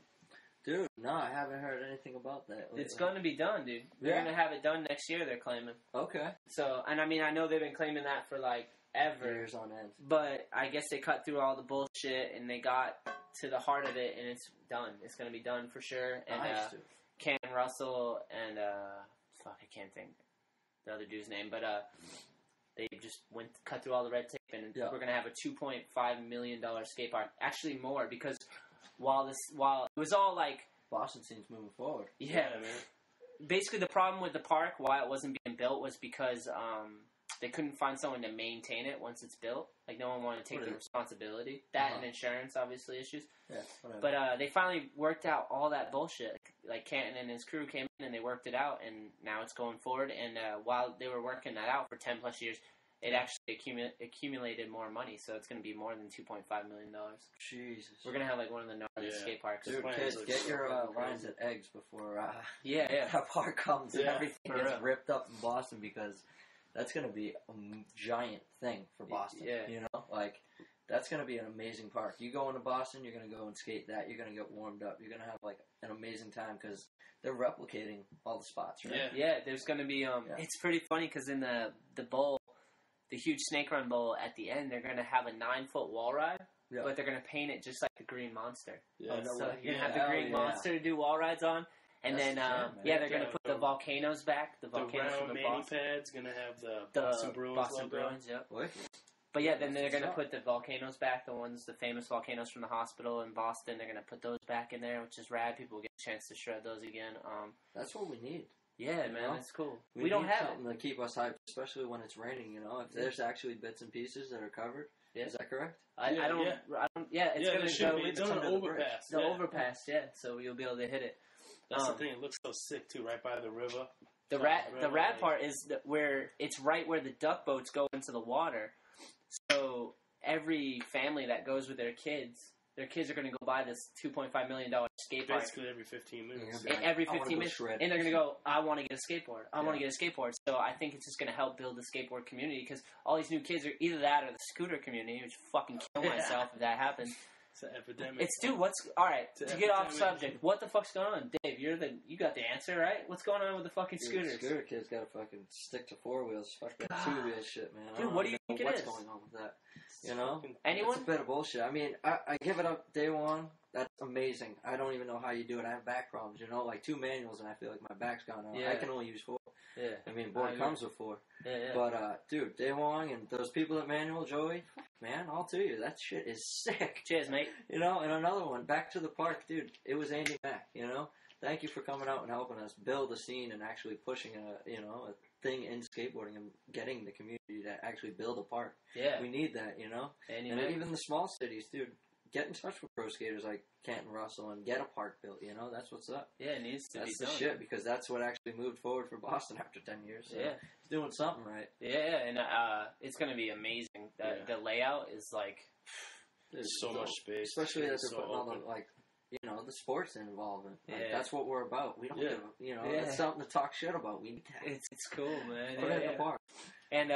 Dude, no, I haven't heard anything about that. It's gonna be done, dude. They're Yeah. gonna have it done next year. They're claiming. Okay. So, and I mean, I know they've been claiming that for like ever. Years on end. But I guess they cut through all the bullshit and they got to the heart of it, and it's done. It's gonna be done for sure. And Nice, dude. Ken Russell and fuck, I can't think the other dude's name, but they just cut through all the red tape, and Yeah. we're gonna have a $2.5 million skate park. Actually, more, because while it was all like, Boston scene's moving forward. yeah, man. basically the problem with the park, why it wasn't being built, was because they couldn't find someone to maintain it once it's built. Like, no one wanted to take the responsibility. That and insurance, obviously, issues. Yeah, whatever. But they finally worked out all that bullshit. Like, Canton and his crew came in and they worked it out, and now it's going forward. And while they were working that out for 10 plus years, it actually accumulated more money. So it's going to be more than $2.5 million. Jesus. We're going to have like one of the gnarliest skate parks. Dude, Plans kids, look get so your fucking lines crazy. at eggs before Yeah. that park comes and Yeah, everything for gets real. ripped up in Boston, because that's going to be a giant thing for Boston. Yeah. You know? Like, that's going to be an amazing park. You go into Boston, you're going to go and skate that. You're going to get warmed up. You're going to have, like, an amazing time, because they're replicating all the spots, right? Yeah. Yeah, there's going to be... It's pretty funny because in the bowl, the huge Snake Run Bowl, at the end, they're going to have a 9-foot wall ride, Yeah. but they're going to paint it just like the Green Monster. Yeah. Oh, no So way. you're going to have Hell the Green yeah. Monster to do wall rides on. And That's then, the shit, man. they're going to Yeah, put the volcanoes back. The The volcanoes from round the mani Boston. pads gonna have the The Boston Bruins Boston logo. Bruins, yep. Wicked. But yeah, then they're That's going to what's put the volcanoes back, the famous volcanoes from the hospital in Boston. They're going to put those back in there, which is rad. People get a chance to shred those again. That's what we need. Yeah, You man, know? that's cool. We We don't need have something to keep us hyped, especially when it's raining, you know? If there's actually bits and pieces that are covered. Yeah. Is that correct? I don't. Yeah, it's Yeah, going there to should go be. It's it's on an under the bridge. overpass. the yeah. overpass. Yeah, so you'll be able to hit it. That's the thing. It looks so sick too, right by the river. The rad part is where it's right where the duck boats go into the water. So every family that goes with their kids are going to go buy this $2.5 million skate park. Basically every 15 minutes. Yeah. Every I wanna 15 go minutes, shred. and they're going to go, I want to get a skateboard. I want to Yeah. get a skateboard. So I think it's just going to help build the skateboard community, because all these new kids are either that or the scooter community, which fucking kill myself if that happens. It's an epidemic. It's, dude, all right, It's to an get off epidemic. subject, what the fuck's going on? Dave, you got the answer, right? What's going on with the fucking Dude, scooters? Scooter kids gotta fucking stick to 4 wheels. Fuck that God. 2 wheel shit, man. I Dude, don't what do you even think know it what's is? going on with that? You know? Anyone? It's a bit of bullshit. I mean, I give it up day one. That's amazing. I don't even know how you do it. I have back problems, you know? Like 2 manuals and I feel like my back's gone out. Yeah. I can only use 4. Yeah. I mean, I board agree. comes with 4. Yeah. But, dude, Day Wong and those people at Manual, Joey, man, all to you. That shit is sick. Cheers, mate. You know, and another one, back to the park, dude. It was Andy Mack, you know? Thank you for coming out and helping us build a scene and actually pushing a thing in skateboarding and getting the community to actually build a park. Yeah. We need that, you know? And And even the small cities, dude, get in touch with pro skaters like Canton Russell and get a park built, you know? That's what's up. yeah, it needs to That's be the done. shit, because that's what actually moved forward for Boston after 10 years. So Yeah. he's doing something right. Yeah, and it's going to be amazing. The layout is like, Dude, so much space. especially that they're It's so putting all open. the, like, you know, the sports involvement. Like, Yeah. that's what we're about. We don't Yeah. give a, you know, Yeah. it's something to talk shit about. We need that. it's cool, man. Put it in the park. And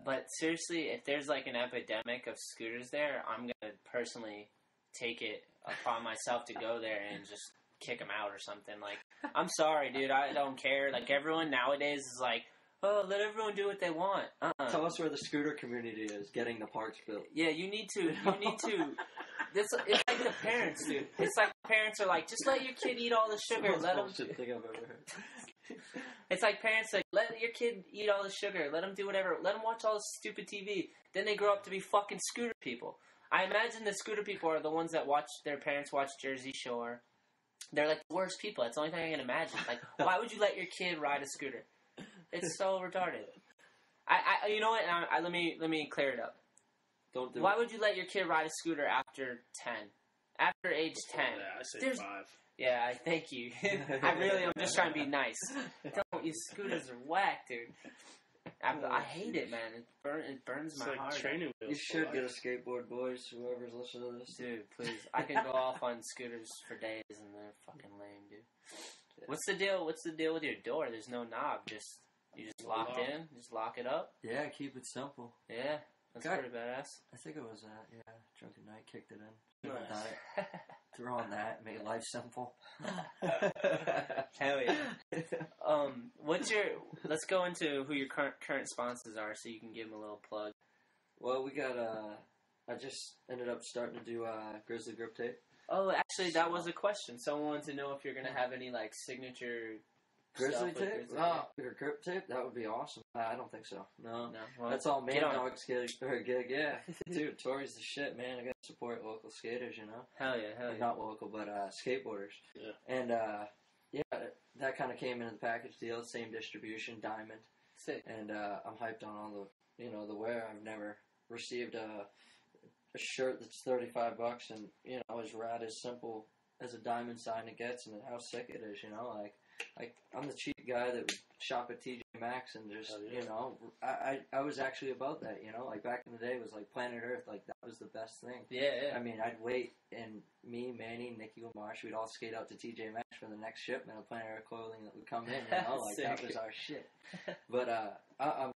but seriously, if there's like an epidemic of scooters there, I'm gonna personally take it upon myself to go there and just kick them out or something. Like, I'm sorry, dude, I don't care. Like, everyone nowadays is like, oh, let everyone do what they want. Tell us where the scooter community is getting the parks built. Yeah, you need to. It's like the parents, dude. It's like parents are like, just let your kid eat all the sugar. Let them. Bullshit thing I've ever heard. It's like parents like, let your kid eat all the sugar. Let them do whatever. Let them watch all this stupid TV. Then they grow up to be fucking scooter people. I imagine the scooter people are the ones that watch their parents watch Jersey Shore. They're like the worst people. That's the only thing I can imagine. Like, why would you let your kid ride a scooter? It's so retarded. You know what? Let me clear it up. Don't do Why it. would you let your kid ride a scooter after 10? After age 10? Yeah, I say 5. Yeah, I thank you. I'm just trying to be nice. Don't, you scooters are whack, dude. I hate it, man. It burns It's my like heart. training wheels. You should get a skateboard, boys. Whoever's listening to this. Dude, please. I can go off on scooters for days and they're fucking lame, dude. What's the deal? What's the deal with your door? There's no knob. You just locked in. Just lock it up. Yeah, keep it simple. Yeah, that's Got- pretty badass. I think it was Drunken Knight kicked it in. Nice. Done it. Throw on that, make life simple. Hell yeah. Let's go into who your current sponsors are, so you can give them a little plug. Well, we got I just ended up starting to do Grizzly grip tape. Oh, actually, that was a question. Someone wanted to know if you're gonna have any like signature Grizzly stuff with tape? Grizzly Oh, your grip tape? That would be awesome. I don't think so. No. No, well, That's all man get on. dogs gig, yeah. Dude, Tori's the shit, man. I gotta support local skaters, you know? Hell yeah. Not local, but skateboarders. Yeah. And, that kind of came into the package deal. Same distribution, Diamond. Sick. And I'm hyped on all the wear. I've never received a shirt that's $35 and, as rad, as simple as a Diamond sign it gets, and how sick it is, Like, I'm the cheap guy that would shop at TJ Maxx and just, I was actually about that, Like, back in the day, it was like Planet Earth, like, that was the best thing. Yeah. I mean, I'd wait, and me, Manny, Nikki, Lamarche, we'd all skate out to TJ Maxx for the next shipment of Planet Earth clothing that would come in, Like, that was our shit. But, I'm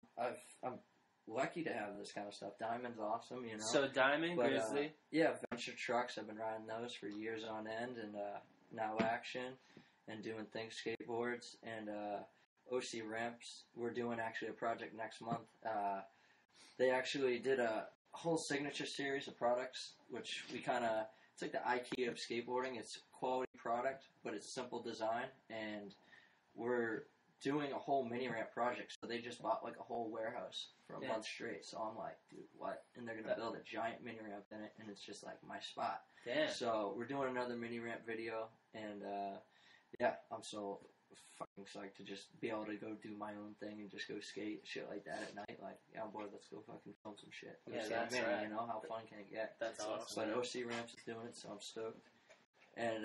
lucky to have this kind of stuff. Diamond's awesome, So Diamond, But, Grizzly. Venture trucks, I've been riding those for years on end, and now Action, and doing things, skateboards, and OC Ramps. We're doing actually a project next month. They actually did a whole signature series of products, which we kind of, it's like the IKEA of skateboarding. It's quality product, but it's simple design, and we're doing a whole mini ramp project. So they just bought like a whole warehouse for a month straight. So I'm like, dude, what? And they're gonna build a giant mini ramp in it, and it's just like my spot. Damn. So we're doing another mini ramp video, and I'm so fucking psyched to just be able to go do my own thing and just go skate shit like that at night. Like, yeah, boy, let's go fucking film some shit. Yeah, that's right. How fun can it get? That's awesome. But OC Ramps is doing it, so I'm stoked. And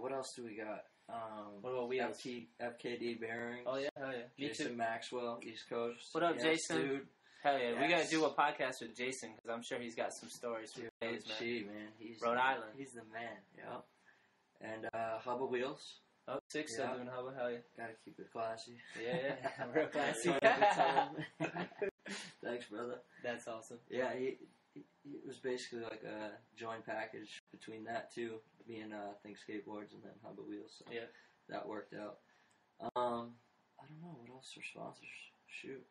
what else do we got? What about wheels? FKD bearings. Oh yeah, hell yeah. Me Jason too. Maxwell, East Coast. What up, Yes, Jason? Dude. Hell yeah, we Yes. gotta do a podcast with Jason because I'm sure he's got some stories for days, man. Man. He's Rhode Island. He's the man. Yeah. And Hubba Wheels. Oh, sick stuff doing hell yeah. Gotta keep it classy. Yeah, real classy. Thanks, brother. That's awesome. Yeah, it was basically like a joint package between that two, being Think Skateboards and then Hubba Wheels. So yeah, that worked out. I don't know what else for sponsors. Shoot,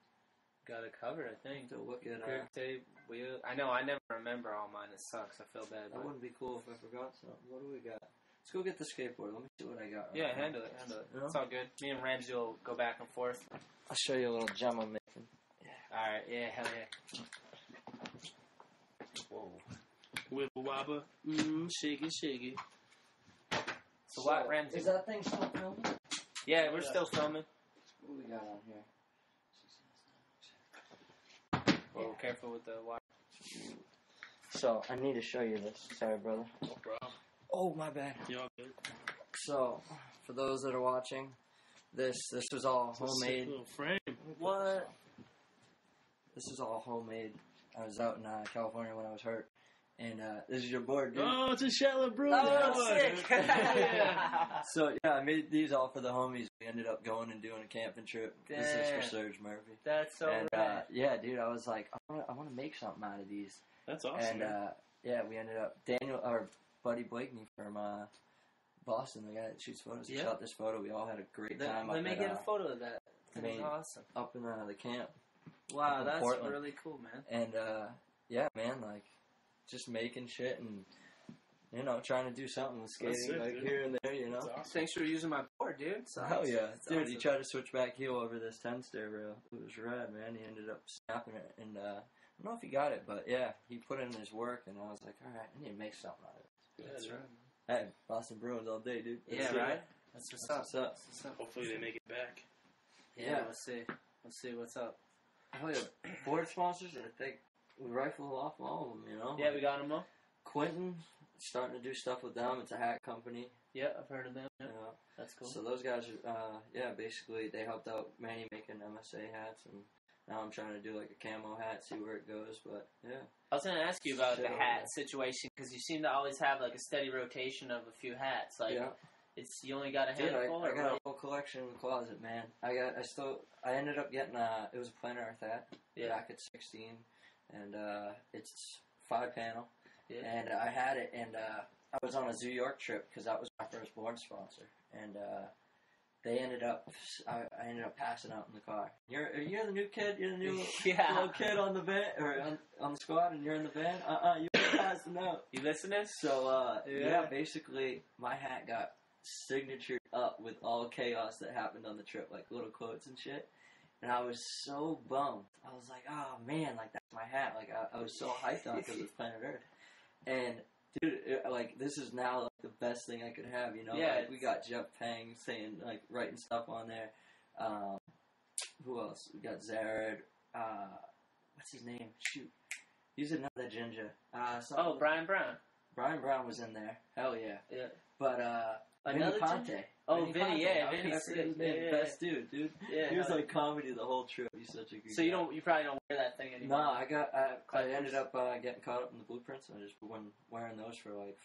got it covered. I think. To look at grip tape, wheel. I know. I never remember all mine. It sucks. I feel bad. That wouldn't be cool if I forgot something. What do we got? Let's go get the skateboard. Let me see what I got. Yeah, handle it. Yeah. It's all good. Me and Ramsey will go back and forth. I'll show you a little gem I'm making. Alright, yeah, hell yeah. Whoa. Wibble wobble. Shake it. So what, Ramsey? Is that thing still filming? Yeah, we're still filming. What we got on here? Whoa, careful with the wire. So, I need to show you this. Sorry, brother. No problem. Oh, my bad. You all good? So, for those that are watching, this was all homemade. Sick little frame. What? This is all homemade. I was out in California when I was hurt. And this is your board, dude. Oh, it's a Shetler brew. Oh, sick. Yeah. So, yeah, I made these all for the homies. We ended up going and doing a camping trip. Damn. This is for Serge Murphy. That's so And, rad. yeah, dude, I was like, I want to make something out of these. That's awesome. And, man. yeah, we ended up, our buddy Blakeney from Boston, the guy that shoots photos, he shot this photo. We all had a great time. Let me get a photo of that. That's awesome. Up in the camp. Wow, that's Portland. really cool, man. And, yeah, man, like, just making shit and you know, trying to do something with skating, That's it, like dude. here and there, you know. Awesome. Thanks for using my board, dude. So Hell yeah. Dude, awesome. he tried to switch back heel over this 10-stair rail. It was rad, man. He ended up snapping it, and I don't know if he got it, but yeah, he put in his work, and I was like, all right, I need to make something out of it. Yeah, That's dude. right. Hey, Boston Bruins all day, dude. Yeah, That's it. right. That's what's up. What's up? That's what's up. Hopefully they make it back. Yeah, let's see. Let's see what's up. Oh yeah, board sponsors. I think we rifle off all of them. You know. Yeah, we got them all. Quentin starting to do stuff with them. It's a hat company. Yeah, I've heard of them. Yeah. You know. That's cool. So those guys are, yeah, basically they helped out Manny making MSA hats, and now I'm trying to do like a camo hat, see where it goes. But yeah. I was going to ask you about Shit, the hat yeah. situation because you seem to always have like a steady rotation of a few hats. Like, Yeah. it's you only got a Dude, handful. I or got a what? whole collection in the closet, man. I ended up getting it was a planar earth hat back at 16, and it's 5-panel, and I had it, and I was on a Zoo York trip because that was my first board sponsor, and I ended up passing out in the car. You're the new kid, you're the new little kid on the van or on the squad, and you're in the van. You're passing out. You listening? So yeah, basically my hat got signatured up with all chaos that happened on the trip, like little quotes and shit. And I was so bummed. I was like, oh man, like that's my hat. Like I was so hyped on it because it's Planet Earth. And dude, like this is now like the best thing I could have, you know? Yeah, like, we got Jeff Pang saying, like, writing stuff on there. Who else? We got Zared. What's his name? Shoot. He's another ginger. Brian Brown. Brian Brown was in there. Hell yeah. Yeah. But Another Vinny Conte. ginger? Oh, Vinny, yeah, Vinny's Vinny's sick. Yeah. best dude. Yeah, He was like comedy the whole trip. He's such a good So guy. you probably don't wear that thing anymore. No, I ended up getting caught up in the blueprints, and I just been wearing those for like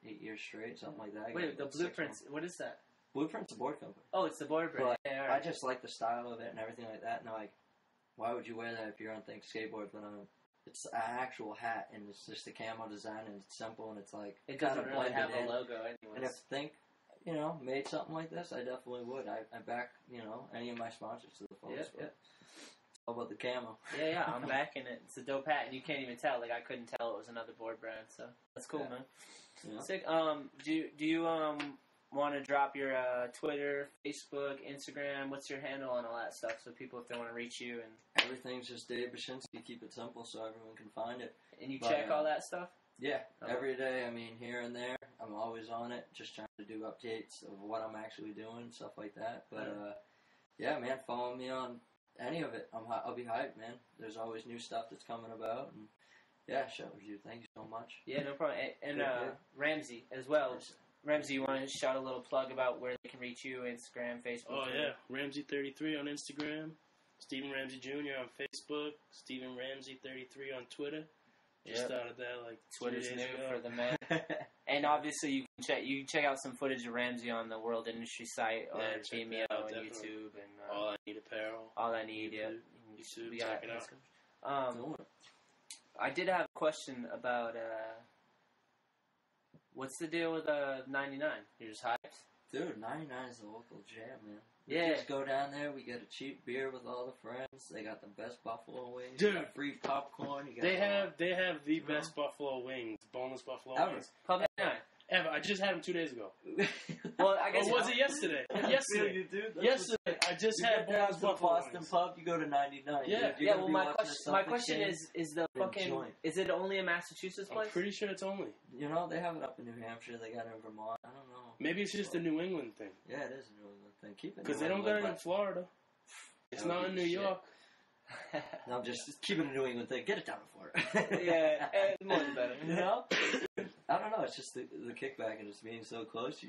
8 years straight, something like that. Wait, the blueprints. What is that? Blueprints a board company. Oh, it's the board brand. But Yeah, all I right. just like the style of it and everything like that. And like, why would you wear that if you're on skateboard? But it's an actual hat, and it's just a camo design, and it's simple, and it's like It kinda doesn't really have blended a in. logo anyways. And if Think, made something like this, I definitely would. I back, any of my sponsors to the fullest. Yeah. It's all about the camo. Yeah, I'm backing it. It's a dope hat, and you can't even tell. Like, I couldn't tell it was another board brand, so that's cool, man. Yeah. Sick. Do you want to drop your Twitter, Facebook, Instagram? What's your handle on all that stuff? So people, if they want to reach you, and Everything's just Dave Bachinsky. Keep it simple so everyone can find it. you But, check all that stuff. Yeah, Okay. every day. I mean, here and there, I'm always on it, just trying to do updates of what I'm actually doing, stuff like that. But yeah, man, follow me on any of it. I'll be hyped, man. There's always new stuff that's coming about, and yeah, shout out to you. Thank you so much. Yeah, no problem. And Yeah. Ramsey as well. Ramsey, you want to shout a little plug about where they can reach you? Instagram, Facebook. Oh yeah, Ramsey33 on Instagram, Stephen Ramsey Jr. on Facebook, Stephen Ramsey 33 on Twitter. Just started that like Twitter's 2 days new ago. for the man. And obviously, you can check out some footage of Ramsey on the World Industry site or Yeah, check Vimeo that out, and definitely. YouTube and All I Need Apparel. All I Need. Yeah, YouTube, we check got it out. I did have a question about what's the deal with 99? You're just hyped? Dude, 99 is the local jam, man. We Yeah. just go down there, we get a cheap beer with all the friends. They got the best buffalo wings. Dude. You got free popcorn. You got They have the best buffalo wings, boneless buffalo Ever. wings Pub 99. ever. I just had them 2 days ago. Well, I guess Or was it yesterday? Yesterday. You do? That's Yesterday, I just You had get down boneless to the buffalo Boston wings. pub, you go to 99. Yeah. You're Yeah, gonna well, be my watching a my Celtics question game. is the fucking Enjoy. is it only a Massachusetts I'm place? pretty sure it's only. You know, they have it up in New Hampshire, they got it in Vermont. I don't know. Maybe it's just a New England thing. Yeah, it is a New England thing. Keep it Because New they don't got England, it in Florida. It's That would not be in New shit. York. No, I'm just keep it a New England thing. Get it down to Florida. Yeah, the more the better. You know? I don't know. It's just the kickback and just being so close.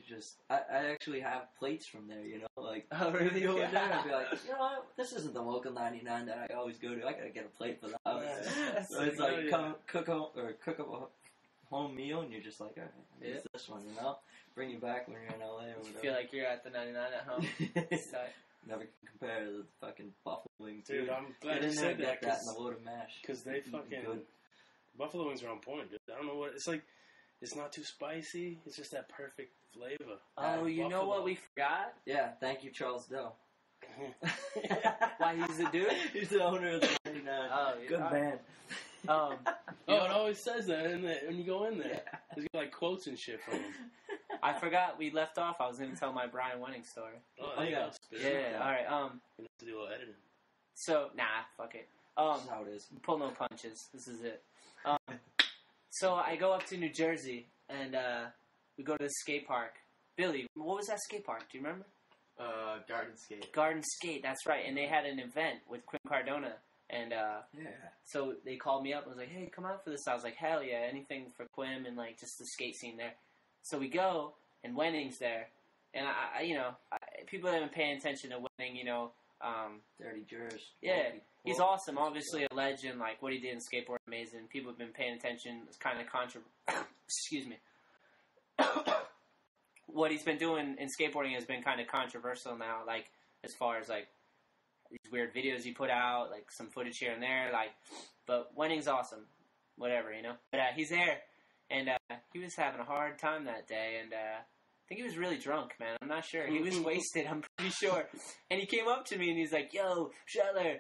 I actually have plates from there, you know? Like, Oh, really? go in there and be like, you know what? This isn't the local 99 that I always go to. I gotta get a plate for that. So it's like, cook up a home meal, and you're just like, all right, use this one, you know? Bring you back when you're in LA or You whatever. feel like you're at the 99 at home. It's tight. Never can compare to the fucking buffalo wing, Dude, I'm glad Get you in there said and get that. that in a load of mash. Because they Eating fucking... good. Buffalo wings are on point, dude. I don't know what... It's like... It's not too spicy. It's just that perfect flavor. Oh, you know Buffalo. what we forgot? Yeah, thank you, Charles Doe. Why he's the dude? He's the owner of the 99. Oh, Good yeah. man. It always says that when you go in there. There's like quotes and shit from him. I forgot we left off. I was going to tell my Brian Wenning story. Oh, there you go. Yeah, all right. You have to do a little editing. So, fuck it. That's how it is. Pull no punches. This is it. So I go up to New Jersey, and we go to the skate park. Billy, what was that skate park? Do you remember? Garden Skate. Garden Skate, that's right. And they had an event with Quim Cardona. And so they called me up and was like, hey, come out for this. I was like, hell yeah, anything for Quim and like just the skate scene there. So we go, and Wenning's there. And people that have been paying attention to Wenning, Dirty Jers. Yeah, he's awesome. Obviously a legend. Like what he did in skateboard, amazing. People have been paying attention. It's kind of excuse me. What he's been doing in skateboarding has been kind of controversial now. Like as far as like these weird videos he put out, like some footage here and there. Like, but Wenning's awesome. Whatever, But he's there, and he was having a hard time that day, and I think he was really drunk, man. I'm not sure. He was wasted, I'm pretty sure. And he came up to me and he's like, yo, Shetler,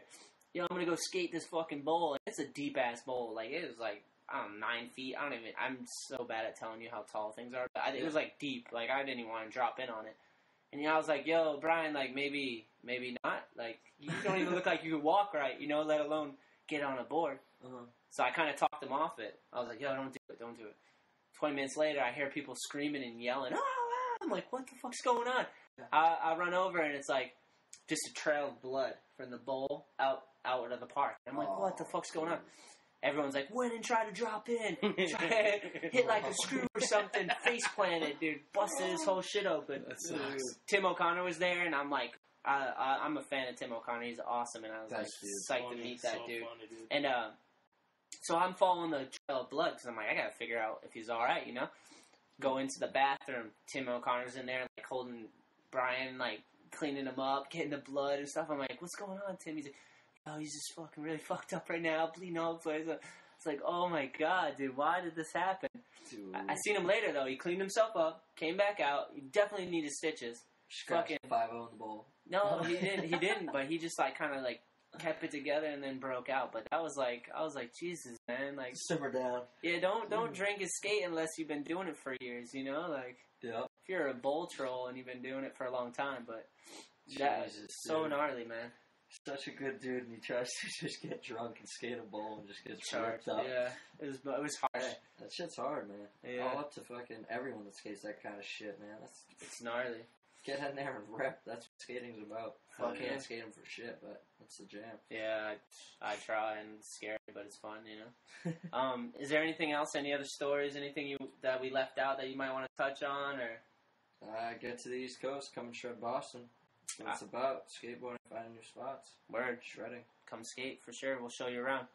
I'm going to go skate this fucking bowl. And it's a deep-ass bowl. Like, it was like, I don't know, 9 feet. I'm so bad at telling you how tall things are. But it was like deep. Like, I didn't even want to drop in on it. And I was like, yo, Brian, like, maybe not. Like, you don't even look like you can walk right, let alone get on a board. So I kind of talked him off it. I was like, yo, don't do it. 20 minutes later, I hear people screaming and yelling, I'm like, what the fuck's going on? I run over, and it's like just a trail of blood from the bowl out of the park. I'm like, what the fuck's going on? Everyone's like, went and tried to drop in. Hit like a screw or something. Face planted, dude. Busted his whole shit open. Tim O'Connor was there, and I'm like, I'm a fan of Tim O'Connor. He's awesome, and I was like psyched to meet that dude. And so I'm following the trail of blood, because I'm like, I gotta figure out if he's alright, Go into the bathroom. Tim O'Connor's in there, like, holding Brian, like, cleaning him up, getting the blood and stuff. I'm like, what's going on, Tim? He's like, oh, he's just fucking really fucked up right now, bleeding all the place. It's like, oh my god, dude, why did this happen? I seen him later, though. He cleaned himself up, came back out. He definitely needed stitches. Fucking 5-0 in the bowl. No, he didn't, but he just, like, kind of, like, kept it together and then broke out. But I was like, Jesus, man, like, simmer down. Yeah, don't drink and skate unless you've been doing it for years, like, if you're a bowl troll and you've been doing it for a long time. But that's so gnarly, man. Such a good dude, and he tries to just get drunk and skate a bowl and just gets charged up. Yeah, it was harsh. Yeah, that shit's hard, man. Yeah. All up to fucking everyone that skates that kind of shit, man. It's gnarly. Get in there and rep. That's what skating's about. I can't skate them for shit, but that's the jam. Yeah, I try, and it's scary, but it's fun, Is there anything else? Any other stories? Anything that we left out that you might want to touch on, or? Get to the East Coast. Come and shred Boston. That's what it's about. Skateboarding, finding your spots. Word. Shredding. Come skate for sure. We'll show you around.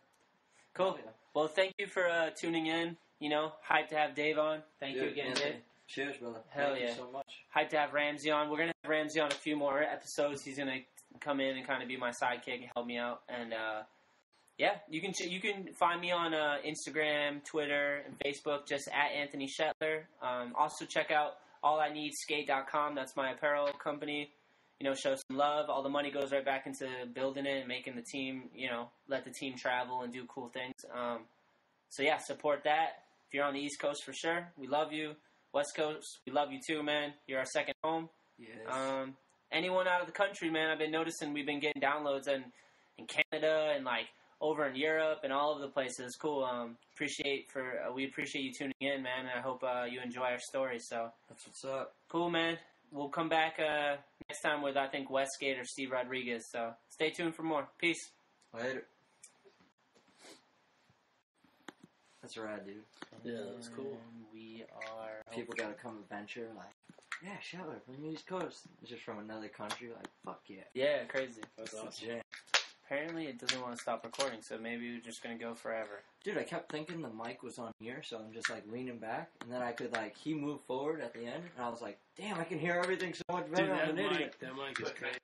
Cool. Yeah. Well, thank you for tuning in. Hyped to have Dave on. Thank you again, Dave. Cheers, brother. Hell Thank you so much. Hyped to have Ramsey on. We're going to have Ramsey on a few more episodes. He's going to come in and kind of be my sidekick and help me out. And, you can find me on Instagram, Twitter, and Facebook, just at Anthony Shetler. Also, check out ALLiNEEDSKATE.com. That's my apparel company. Show some love. All the money goes right back into building it and making the team, let the team travel and do cool things. Support that. If you're on the East Coast, for sure, we love you. West Coast, we love you too, man. You're our second home. Yes. Anyone out of the country, man, I've been noticing we've been getting downloads in Canada and like over in Europe and all over the places. Cool. We appreciate you tuning in, man. And I hope you enjoy our stories. So that's what's up. Cool, man. We'll come back next time with, I think, Westgate or Steve Rodriguez. So stay tuned for more. Peace. Later. That's rad, dude. Yeah, that's cool. People gotta come adventure, like, yeah, Shetler from the East Coast. It's just from another country, like, fuck yeah. Yeah, crazy. That's awesome. Apparently it doesn't want to stop recording, so maybe we're just gonna go forever. Dude, I kept thinking the mic was on here, so I'm just, like, leaning back, and then I could, like, he moved forward at the end, and I was like, damn, I can hear everything so much better. Dude, that mic is crazy.